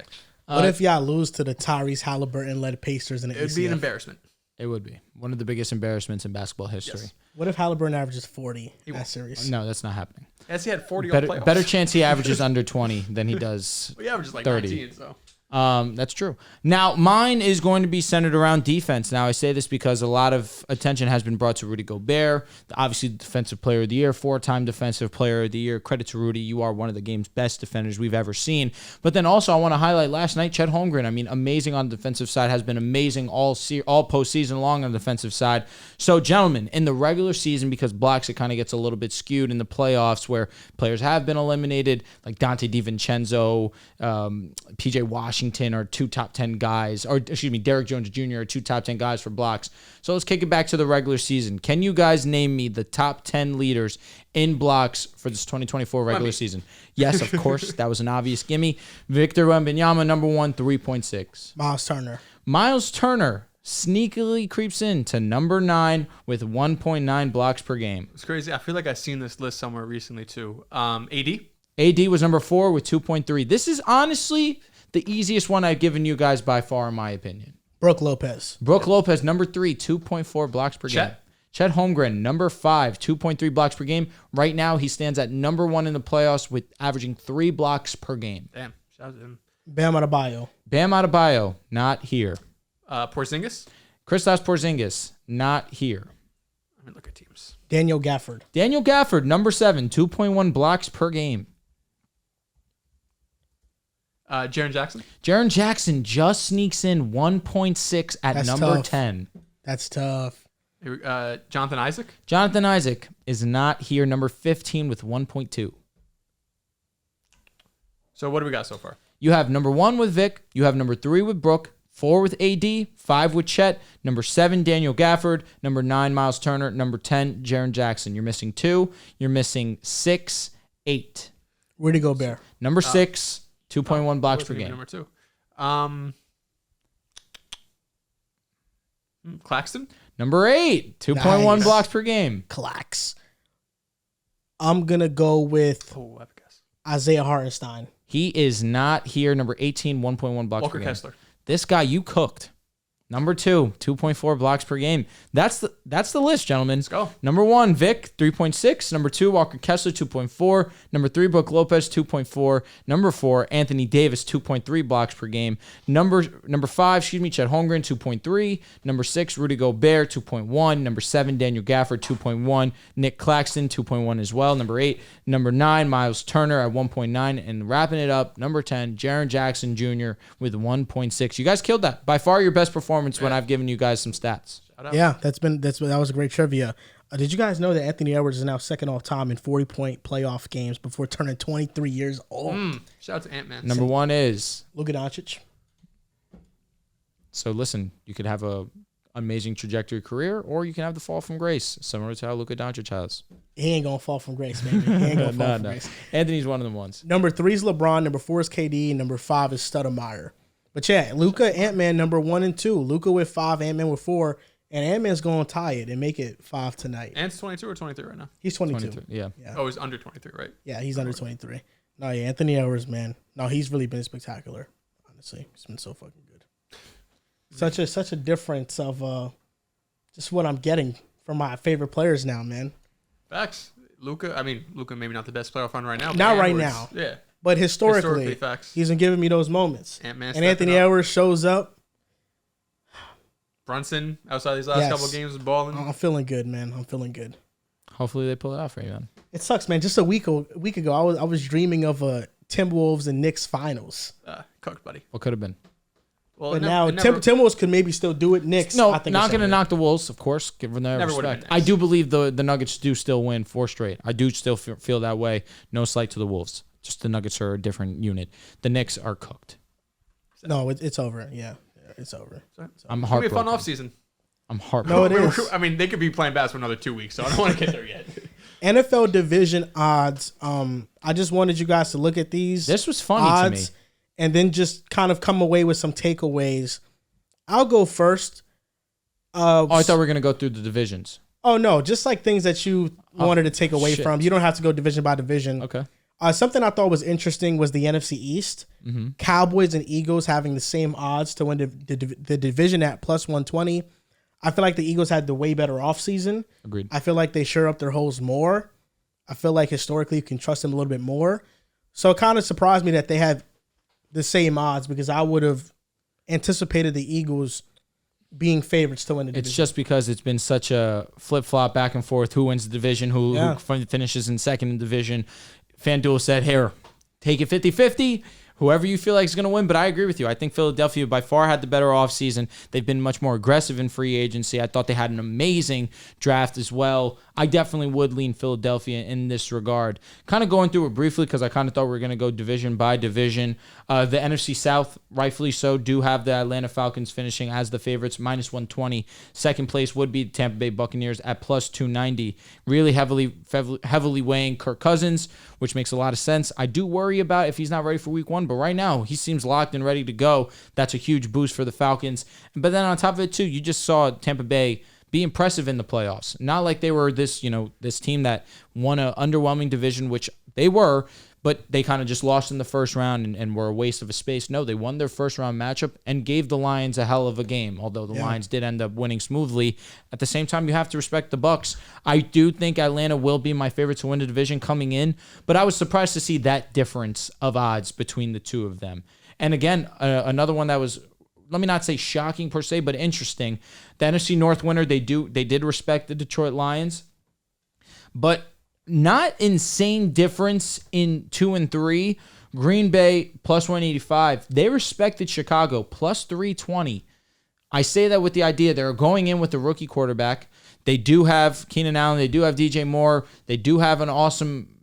What if y'all lose to the Tyrese Halliburton-led Pacers in the ECF? It would be an embarrassment. It would be one of the biggest embarrassments in basketball history. Yes. What if Halliburton averages 40 in that series? No, that's not happening. Yes, he had 40 all playoffs. Better chance he averages under 20 than he does well, he averages like 30. 19, so. That's true. Now, mine is going to be centered around defense. Now, I say this because a lot of attention has been brought to Rudy Gobert, obviously the Defensive Player of the Year, 4-time Defensive Player of the Year. Credit to Rudy. You are one of the game's best defenders we've ever seen. But then also, I want to highlight last night, Chet Holmgren. I mean, amazing on the defensive side, has been amazing all postseason long on the defensive side. So, gentlemen, in the regular season, because blocks, it kind of gets a little bit skewed in the playoffs where players have been eliminated, like Dante DiVincenzo, PJ Washington are 2 top 10 guys, or excuse me, Derrick Jones Jr. are 2 top 10 guys for blocks. So let's kick it back to the regular season. Can you guys name me the top 10 leaders in blocks for this 2024 regular season? Yes, of course. That was an obvious gimme. Victor Wembanyama, number 1, 3.6. Miles Turner sneakily creeps in to number 9 with 1.9 blocks per game. It's crazy. I feel like I've seen this list somewhere recently too. AD was number 4 with 2.3. This is honestly the easiest one I've given you guys by far, in my opinion. Brook Lopez, number 3, 2.4 blocks per game. Chet Holmgren, number 5, 2.3 blocks per game. Right now, he stands at number 1 in the playoffs with averaging 3 blocks per game. Damn. Shout out to him. Bam Adebayo, not here. Porzingis? Kristaps Porzingis, not here. Let me look at teams. Daniel Gafford, number 7, 2.1 blocks per game. Jaren Jackson just sneaks in 1.6 at That's number tough. 10. That's tough. Jonathan Isaac? Jonathan Isaac is not here, number 15 with 1.2. So what do we got so far? You have number 1 with Vic. You have number 3 with Brook. 4 with AD. 5 with Chet. Number 7, Daniel Gafford. Number 9, Miles Turner. Number 10, Jaren Jackson. You're missing 2. You're missing 6, 8. Rudy Gobert. Number 6, 2.1 blocks per game. Number 2. Claxton? Number 8, 2.1 blocks per game. Clax. I'm going to go with I have a guess. Isaiah Hartenstein. He is not here. Number 18, 1.1 blocks per game. Walker Kessler. This guy, you cooked. Number 2, 2.4 blocks per game. That's the list, gentlemen. Let's go. Number 1, Vic, 3.6. Number 2, Walker Kessler, 2.4. Number 3, Brook Lopez, 2.4. Number 4, Anthony Davis, 2.3 blocks per game. Number 5, Chet Holmgren, 2.3. Number 6, Rudy Gobert, 2.1. Number 7, Daniel Gafford, 2.1. Nick Claxton, 2.1 as well. Number 8, number 9, Miles Turner at 1.9. And wrapping it up, number 10, Jaren Jackson Jr. with 1.6. You guys killed that. By far your best performance when I've given you guys some stats. Yeah, that was a great trivia. Did you guys know that Anthony Edwards is now second all time in 40-point playoff games before turning 23 years old? Shout out to Ant-Man. Number 1 is Luka Doncic. So listen, you could have a amazing trajectory career, or you can have the fall from grace, similar to how Luka Doncic has. He ain't gonna fall from grace, baby. He ain't gonna fall from grace. Anthony's one of the ones. Number 3 is LeBron. Number 4 is KD. Number 5 is Stoudemire. But yeah, Luka, Ant-Man, number 1 and 2. Luka with 5, Ant-Man with 4. And Ant-Man's going to tie it and make it 5 tonight. Ant's 22 or 23 right now? He's 22. Yeah. Oh, he's under 23, right? Yeah, he's under 23. No, yeah, Anthony Edwards, man. No, he's really been spectacular, honestly. He's been so fucking good. Such a difference of just what I'm getting from my favorite players now, man. Facts. Luka maybe not the best player on right now. Not right now. Yeah. But historically facts. he's been giving me those moments. Ant-Man and Anthony Edwards shows up. Brunson, outside these last couple of games, was balling. I'm feeling good, man. I'm feeling good. Hopefully they pull it off for you, man. It sucks, man. Just a week ago, I was dreaming of a Timberwolves and Knicks finals. Cooked, buddy. What could have been? Well, but now Timberwolves could maybe still do it. Knicks, no, I think not going to knock the Wolves, of course, given their respect. I do believe the Nuggets do still win 4 straight. I do still feel that way. No slight to the Wolves. Just the Nuggets are a different unit. The Knicks are cooked. No, it's over. Yeah, it's over. I'm heartbroken. It's going to be a fun offseason. I'm heartbroken. No, it is. I mean, they could be playing basketball for another 2 weeks, so I don't want to get there yet. NFL division odds. I just wanted you guys to look at these. This was funny odds, to me. And then just kind of come away with some takeaways. I'll go first. I thought we were going to go through the divisions. Oh, no. Just like things that you wanted to take away from. You don't have to go division by division. Okay. Something I thought was interesting was the NFC East. Mm-hmm. Cowboys and Eagles having the same odds to win the division at plus 120. I feel like the Eagles had the way better offseason. Agreed. I feel like they shore up their holes more. I feel like historically you can trust them a little bit more. So it kind of surprised me that they have the same odds because I would have anticipated the Eagles being favorites to win the division. It's just because it's been such a flip-flop back and forth. Who wins the division? Who finishes in second in the division? FanDuel said, here, take it 50-50. Whoever you feel like is going to win. But I agree with you. I think Philadelphia by far had the better offseason. They've been much more aggressive in free agency. I thought they had an amazing draft as well. I definitely would lean Philadelphia in this regard. Kind of going through it briefly because I kind of thought we were going to go division by division. The NFC South, rightfully so, do have the Atlanta Falcons finishing as the favorites, -120. Second place would be the Tampa Bay Buccaneers at +290. Really heavily weighing Kirk Cousins, which makes a lot of sense. I do worry about if he's not ready for week one, but right now he seems locked and ready to go. That's a huge boost for the Falcons. But then on top of it too, you just saw Tampa Bay be impressive in the playoffs. Not like they were this team that won an underwhelming division, which they were, but they kind of just lost in the first round and were a waste of a space. No, they won their first round matchup and gave the Lions a hell of a game, although the Lions did end up winning smoothly. At the same time, you have to respect the Bucs. I do think Atlanta will be my favorite to win the division coming in, but I was surprised to see that difference of odds between the two of them. And again, another one that was, let me not say shocking per se, but interesting. The NFC North winner, they did respect the Detroit Lions, but not insane difference in 2 and 3. Green Bay +185. They respected Chicago +320. I say that with the idea they're going in with a rookie quarterback. They do have Keenan Allen. They do have DJ Moore. They do have an awesome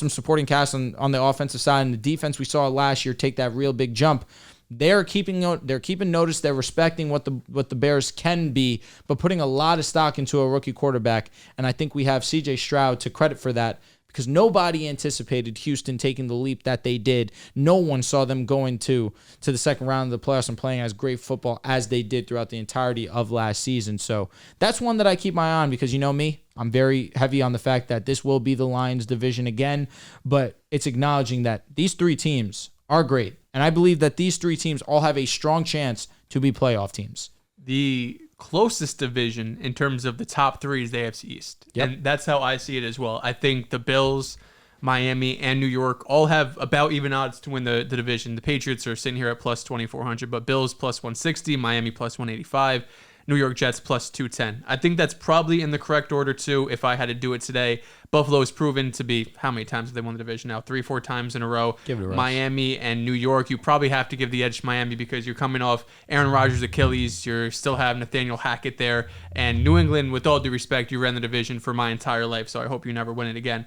supporting cast on the offensive side. And the defense we saw last year take that real big jump. They're keeping notice. They're respecting what the Bears can be, but putting a lot of stock into a rookie quarterback. And I think we have C.J. Stroud to credit for that because nobody anticipated Houston taking the leap that they did. No one saw them going to the second round of the playoffs and playing as great football as they did throughout the entirety of last season. So that's one that I keep my eye on because you know me, I'm very heavy on the fact that this will be the Lions division again, but it's acknowledging that these three teams are great. And I believe that these three teams all have a strong chance to be playoff teams. The closest division in terms of the top three is the AFC East. Yep. And that's how I see it as well. I think the Bills, Miami, and New York all have about even odds to win the division. The Patriots are sitting here at +2,400, but Bills +160, Miami +185, New York Jets +210. I think that's probably in the correct order too if I had to do it today. Buffalo's proven to be, how many times have they won the division now? 3-4 times in a row. Give it a rest. Miami and New York, you probably have to give the edge to Miami because you're coming off Aaron Rodgers' Achilles. You still have Nathaniel Hackett there. And New England, with all due respect, you ran the division for my entire life, so I hope you never win it again.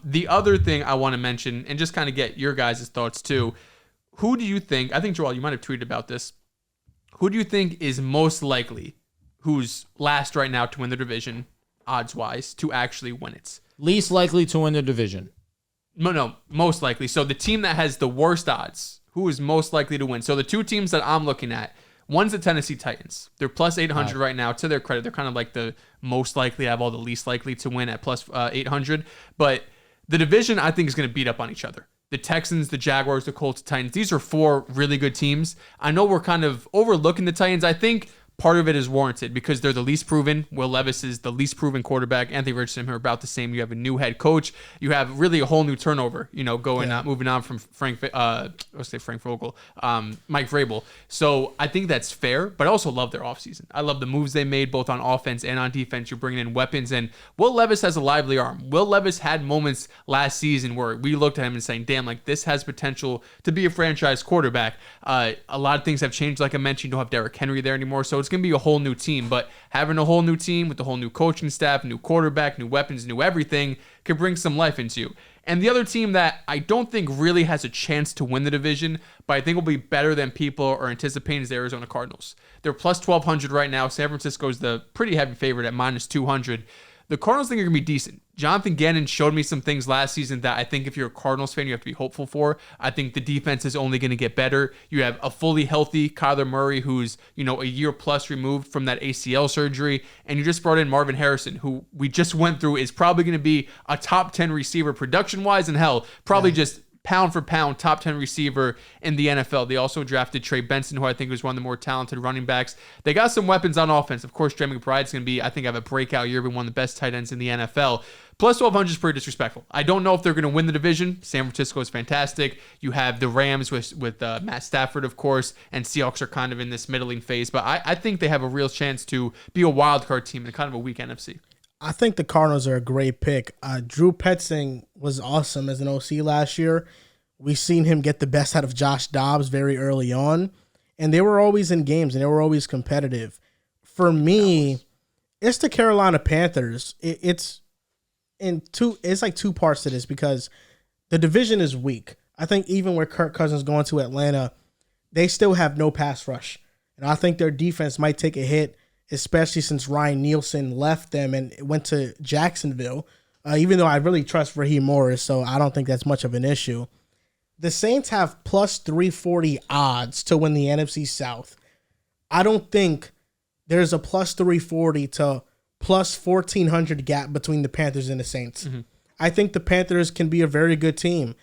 The other thing I want to mention, and just kind of get your guys' thoughts too, who do you think, I think, Joel, you might have tweeted about this, who do you think is most likely, who's last right now to win the division, odds-wise, to actually win it? Least likely to win the division. No, most likely. So the team that has the worst odds, who is most likely to win? So the two teams that I'm looking at, one's the Tennessee Titans. They're +800 right now. To their credit, they're kind of like the most likely, I have all the least likely to win at +800. But the division, I think, is going to beat up on each other. The Texans, the Jaguars, the Colts, the Titans. These are four really good teams. I know we're kind of overlooking the Titans. I think part of it is warranted because they're the least proven. Will Levis is the least proven quarterback. Anthony Richardson are about the same. You have a new head coach. You have really a whole new turnover, moving on from Mike Vrabel. So I think that's fair, but I also love their offseason. I love the moves they made both on offense and on defense. You're bringing in weapons, and Will Levis has a lively arm. Will Levis had moments last season where we looked at him and saying, damn, like this has potential to be a franchise quarterback. A lot of things have changed. Like I mentioned, you don't have Derrick Henry there anymore, so it's going to be a whole new team, but having a whole new team with a whole new coaching staff, new quarterback, new weapons, new everything could bring some life into you. And the other team that I don't think really has a chance to win the division, but I think will be better than people are anticipating is the Arizona Cardinals. They're +1,200 right now. San Francisco is the pretty heavy favorite at -200. The Cardinals think are going to be decent. Jonathan Gannon showed me some things last season that I think if you're a Cardinals fan, you have to be hopeful for. I think the defense is only going to get better. You have a fully healthy Kyler Murray who's, a year plus removed from that ACL surgery. And you just brought in Marvin Harrison, who we just went through is probably going to be a top 10 receiver production-wise, and hell, probably just pound for pound, top 10 receiver in the NFL. They also drafted Trey Benson, who I think was one of the more talented running backs. They got some weapons on offense. Of course, Trey McBride's going to be, I think, have a breakout year, being one of the best tight ends in the NFL. Plus 1,200 is pretty disrespectful. I don't know if they're going to win the division. San Francisco is fantastic. You have the Rams with Matt Stafford, of course, and Seahawks are kind of in this middling phase. But I think they have a real chance to be a wild card team in kind of a weak NFC. I think the Cardinals are a great pick. Drew Petzing was awesome as an OC last year. We've seen him get the best out of Josh Dobbs very early on, and they were always in games, and they were always competitive. For me, it's the Carolina Panthers. It's like two parts to this because the division is weak. I think even with Kirk Cousins going to Atlanta, they still have no pass rush, and I think their defense might take a hit, especially since Ryan Nielsen left them and went to Jacksonville, even though I really trust Raheem Morris, so I don't think that's much of an issue. The Saints have plus 340 odds to win the NFC South. I don't think there's a plus 340 to plus 1,400 gap between the Panthers and the Saints. Mm-hmm. I think the Panthers can be a very good team.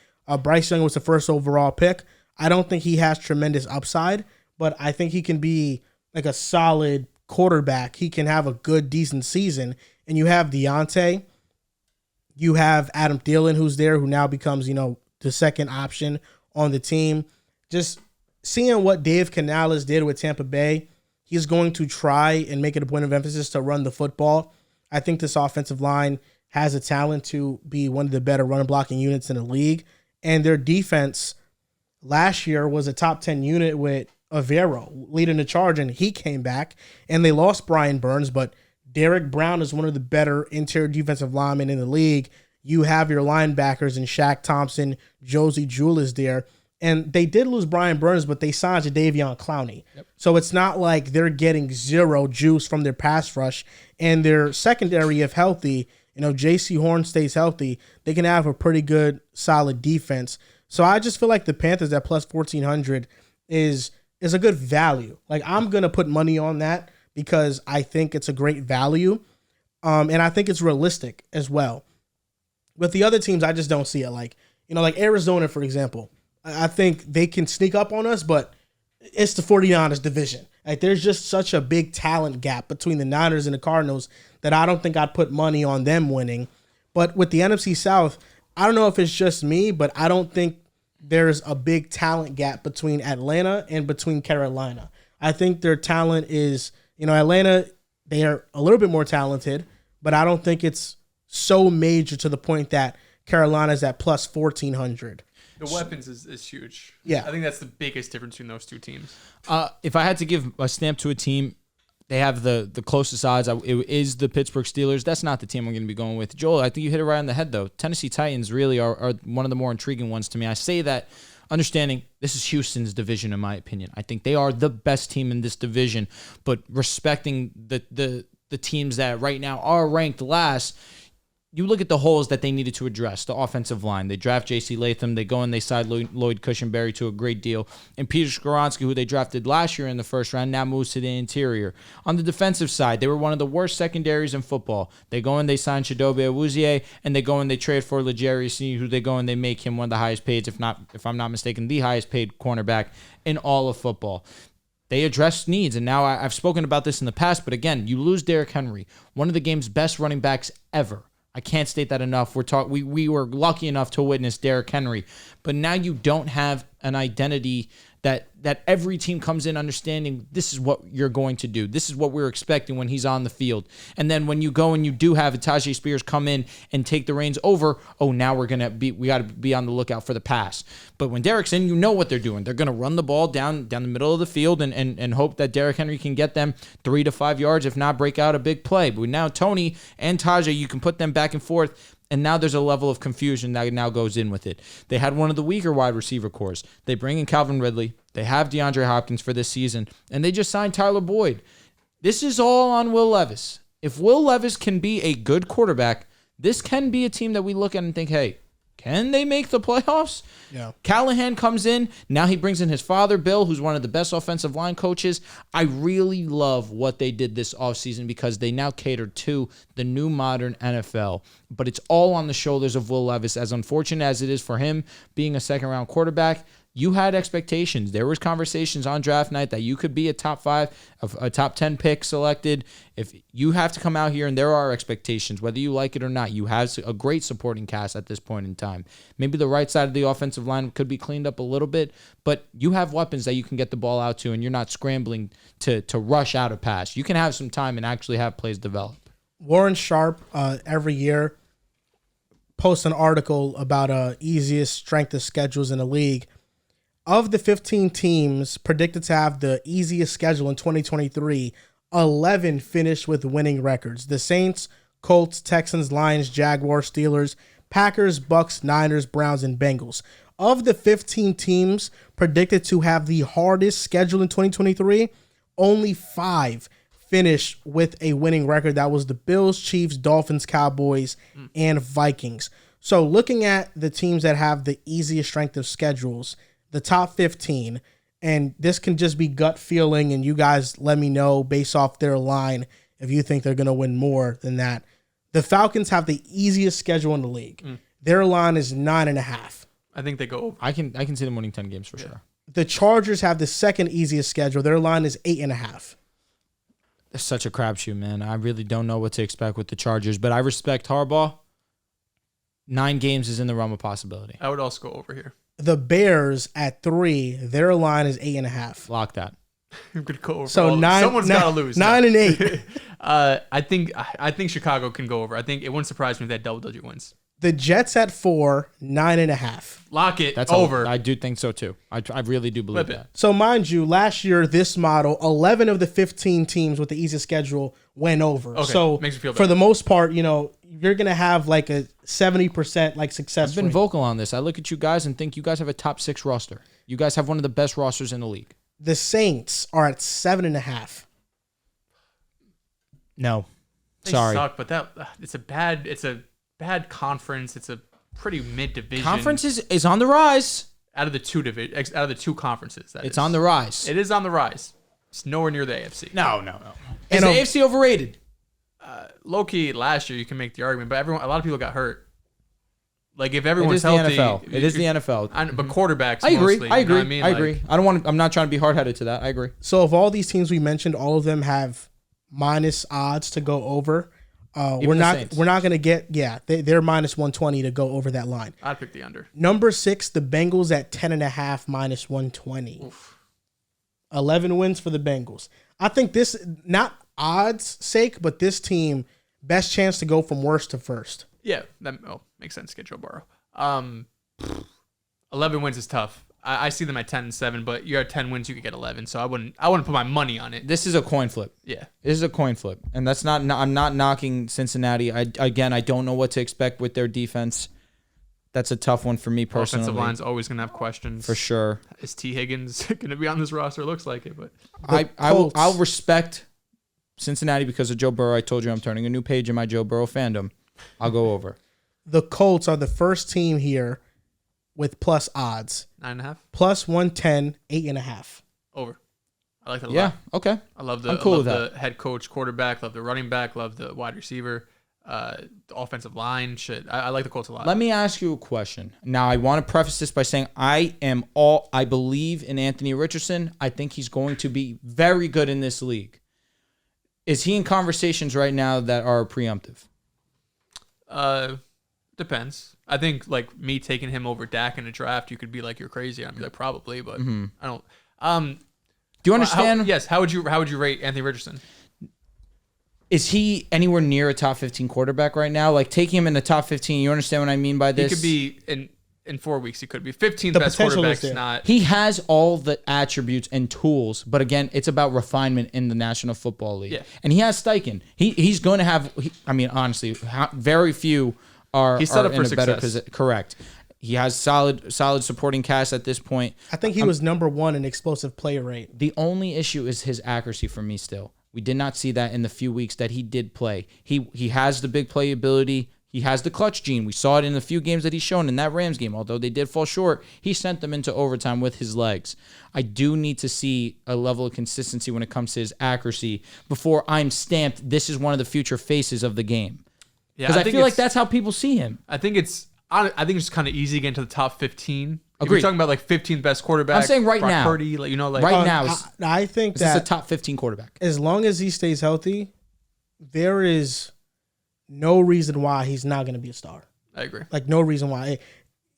Bryce Young was the first overall pick. I don't think he has tremendous upside, but I think he can be like a solid quarterback. He can have a good, decent season. And you have Deontay. You have Adam Thielen, who's there, who now becomes, the second option on the team. Just seeing what Dave Canales did with Tampa Bay, he's going to try and make it a point of emphasis to run the football. I think this offensive line has a talent to be one of the better run blocking units in the league. And their defense last year was a top 10 unit with Avero leading the charge, and he came back, and they lost Brian Burns, but Derek Brown is one of the better interior defensive linemen in the league. You have your linebackers in Shaq Thompson, Josie Jewell is there, and they did lose Brian Burns, but they signed Jadeveon Clowney. Yep. So it's not like they're getting zero juice from their pass rush, and their secondary, if healthy, J.C. Horn stays healthy, they can have a pretty good, solid defense. So I just feel like the Panthers at plus 1,400 is a good value. Like, I'm going to put money on that because I think it's a great value. And I think it's realistic as well. With the other teams, I just don't see it. Like Arizona, for example, I think they can sneak up on us, but it's the 49ers division. Like, there's just such a big talent gap between the Niners and the Cardinals that I don't think I'd put money on them winning. But with the NFC South, I don't know if it's just me, but I don't think there's a big talent gap between Atlanta and between Carolina. I think their talent is, Atlanta, they are a little bit more talented, but I don't think it's so major to the point that Carolina's at plus 1,400. The weapons is huge. Yeah. I think that's the biggest difference between those two teams. If I had to give a stamp to a team, they have the closest odds. It is the Pittsburgh Steelers. That's not the team I'm going to be going with. Joel, I think you hit it right on the head, though. Tennessee Titans really are one of the more intriguing ones to me. I say that understanding this is Houston's division, in my opinion. I think they are the best team in this division, but respecting the teams that right now are ranked last, you look at the holes that they needed to address. The offensive line. They draft J.C. Latham. They go and they side Lloyd Cushenberry to a great deal. And Peter Skoronski, who they drafted last year in the first round, now moves to the interior. On the defensive side, they were one of the worst secondaries in football. They go and they sign Chidobe Awuzie, and they go and they trade for L'Jarius, who they go and they make him one of the highest paid, if I'm not mistaken, the highest paid cornerback in all of football. They address needs, and now I've spoken about this in the past, but again, you lose Derrick Henry, one of the game's best running backs ever. I can't state that enough. We were lucky enough to witness Derrick Henry, but now you don't have an identity that every team comes in understanding this is what you're going to do. This is what we're expecting when he's on the field. And then when you go and you do have Tajay Spears come in and take the reins over, now we got to be on the lookout for the pass. But when Derrick's in, you know what they're doing. They're going to run the ball down the middle of the field and hope that Derrick Henry can get them 3 to 5 yards, if not break out a big play. But now Tony and Tajay, you can put them back and forth. And now there's a level of confusion that now goes in with it. They had one of the weaker wide receiver cores. They bring in Calvin Ridley. They have DeAndre Hopkins for this season. And they just signed Tyler Boyd. This is all on Will Levis. If Will Levis can be a good quarterback, this can be a team that we look at and think, hey, can they make the playoffs? Yeah. Callahan comes in. Now he brings in his father, Bill, who's one of the best offensive line coaches. I really love what they did this offseason because they now cater to the new modern NFL. But it's all on the shoulders of Will Levis. As unfortunate as it is for him being a second-round quarterback, you had expectations. There was conversations on draft night that you could be a top 5, a top 10 pick selected. If you have to come out here, and there are expectations, whether you like it or not, you have a great supporting cast at this point in time. Maybe the right side of the offensive line could be cleaned up a little bit, but you have weapons that you can get the ball out to, and you're not scrambling to rush out a pass. You can have some time and actually have plays develop. Warren Sharp every year posts an article about easiest strength of schedules in the league. Of the 15 teams predicted to have the easiest schedule in 2023, 11 finished with winning records. The Saints, Colts, Texans, Lions, Jaguars, Steelers, Packers, Bucks, Niners, Browns, and Bengals. Of the 15 teams predicted to have the hardest schedule in 2023, only 5 finished with a winning record. That was the Bills, Chiefs, Dolphins, Cowboys, and Vikings. So looking at the teams that have the easiest strength of schedules, the top 15, and this can just be gut feeling, and you guys let me know based off their line if you think they're going to win more than that. The Falcons have the easiest schedule in the league. Their line is 9.5. I think they go over. I can see them winning 10 games for sure. The Chargers have the second easiest schedule. Their line is 8.5. It's such a crapshoot, man. I really don't know what to expect with the Chargers, but I respect Harbaugh. 9 games is in the realm of possibility. I would also go over here. The Bears at 3, their line is 8.5. Lock that. I'm gonna go over. So someone's got to lose. 9 and 8. I think Chicago can go over. I think it wouldn't surprise me if they had double-digit wins. The Jets at 4, 9.5. Lock it. That's over. I do think so too. I really do believe that. So mind you, last year this model, 11 of the 15 teams with the easiest schedule went over. Okay. So Makes me feel better. for the most part, you're gonna have like a 70% like success I've been rate. vocal on this. I look at you guys and think you guys have a top 6 roster. You guys have one of the best rosters in the league. The Saints are at 7.5. No, They sorry. suck, but it's a bad conference. It's a pretty mid division. Conference is on the rise. Out of the two conferences, It's on the rise. It is on the rise. It's nowhere near the AFC. No. Is the AFC overrated? Low key, last year you can make the argument, but a lot of people got hurt. Like if everyone's healthy, It is the NFL. But quarterbacks. I agree. Mostly, I agree. You know what I mean? I agree. I don't want. I'm not trying to be hard headed to that. I agree. So of all these teams we mentioned, all of them have minus odds to go over. We're not going to get they're minus 120 to go over that line. I'd pick the under. Number 6, the Bengals at 10.5 minus 120. Oof. 11 wins for the Bengals. I think this, not odds sake, but this team best chance to go from worst to first. Yeah, that makes sense. Get Joe Burrow. 11 wins is tough. I see them at 10-7, but you're at 10 wins, you could get 11. So I wouldn't put my money on it. This is a coin flip. Yeah, this is a coin flip, and that's not. I'm not knocking Cincinnati. I don't know what to expect with their defense. That's a tough one for me personally. Offensive line's always gonna have questions for sure. Is T. Higgins gonna be on this roster? It looks like it, but I'll respect Cincinnati because of Joe Burrow. I told you I'm turning a new page in my Joe Burrow fandom. I'll go over. The Colts are the first team here with plus odds. 9.5. Plus 110, 8.5. Over. I like that a lot. Yeah. Okay. I love I'm cool with the head coach, quarterback. Love the running back. Love the wide receiver. The offensive line. Shit. I like the Colts a lot. Let me ask you a question. Now, I want to preface this by saying I believe in Anthony Richardson. I think he's going to be very good in this league. Is he in conversations right now that are preemptive? Depends. I think like me taking him over Dak in a draft, you could be like, you're crazy. I'd be like, probably, but I don't. Do you understand? Yes. How would you rate Anthony Richardson? Is he anywhere near a top 15 quarterback right now? Like taking him in the top 15, you understand what I mean by this? He could be in 4 weeks. He could be 15th best quarterback. Not. He has all the attributes and tools, but again, it's about refinement in the National Football League. Yeah. And he has Steichen. He's going to have. Honestly, very few are. He's set up in for a success. better position. Correct. He has solid supporting cast at this point. I think he was number 1 in explosive play rate. The only issue is his accuracy for me still. We did not see that in the few weeks that he did play. He has the big playability. He has the clutch gene. We saw it in the few games that he's shown in that Rams game. Although they did fall short, he sent them into overtime with his legs. I do need to see a level of consistency when it comes to his accuracy before I'm stamped, this is one of the future faces of the game. Because I feel like that's how people see him. I think it's kind of easy to get into the top 15. Agreed. If you're talking about like 15th best quarterback. I'm saying right now. Purdy, like, right now. I think this is a top 15 quarterback. As long as he stays healthy, there is no reason why he's not going to be a star. I agree. Like, no reason why.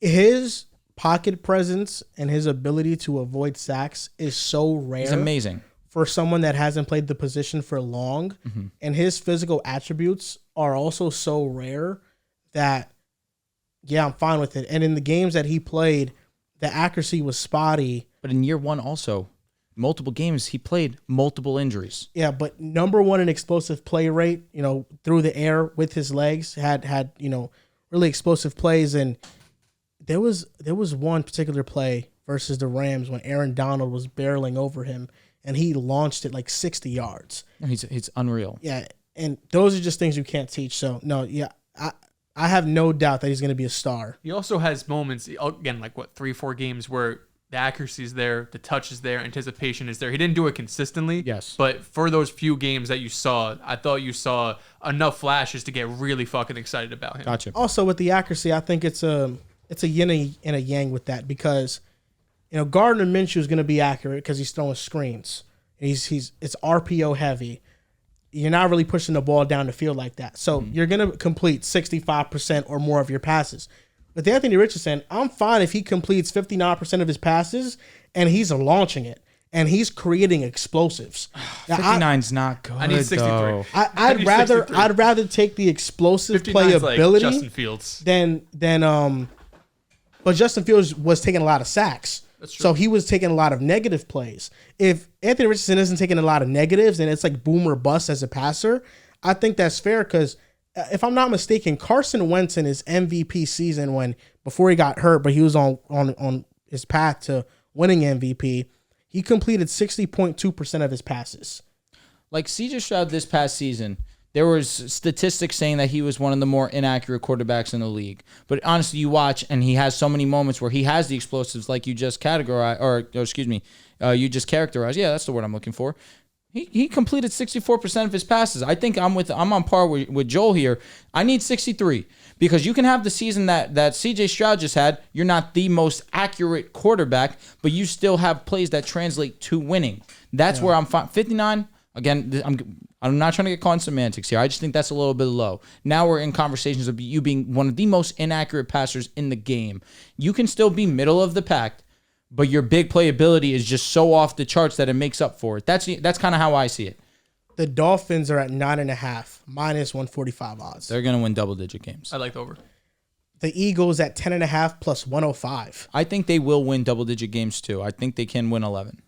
His pocket presence and his ability to avoid sacks is so rare. It's amazing. For someone that hasn't played the position for long. Mm-hmm. And his physical attributes are also so rare that, yeah, I'm fine with it. And in the games that he played, the accuracy was spotty. But in year one also, multiple games, he played multiple injuries. Yeah, but number one in explosive play rate, through the air with his legs, had really explosive plays. And there was one particular play versus the Rams when Aaron Donald was barreling over him and he launched it like 60 yards. He's unreal. Yeah, and those are just things you can't teach. So, no, yeah, I have no doubt that he's going to be a star. He also has moments, again, like 3-4 games where the accuracy is there, the touch is there, anticipation is there. He didn't do it consistently. Yes. But for those few games that you saw, I thought you saw enough flashes to get really fucking excited about him. Gotcha. Also, with the accuracy, I think it's a yin and a yang with that because, Gardner Minshew is going to be accurate because he's throwing screens. It's RPO heavy. You're not really pushing the ball down the field like that. So you're going to complete 65% or more of your passes. With Anthony Richardson, I'm fine if he completes 59% of his passes and he's launching it and he's creating explosibles. 59's not good. I need 63. I'd rather take the explosive playability like Justin Fields but Justin Fields was taking a lot of sacks. That's true. So he was taking a lot of negative plays. If Anthony Richardson isn't taking a lot of negatives and it's like boom or bust as a passer, I think that's fair because if I'm not mistaken, Carson Wentz in his MVP season before he got hurt, but he was on his path to winning MVP, he completed 60.2% of his passes. Like C.J. Stroud this past season, there was statistics saying that he was one of the more inaccurate quarterbacks in the league. But honestly, you watch, and he has so many moments where he has the explosives like you just categorized, you just characterized. Yeah, that's the word I'm looking for. He completed 64% of his passes. I think I'm on par with Joel here. I need 63 because you can have the season that C.J. Stroud just had. You're not the most accurate quarterback, but you still have plays that translate to winning. That's where I'm fine. 59, again, I'm not trying to get caught in semantics here. I just think that's a little bit low. Now we're in conversations of you being one of the most inaccurate passers in the game. You can still be middle of the pack, but your big playability is just so off the charts that it makes up for it. That's kind of how I see it. The Dolphins are at 9.5, minus 145 odds. They're going to win double-digit games. I like the over. The Eagles at 10.5 plus 105. I think they will win double-digit games too. I think they can win 11.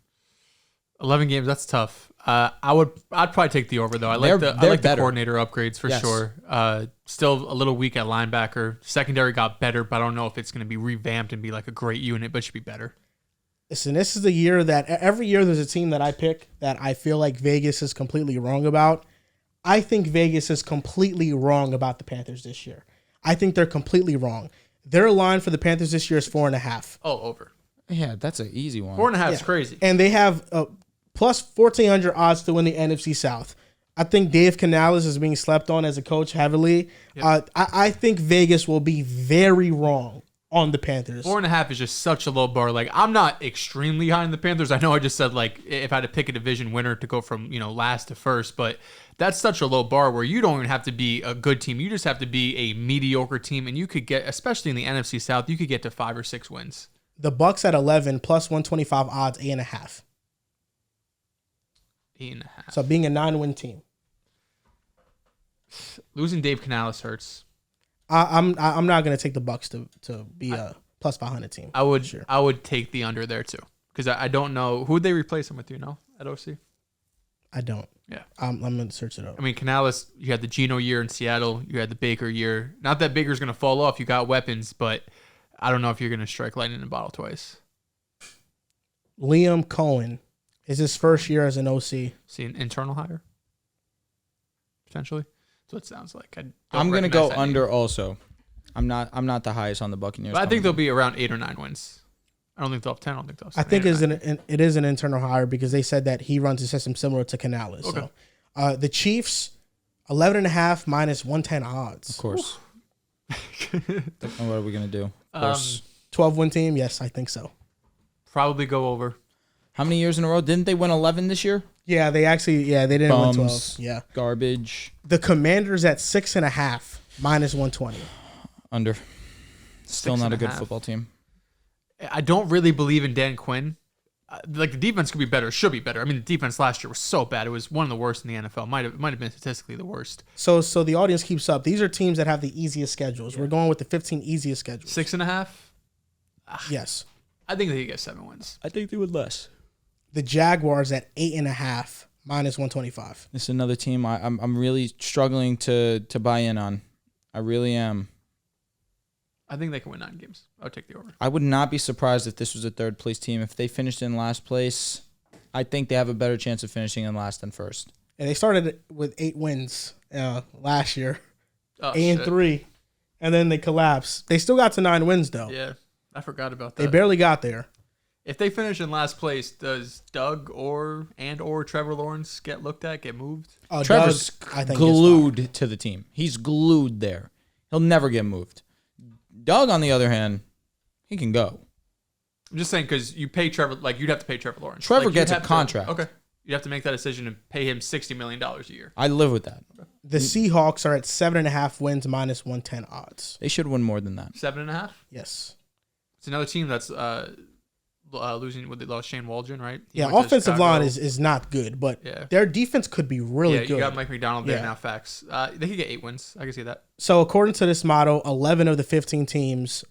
11 games, that's tough. I'd probably take the over though. I like the coordinator upgrades for sure. Still a little weak at linebacker. Secondary got better, but I don't know if it's going to be revamped and be like a great unit, but it should be better. Listen, this is the year that every year there's a team that I pick that I feel like Vegas is completely wrong about. I think Vegas is completely wrong about the Panthers this year. I think they're completely wrong. Their line for the Panthers this year is 4.5. Oh, over. Yeah, that's an easy one. 4.5 is crazy. And they have plus 1,400 odds to win the NFC South. I think Dave Canales is being slept on as a coach heavily. Yep. I think Vegas will be very wrong on the Panthers. 4.5 is just such a low bar. Like, I'm not extremely high in the Panthers. I know I just said, like, if I had to pick a division winner to go from, last to first, but that's such a low bar where you don't even have to be a good team. You just have to be a mediocre team, and you could get, especially in the NFC South, you could get to 5 or 6 wins. The Bucks at 11, plus 125 odds, 8.5. 8.5. So being a 9-win team. Losing Dave Canales hurts. I'm not gonna take the Bucks to be a plus 500 team. I would take the under there too because I don't know who would they replace him with. At OC? I don't. Yeah, I'm gonna search it up. I mean, Canales, you had the Geno year in Seattle. You had the Baker year. Not that Baker's gonna fall off. You got weapons, but I don't know if you're gonna strike lightning in a bottle twice. Liam Cohen is his first year as an OC. See an internal hire potentially. That's what it sounds like. I'm gonna go under also. I'm not the highest on the Buccaneers. But I think they'll be around 8 or 9 wins. I don't think they'll have 10. I don't think they'll have I think it is an internal hire because they said that he runs a system similar to Canales. Okay. So, the Chiefs, 11.5 minus 110 odds. Of course. What are we going to do? 12-win team? Yes, I think so. Probably go over. How many years in a row? Didn't they win 11 this year? Yeah, they didn't win 12. Yeah. Garbage. The Commanders at 6.5 minus 120. Under. Still not a good football team. I don't really believe in Dan Quinn. The defense could be better, should be better. I mean, the defense last year was so bad; it was one of the worst in the NFL. Might have been statistically the worst. So the audience keeps up. These are teams that have the easiest schedules. Yeah. We're going with the 15 easiest schedules. 6.5. Yes, I think they could get 7 wins. I think they would less. The Jaguars at 8.5 minus 125. This is another team I'm really struggling to buy in on. I really am. I think they can win 9 games. I would take the over. I would not be surprised if this was a third place team. If they finished in last place, I think they have a better chance of finishing in last than first. And they started with 8 wins last year. 8-3. And then they collapsed. They still got to 9 wins, though. Yeah, I forgot about that. They barely got there. If they finish in last place, does Doug or Trevor Lawrence get moved? Trevor's glued to the team. He's glued there. He'll never get moved. Doug, on the other hand, he can go. I'm just saying because you pay Trevor, you'd have to pay Trevor Lawrence. Trevor gets a contract. Okay. You have to make that decision and pay him $60 million a year. I live with that. Okay. The Seahawks are at 7.5 wins minus 110 odds. They should win more than that. 7.5? Yes. It's another team that's losing with they lost Shane Waldron, right? Yeah, offensive line is not good, but their defense could be really good. You got Mike McDonald there now, facts. They could get 8 wins. I can see that. So according to this model, 11 of the 15 teams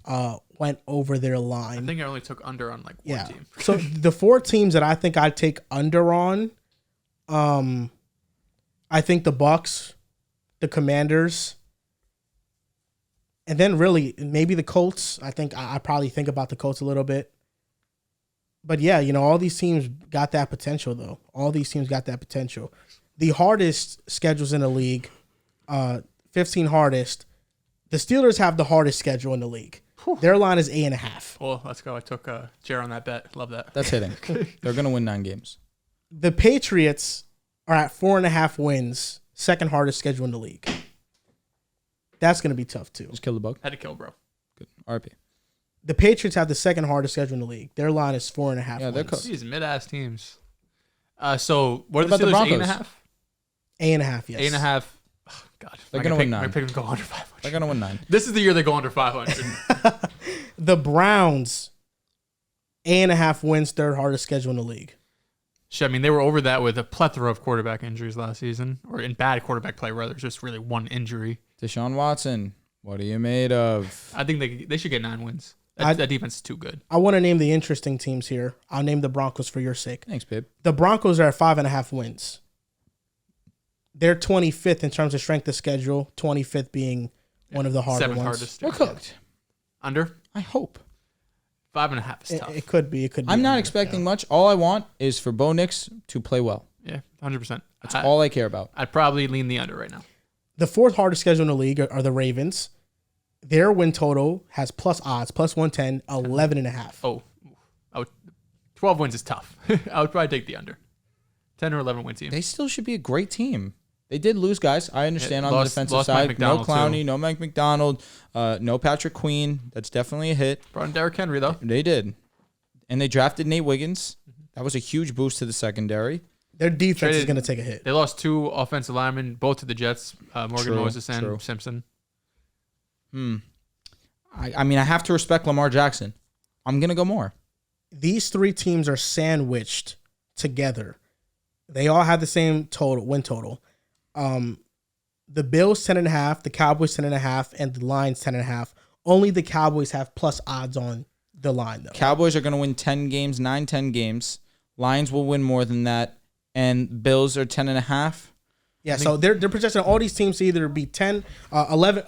went over their line. I think I only took under on one team. So the 4 teams that I think I'd take under on, I think the Bucks, the Commanders, and then really maybe the Colts. I think I probably think about the Colts a little bit. But yeah, all these teams got that potential, though. All these teams got that potential. The hardest schedules in the league, 15 hardest. The Steelers have the hardest schedule in the league. Whew. Their line is 8.5. Well, let's go. I took Jer on that bet. Love that. That's hitting. They're going to win 9 games. The Patriots are at 4.5 wins, second hardest schedule in the league. That's going to be tough, too. Just kill the bug. Had to kill, bro. Good. RP. The Patriots have the second hardest schedule in the league. Their line is 4.5 wins. They're cooked. These mid-ass teams. So what are the Steelers? 8.5? 8.5, yes. 8.5. Oh, God. They're going to win 9. My pick them go under 500. They're going to win 9. This is the year they go under 500. The Browns, 8.5 wins, third hardest schedule in the league. Shit, I mean, they were over that with a plethora of quarterback injuries last season, or in bad quarterback play, rather. Just really one injury. Deshaun Watson, what are you made of? I think they should get 9 wins. That defense is too good. I want to name the interesting teams here. I'll name the Broncos for your sake. Thanks, babe. The Broncos are at 5.5 wins. They're 25th in terms of strength of schedule, 25th being one of the harder ones. Hardest. They're cooked. Under? I hope. 5.5 is tough. It could be. I'm not expecting much. All I want is for Bo Nix to play well. Yeah, 100%. That's all I care about. I'd probably lean the under right now. The 4th hardest schedule in the league are the Ravens. Their win total has plus odds, plus 110, 11.5. Oh, 12 wins is tough. I would probably take the under. 10 or 11 win team. They still should be a great team. They did lose guys. I understand on the defensive side. No Clowney, no Mike McDonald, no Patrick Queen. That's definitely a hit. Brought in Derrick Henry, though. They did. And they drafted Nate Wiggins. That was a huge boost to the secondary. Their defense is going to take a hit. They lost 2 offensive linemen, both to the Jets, Morgan Moses and Simpson. I mean, I have to respect Lamar Jackson. I'm going to go more. These 3 teams are sandwiched together. They all have the same win total. The Bills 10.5, the Cowboys 10.5, and the Lions 10.5. Only the Cowboys have plus odds on the line, though. Cowboys are going to win 10 games, 10 games. Lions will win more than that. And Bills are 10.5. Yeah, so they're projecting all these teams to either be 10, 11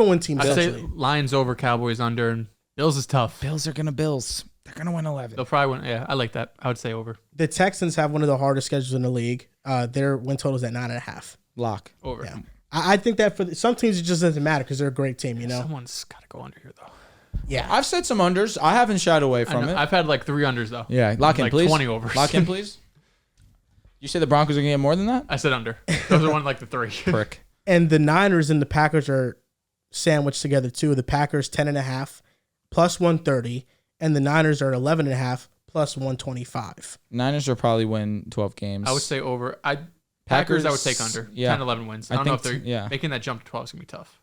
win teams. I'd say Lions over, Cowboys under, and Bills is tough. Bills are going to Bills. They're going to win 11. They'll probably win. Yeah, I like that. I would say over. The Texans have one of the hardest schedules in the league. Their win total is at 9.5. Lock. Over. Yeah. I think that for some teams it just doesn't matter because they're a great team. You know, someone's got to go under here though. Yeah, I've said some unders. I haven't shied away from it. I've had like 3 unders though. Yeah, lock in, like please. 20 overs. Lock in, please. You say the Broncos are gonna get more than that? I said under. Those are one like the 3. Prick. And the Niners and the Packers are sandwiched together too. The Packers 10.5 plus 130, and the Niners are 11.5 plus 125. Niners will probably win 12 games. I would say over. Packers I would take under. Yeah. 10, 11 wins. I don't know if they're yeah. making that jump to 12 is gonna be tough.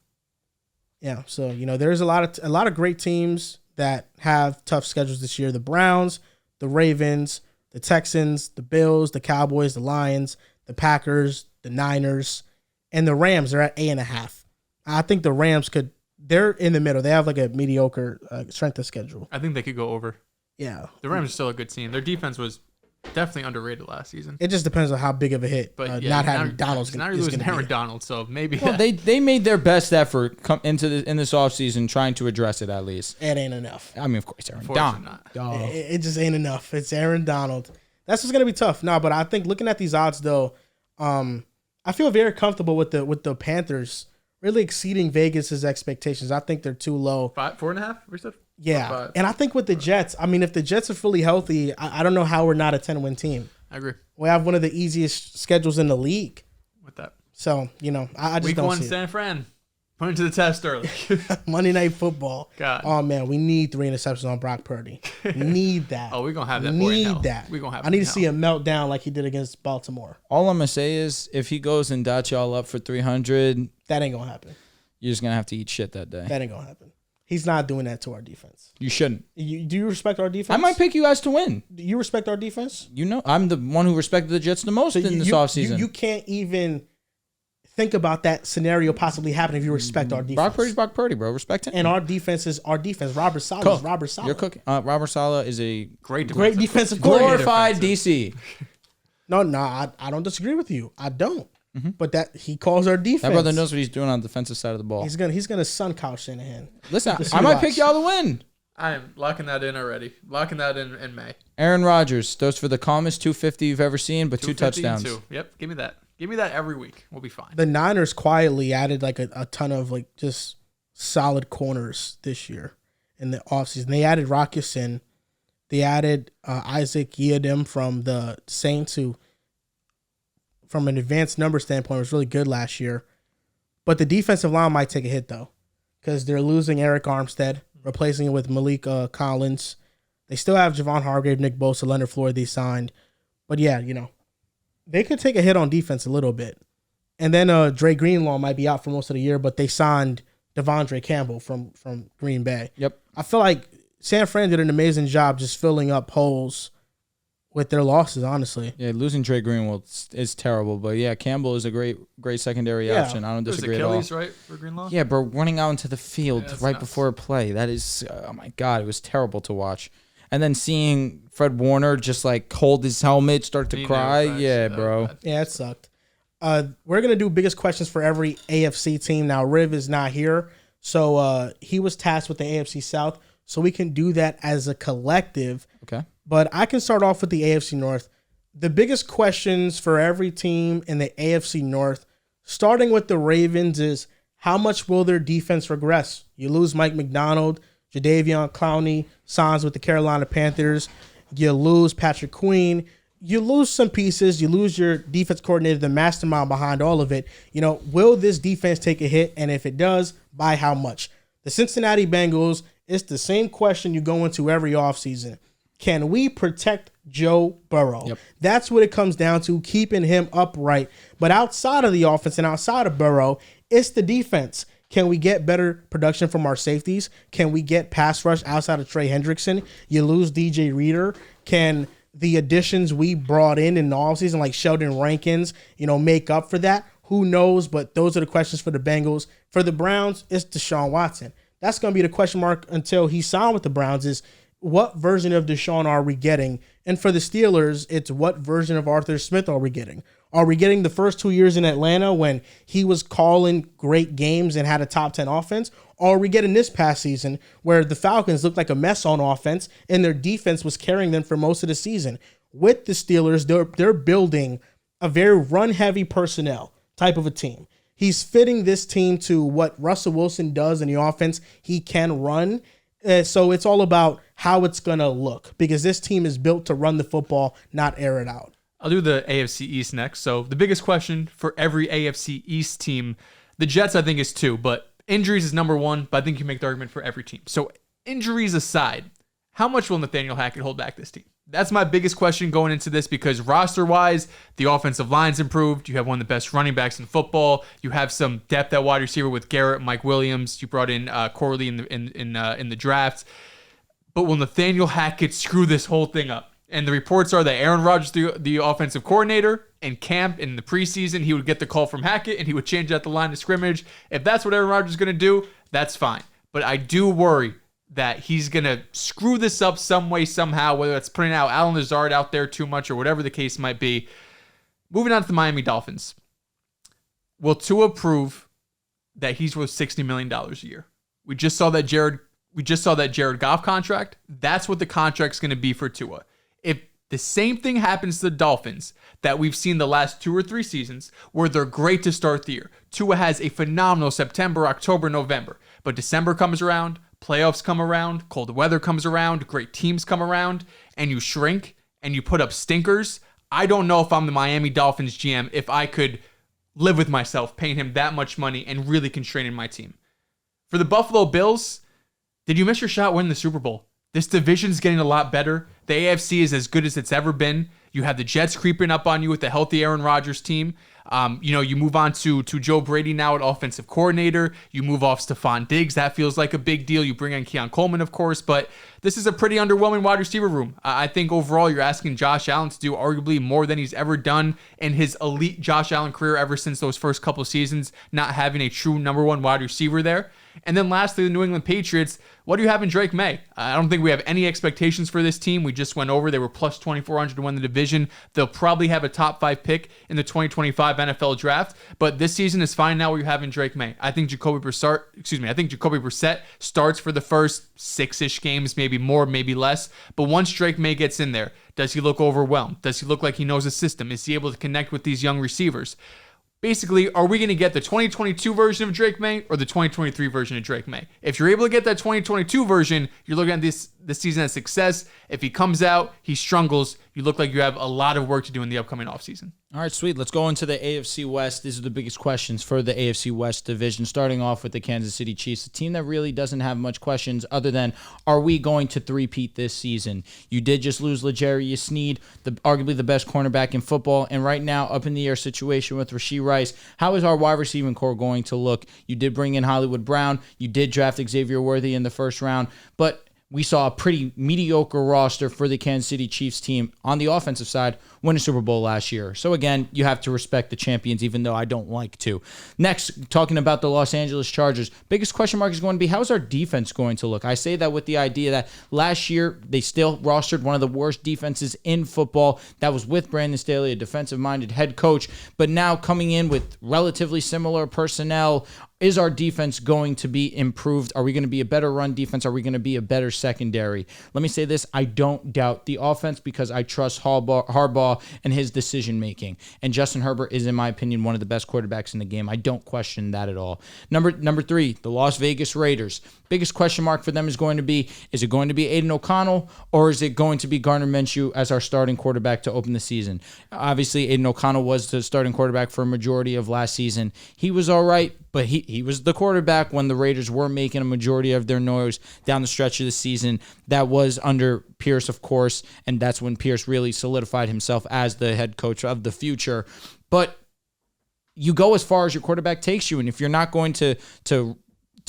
Yeah, so there's a lot of great teams that have tough schedules this year. The Browns, the Ravens, the Texans, the Bills, the Cowboys, the Lions, the Packers, the Niners, and the Rams are at 8.5. I think the Rams they're in the middle. They have like a mediocre strength of schedule. I think they could go over. Yeah. The Rams are still a good team. Their defense was definitely underrated last season. It just depends on how big of a hit. But not having Donald's now you're losing Aaron Donald, so maybe. Well, they made their best effort in this offseason trying to address it at least. It ain't enough. I mean, of course, Aaron Donald. It just ain't enough. It's Aaron Donald. That's just gonna be tough. No, but I think looking at these odds though, I feel very comfortable with the Panthers really exceeding Vegas's expectations. I think they're too low. 4.5. We said. Yeah, and I think with the Jets, I mean, if the Jets are fully healthy, I don't know how we're not a 10-win team. I agree. We have one of the easiest schedules in the league. With that. So, I just Week don't 1, see San Fran. Put into the test early. Monday Night Football. God. Oh, man, we need 3 interceptions on Brock Purdy. Need that. Oh, we're going to have that. Need that. We're going to have I need to see a meltdown like he did against Baltimore. All I'm going to say is if he goes and dots y'all up for 300. That ain't going to happen. You're just going to have to eat shit that day. That ain't going to happen. He's not doing that to our defense. You shouldn't. Do you respect our defense? I might pick you guys to win. Do you respect our defense? You know, I'm the one who respected the Jets the most in this offseason. You can't even think about that scenario possibly happening if you respect our defense. Brock Purdy, bro. Respect him. And our defense is our defense. Robert Saleh is Robert Saleh. You're cooking. Robert Saleh is a great defensive coordinator. Glorified DC. No, I don't disagree with you. I don't. Mm-hmm. But that he calls our defense. That brother knows what he's doing on the defensive side of the ball. He's gonna sun Kyle Shanahan. Listen, I might pick y'all to win. I am locking that in already. Locking that in May. Aaron Rodgers throws for the calmest 250 you've ever seen, but 2 touchdowns. 2. Yep, give me that. Give me that every week. We'll be fine. The Niners quietly added like a ton of like just solid corners this year in the offseason. They added Rockison. They added Isaac Yiadom from the Saints, who from an advanced number standpoint was really good last year. But the defensive line might take a hit though, because they're losing Eric Armstead, replacing it with Malik Collins. They still have Javon Hargrave, Nick Bosa, Leonard Floyd they signed. But yeah, they could take a hit on defense a little bit. And then Dre Greenlaw might be out for most of the year, but they signed Devondre Campbell from Green Bay. Yep. I feel like San Fran did an amazing job just filling up holes with their losses, honestly. Yeah, losing Dre Greenlaw is terrible, but yeah, Campbell is a great secondary option. I don't disagree at all. Achilles, right, for Greenlaw? Yeah, bro, running out into the field before a play. That is, oh my God, it was terrible to watch. And then seeing Fred Warner just like hold his helmet, start to cry. Yeah, bro. Yeah, it sucked. We're going to do biggest questions for every AFC team. Now, Riv is not here, so he was tasked with the AFC South, so we can do that as a collective. Okay. But I can start off with the AFC North. The biggest questions for every team in the AFC North, starting with the Ravens, is how much will their defense regress? You lose Mike McDonald, Jadeveon Clowney signs with the Carolina Panthers. You lose Patrick Queen. You lose some pieces. You lose your defense coordinator, the mastermind behind all of it. Will this defense take a hit? And if it does, by how much? The Cincinnati Bengals, it's the same question you go into every offseason. Can we protect Joe Burrow? Yep. That's what it comes down to, keeping him upright. But outside of the offense and outside of Burrow, it's the defense. Can we get better production from our safeties? Can we get pass rush outside of Trey Hendrickson? You lose DJ Reader. Can the additions we brought in the offseason, like Sheldon Rankins, make up for that? Who knows? But those are the questions for the Bengals. For the Browns, it's Deshaun Watson. That's going to be the question mark until he signed with the Browns is, what version of Deshaun are we getting? And for the Steelers, it's what version of Arthur Smith are we getting? Are we getting the first 2 years in Atlanta when he was calling great games and had a top 10 offense? Or are we getting this past season where the Falcons looked like a mess on offense and their defense was carrying them for most of the season? With the Steelers, they're building a very run-heavy personnel type of a team. he's fitting this team to what Russell Wilson does in the offense. He can run. So it's all about how it's going to look because this team is built to run the football, not air it out. I'll do the AFC East next. So the biggest question for every AFC East team, the Jets I think is 2, but injuries is number 1, but I think you make the argument for every team. So injuries aside, how much will Nathaniel Hackett hold back this team? That's my biggest question going into this because roster-wise, the offensive line's improved. You have one of the best running backs in football. You have some depth at wide receiver with Garrett, Mike Williams. You brought in Corley in the draft. But will Nathaniel Hackett screw this whole thing up? And the reports are that Aaron Rodgers, the offensive coordinator, in camp in the preseason, he would get the call from Hackett and he would change out the line of scrimmage. If that's what Aaron Rodgers is going to do, that's fine. But I do worry that he's going to screw this up some way, somehow, whether it's putting out Allen Lazard out there too much or whatever the case might be. Moving on to the Miami Dolphins. Will Tua prove that he's worth $60 million a year? We just saw that Jared Goff contract. That's what the contract's going to be for Tua. If the same thing happens to the Dolphins that we've seen the last 2 or 3 seasons where they're great to start the year. Tua has a phenomenal September, October, November. But December comes around, playoffs come around, cold weather comes around, great teams come around, and you shrink and you put up stinkers. I don't know if I'm the Miami Dolphins GM if I could live with myself paying him that much money and really constraining my team. For the Buffalo Bills, did you miss your shot winning the Super Bowl? This division's getting a lot better. The AFC is as good as it's ever been. You have the Jets creeping up on you with the healthy Aaron Rodgers team. You move on to Joe Brady now at offensive coordinator. You move off Stephon Diggs. That feels like a big deal. You bring in Keon Coleman, of course, but this is a pretty underwhelming wide receiver room. I think overall you're asking Josh Allen to do arguably more than he's ever done in his elite Josh Allen career ever since those first couple seasons, not having a true number 1 wide receiver there. And then lastly, the New England Patriots. What do you have in Drake May? I don't think we have any expectations for this team. We just went over. They were plus 2,400 to win the division. They'll probably have a top 5 pick in the 2025 NFL draft. But this season is fine now what you have in Drake May. I think Jacoby Brissett starts for the first 6-ish games, maybe more, maybe less. But once Drake May gets in there, does he look overwhelmed? Does he look like he knows the system? Is he able to connect with these young receivers? Basically, are we going to get the 2022 version of Drake May or the 2023 version of Drake May? If you're able to get that 2022 version, you're looking at this season as success. If he comes out, he struggles, you look like you have a lot of work to do in the upcoming offseason. All right, sweet. Let's go into the AFC West. These are the biggest questions for the AFC West division, starting off with the Kansas City Chiefs, a team that really doesn't have much questions other than, are we going to three-peat this season? You did just lose L'Jarius Sneed, arguably the best cornerback in football, and right now, up in the air situation with Rashee Rice. How is our wide receiving core going to look? You did bring in Hollywood Brown. You did draft Xavier Worthy in the first round, but we saw a pretty mediocre roster for the Kansas City Chiefs team on the offensive side win a Super Bowl last year. So again, you have to respect the champions, even though I don't like to. Next, talking about the Los Angeles Chargers, biggest question mark is going to be, how's our defense going to look? I say that with the idea that last year they still rostered one of the worst defenses in football. That was with Brandon Staley, a defensive-minded head coach. But now coming in with relatively similar personnel, is our defense going to be improved? Are we going to be a better run defense? Are we going to be a better secondary? Let me say this. I don't doubt the offense because I trust Harbaugh and his decision-making. And Justin Herbert is, in my opinion, one of the best quarterbacks in the game. I don't question that at all. Number 3, the Las Vegas Raiders. Biggest question mark for them is going to be, is it going to be Aiden O'Connell or is it going to be Gardner Minshew as our starting quarterback to open the season? Obviously, Aiden O'Connell was the starting quarterback for a majority of last season. He was all right, but he was the quarterback when the Raiders were making a majority of their noise down the stretch of the season. That was under Pierce, of course, and that's when Pierce really solidified himself as the head coach of the future. But you go as far as your quarterback takes you, and if you're not going to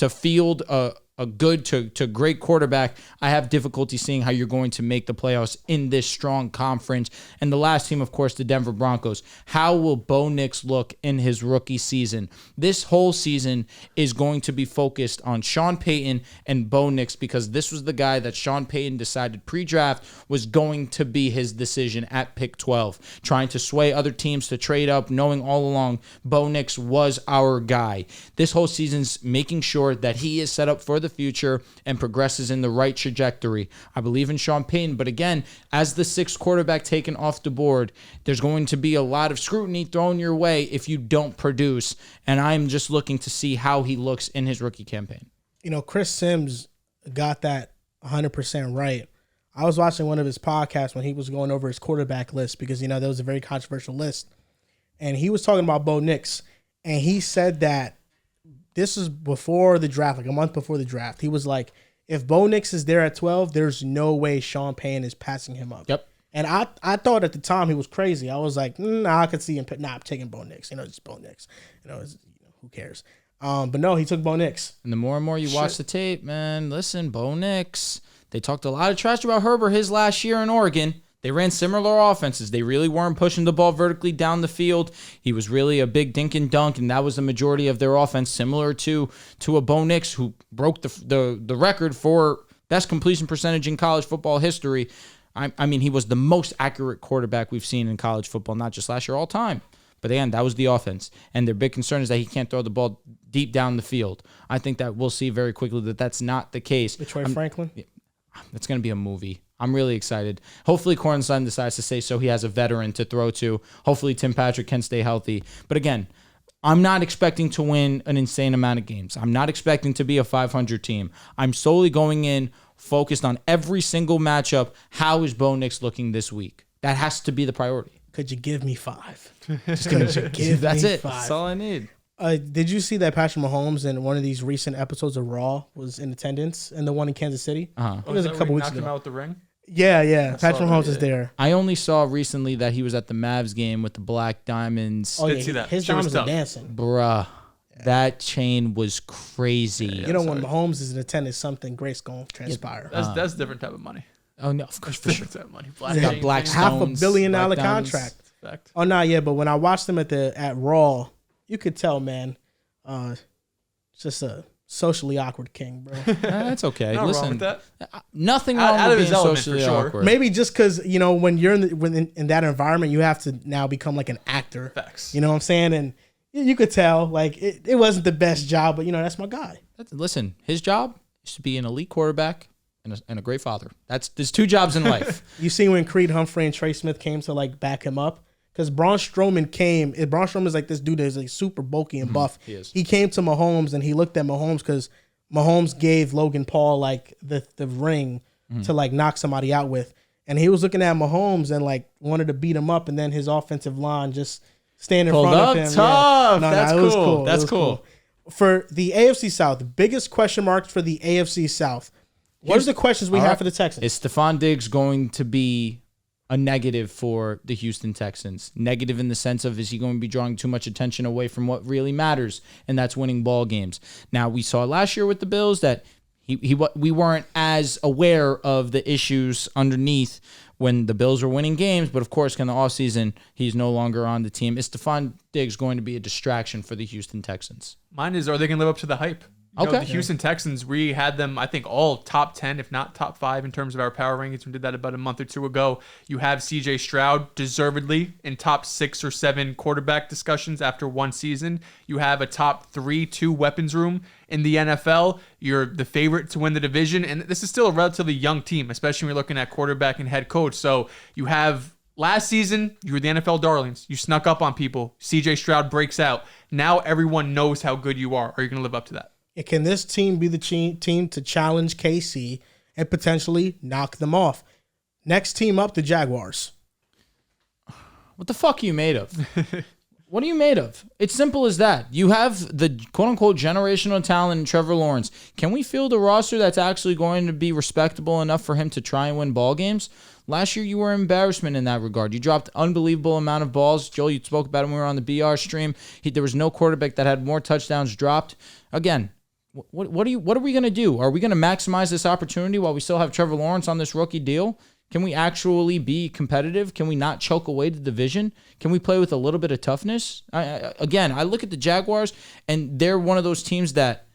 field a good to great quarterback, I have difficulty seeing how you're going to make the playoffs in this strong conference. And the last team, of course, the Denver Broncos. How will Bo Nix look in his rookie season? This whole season is going to be focused on Sean Payton and Bo Nix because this was the guy that Sean Payton decided pre-draft was going to be his decision at pick 12, trying to sway other teams to trade up, knowing all along Bo Nix was our guy. This whole season's making sure that he is set up for the future and progresses in the right trajectory. I believe in Sean Payton, but again, as the 6th quarterback taken off the board, there's going to be a lot of scrutiny thrown your way if you don't produce, and I'm just looking to see how he looks in his rookie campaign. You know, Chris Sims got that 100% right. I was watching one of his podcasts when he was going over his quarterback list because, you know, that was a very controversial list. And he was talking about Bo Nix. And he said that this is before the draft, like a month before the draft. He was like, if Bo Nix is there at 12, there's no way Sean Payton is passing him up. Yep. And I thought at the time he was crazy. I was like, I could see him. I'm taking Bo Nix. You know, just Bo Nix. You know, who cares? But no, he took Bo Nix. And the more and more you watch the tape, man, listen, Bo Nix, they talked a lot of trash about Herbert his last year in Oregon. They ran similar offenses. They really weren't pushing the ball vertically down the field. He was really a big dink and dunk, and that was the majority of their offense, similar to a Bo Nix who broke the record for best completion percentage in college football history. I mean, he was the most accurate quarterback we've seen in college football, not just last year, all time. But again, that was the offense. And their big concern is that he can't throw the ball deep down the field. I think that we'll see very quickly that that's not the case. Detroit Franklin? It's going to be a movie. I'm really excited. Hopefully Cornson decides to stay so he has a veteran to throw to. Hopefully Tim Patrick can stay healthy. But again, I'm not expecting to win an insane amount of games. I'm not expecting to be a 500 team. I'm solely going in focused on every single matchup. How is Bo Nix looking this week? That has to be the priority. Could you give me 5? Just could you give That's me it. 5? That's all I need. Did you see that Patrick Mahomes in one of these recent episodes of Raw was in attendance, and the one in Kansas City? Uh-huh. It was a couple weeks ago. Knocked him out with the ring? Yeah. Patrick Mahomes is there. I only saw recently that he was at the Mavs game with the Black Diamonds. Oh, Didn't see that. His diamonds are dancing. Bruh. That chain was crazy. You know, when Mahomes is in attendance, something great's going to transpire. That's a different type of money. Oh, no, of course, for sure. Type of money. Got Black Stones, $500 million Black Diamonds. contract. Fact. Oh, no, yeah, but when I watched them at Raw, you could tell, man, it's just a socially awkward king, bro. That's okay. Nothing Listen, wrong with that. nothing wrong Out with of his being element, socially for sure. awkward. Maybe just because, you know, when you're in that environment, you have to now become like an actor. Facts. You know what I'm saying? And you could tell, like, it wasn't the best job, but, you know, that's my guy. Listen, his job is to be an elite quarterback and a great father. There's 2 jobs in life. You see when Creed Humphrey and Trey Smith came to, like, back him up? Because Braun Strowman came. Braun Strowman is like this dude that is like super bulky and buff. He is. He came to Mahomes and he looked at Mahomes because Mahomes gave Logan Paul like the ring to like knock somebody out with. And he was looking at Mahomes and like wanted to beat him up. And then his offensive line just stand in front of him. Tough. Yeah. That's it was cool. That's It was cool. For the AFC South, the biggest question marks for the AFC South. What are the questions we have for the Texans? Is Stephon Diggs going to be a negative for the Houston Texans? Negative in the sense of, is he going to be drawing too much attention away from what really matters, and that's winning ball games? Now, we saw last year with the Bills that we weren't as aware of the issues underneath when the Bills were winning games, but of course, in the offseason, he's no longer on the team. Is Stephon Diggs going to be a distraction for the Houston Texans? Mine is, are they going to live up to the hype? You know, Okay. the Houston Texans, we had them, I think, all top 10, if not top 5 in terms of our power rankings. We did that about a month or 2 ago. You have CJ Stroud deservedly in top 6 or 7 quarterback discussions after one season. You have a top 3-2 weapons room in the NFL. You're the favorite to win the division. And this is still a relatively young team, especially when you're looking at quarterback and head coach. So you have... Last season, you were the NFL darlings. You snuck up on people. CJ Stroud breaks out. Now everyone knows how good you are. Are you going to live up to that? Can this team be the team to challenge KC and potentially knock them off? Next team up, the Jaguars. What the fuck are you made of? What are you made of? It's simple as that. You have the quote-unquote generational talent in Trevor Lawrence. Can we field a roster that's actually going to be respectable enough for him to try and win ball games? Last year, you were an embarrassment in that regard. You dropped an unbelievable amount of balls. Joel, you spoke about it when we were on the BR stream. There was no quarterback that had more touchdowns dropped. Again, what are we going to do? Are we going to maximize this opportunity while we still have Trevor Lawrence on this rookie deal? Can we actually be competitive? Can we not choke away the division? Can we play with a little bit of toughness? I look at the Jaguars, and they're one of those teams that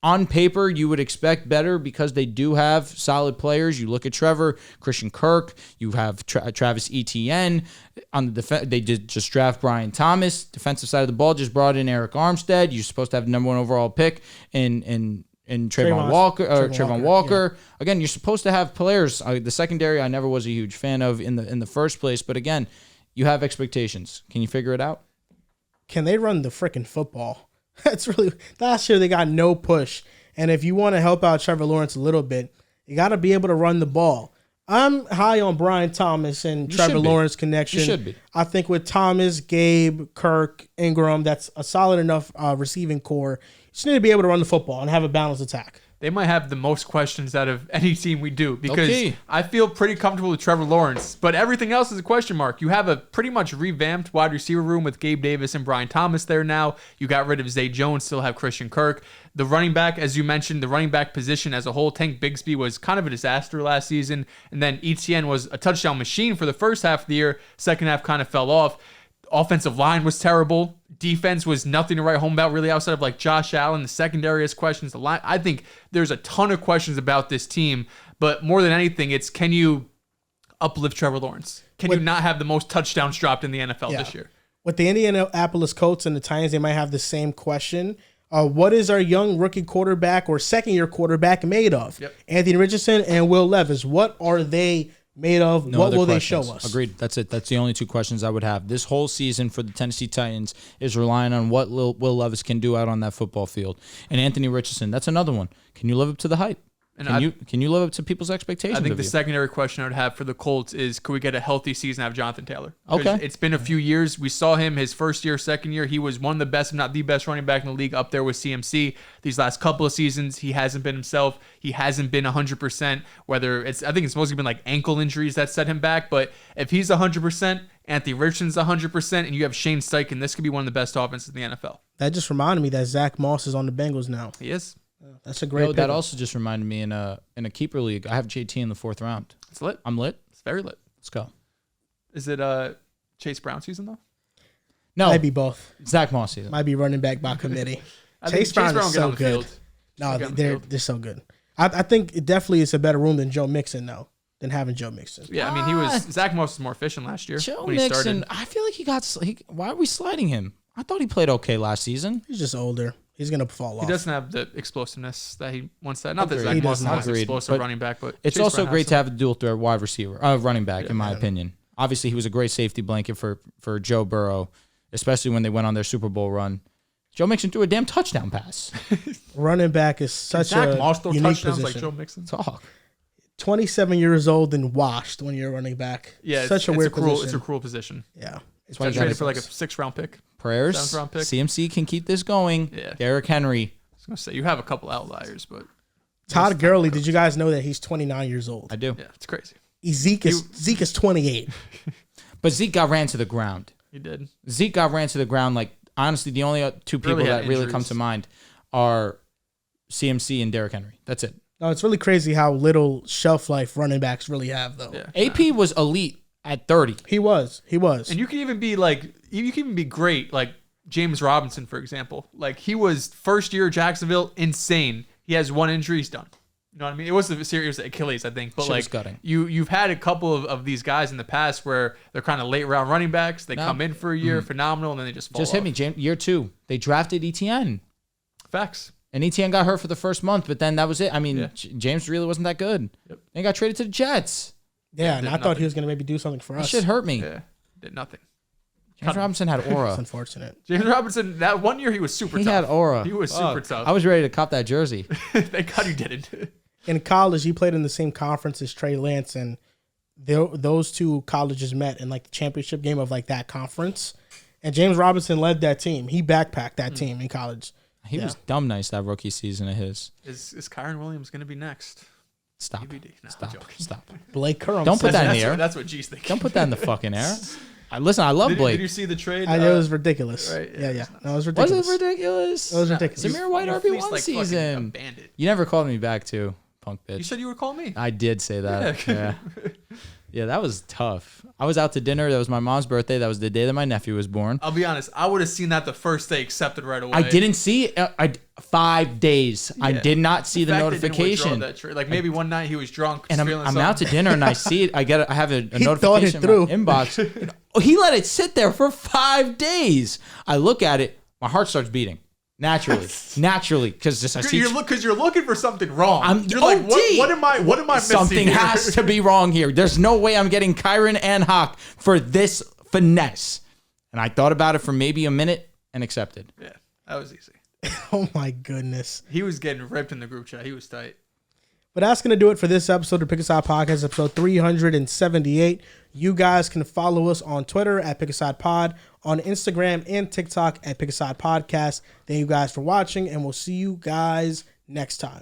on paper you would expect better because they do have solid players. You look at Trevor, Christian Kirk, you have Travis Etienne. On the they did just draft Brian Thomas. Defensive side of the ball just brought in Eric Armstead. You're supposed to have the number 1 overall pick in in Trayvon Walker. Yeah. Again, you're supposed to have players. The secondary, I never was a huge fan of in the first place. But again, you have expectations. Can you figure it out? Can they run the freaking football? That's really last year they got no push. And if you want to help out Trevor Lawrence a little bit, you got to be able to run the ball. I'm high on Brian Thomas and Trevor Lawrence connection. You should be. I think with Thomas, Gabe, Kirk, Ingram, that's a solid enough receiving core. You just need to be able to run the football and have a balanced attack. They might have the most questions out of any team we do because I feel pretty comfortable with Trevor Lawrence, but everything else is a question mark. You have a pretty much revamped wide receiver room with Gabe Davis and Brian Thomas there now. You got rid of Zay Jones, still have Christian Kirk. The running back, as you mentioned, the running back position as a whole, Tank Bigsby was kind of a disaster last season, and then Etienne was a touchdown machine for the first half of the year. Second half kind of fell off. Offensive line was terrible. Defense was nothing to write home about really outside of like Josh Allen. The secondary has questions. The line, I think there's a ton of questions about this team, but more than anything, it's can you uplift Trevor Lawrence? Can you not have the most touchdowns dropped in the NFL this year? With the Indianapolis Colts and the Titans, they might have the same question. What is our young rookie quarterback or second-year quarterback made of? Yep. Anthony Richardson and Will Levis. What are they made of? No what will questions. they show us? Agreed. That's it. That's the only two questions I would have. This whole season for the Tennessee Titans is relying on what Will Levis can do out on that football field. And Anthony Richardson, that's another one. Can you live up to the hype? And can you live up to people's expectations? I think the secondary question I would have for the Colts is, could we get a healthy season out of Jonathan Taylor? Okay. It's been a few years. We saw him his first year, second year. He was one of the best, if not the best running back in the league, up there with CMC. These last couple of seasons, he hasn't been himself. He hasn't been 100%, whether it's, I think it's mostly been like ankle injuries that set him back. But if he's 100%, Anthony Richardson's 100%, and you have Shane Steichen, this could be one of the best offenses in the NFL. That just reminded me that Zach Moss is on the Bengals now. He is. That's a great pick. That also just reminded me in a keeper league, I have JT in the 4th round. It's lit. I'm lit. It's very lit. Let's go. Is it Chase Brown season, though? No. Might be both. Zach Moss season. Might be running back by committee. Chase Brown is so good. No, they're so good. I think it definitely is a better room than Joe Mixon, though, than having Joe Mixon. Yeah, I mean, Zach Moss was more efficient last year. Joe when Mixon, he started. I feel like why are we sliding him? I thought he played okay last season. He's just older. He's going to fall off. He doesn't have the explosiveness that he once had. Not that Zach Moss is the most explosive running back, but it's also great to have a dual threat wide receiver, running back, in my opinion. Obviously, he was a great safety blanket for Joe Burrow, especially when they went on their Super Bowl run. Joe Mixon threw a damn touchdown pass. Running back is such Zach a Moss throw unique touchdowns position. like Joe Mixon. Talk. 27 years old and washed when you're running back. Yeah, such a weird position. It's a cruel position. Yeah. It's traded for like a 6th-round pick. Prayers. 7th-round pick. CMC can keep this going. Yeah. Derrick Henry. I was gonna say you have a couple outliers, but Todd Gurley, did you guys know that he's 29 years old? I do. Yeah, it's crazy. Zeke is 28. But Zeke got ran to the ground. He did. Zeke got ran to the ground. Like, honestly, the only two people that really come to mind are CMC and Derrick Henry. That's it. No, it's really crazy how little shelf life running backs really have, though. Yeah. AP was elite at 30. He was. And you can even be great, like James Robinson, for example. Like, he was first year Jacksonville, insane. He has one injury, he's done. You know what I mean? It was a serious Achilles, I think. But like, you've had a couple of these guys in the past where they're kind of late round running backs. They come in for a year, phenomenal, and then they just fall off. Hit me, James. Year 2, they drafted Etienne. Facts. And Etienne got hurt for the first month, but then that was it. I mean, James really wasn't that good. Yep. And he got traded to the Jets. Yeah, and I thought he was going to maybe do something for us. That shit hurt me. Yeah, did nothing. James Robinson had aura. It's unfortunate. James Robinson, that one year he was super tough. He had aura. He was super tough. I was ready to cop that jersey. Thank God he didn't. In college, he played in the same conference as Trey Lance, and those two colleges met in like the championship game of like that conference. And James Robinson led that team. He backpacked that team in college. He was dumb nice that rookie season of his. Is Kyron Williams going to be next? Stop. No, Stop. Blake Curran. Don't put that in the air. That's what G's thinking. Don't put that in the fucking air. Listen, I love Blake. Did you see the trade? I know it was ridiculous. Right, yeah. No, it was ridiculous. Was it ridiculous? It was ridiculous. Samir White RB1 season. You never called me back too, punk bitch. You said you would call me. I did say that. Yeah, that was tough. I was out to dinner. That was my mom's birthday. That was the day that my nephew was born. I'll be honest. I would have seen that the first day, accepted right away. I didn't see it. 5 days. Yeah. I did not see the notification. Like maybe one night he was drunk. And I'm out to dinner and I see it. I have a notification in my inbox. He let it sit there for 5 days. I look at it. My heart starts beating. Naturally, because you're looking for something wrong. You're like, what am I missing? Something here? has to be wrong here. There's no way I'm getting Kyron and Hawk for this finesse. And I thought about it for maybe a minute and accepted. Yeah, that was easy. Oh my goodness. He was getting ripped in the group chat. He was tight. But that's going to do it for this episode of Pick a Side Podcast, episode 378. You guys can follow us on Twitter at Pick a Side Pod, on Instagram and TikTok at Pick a Side Podcast. Thank you guys for watching, and we'll see you guys next time.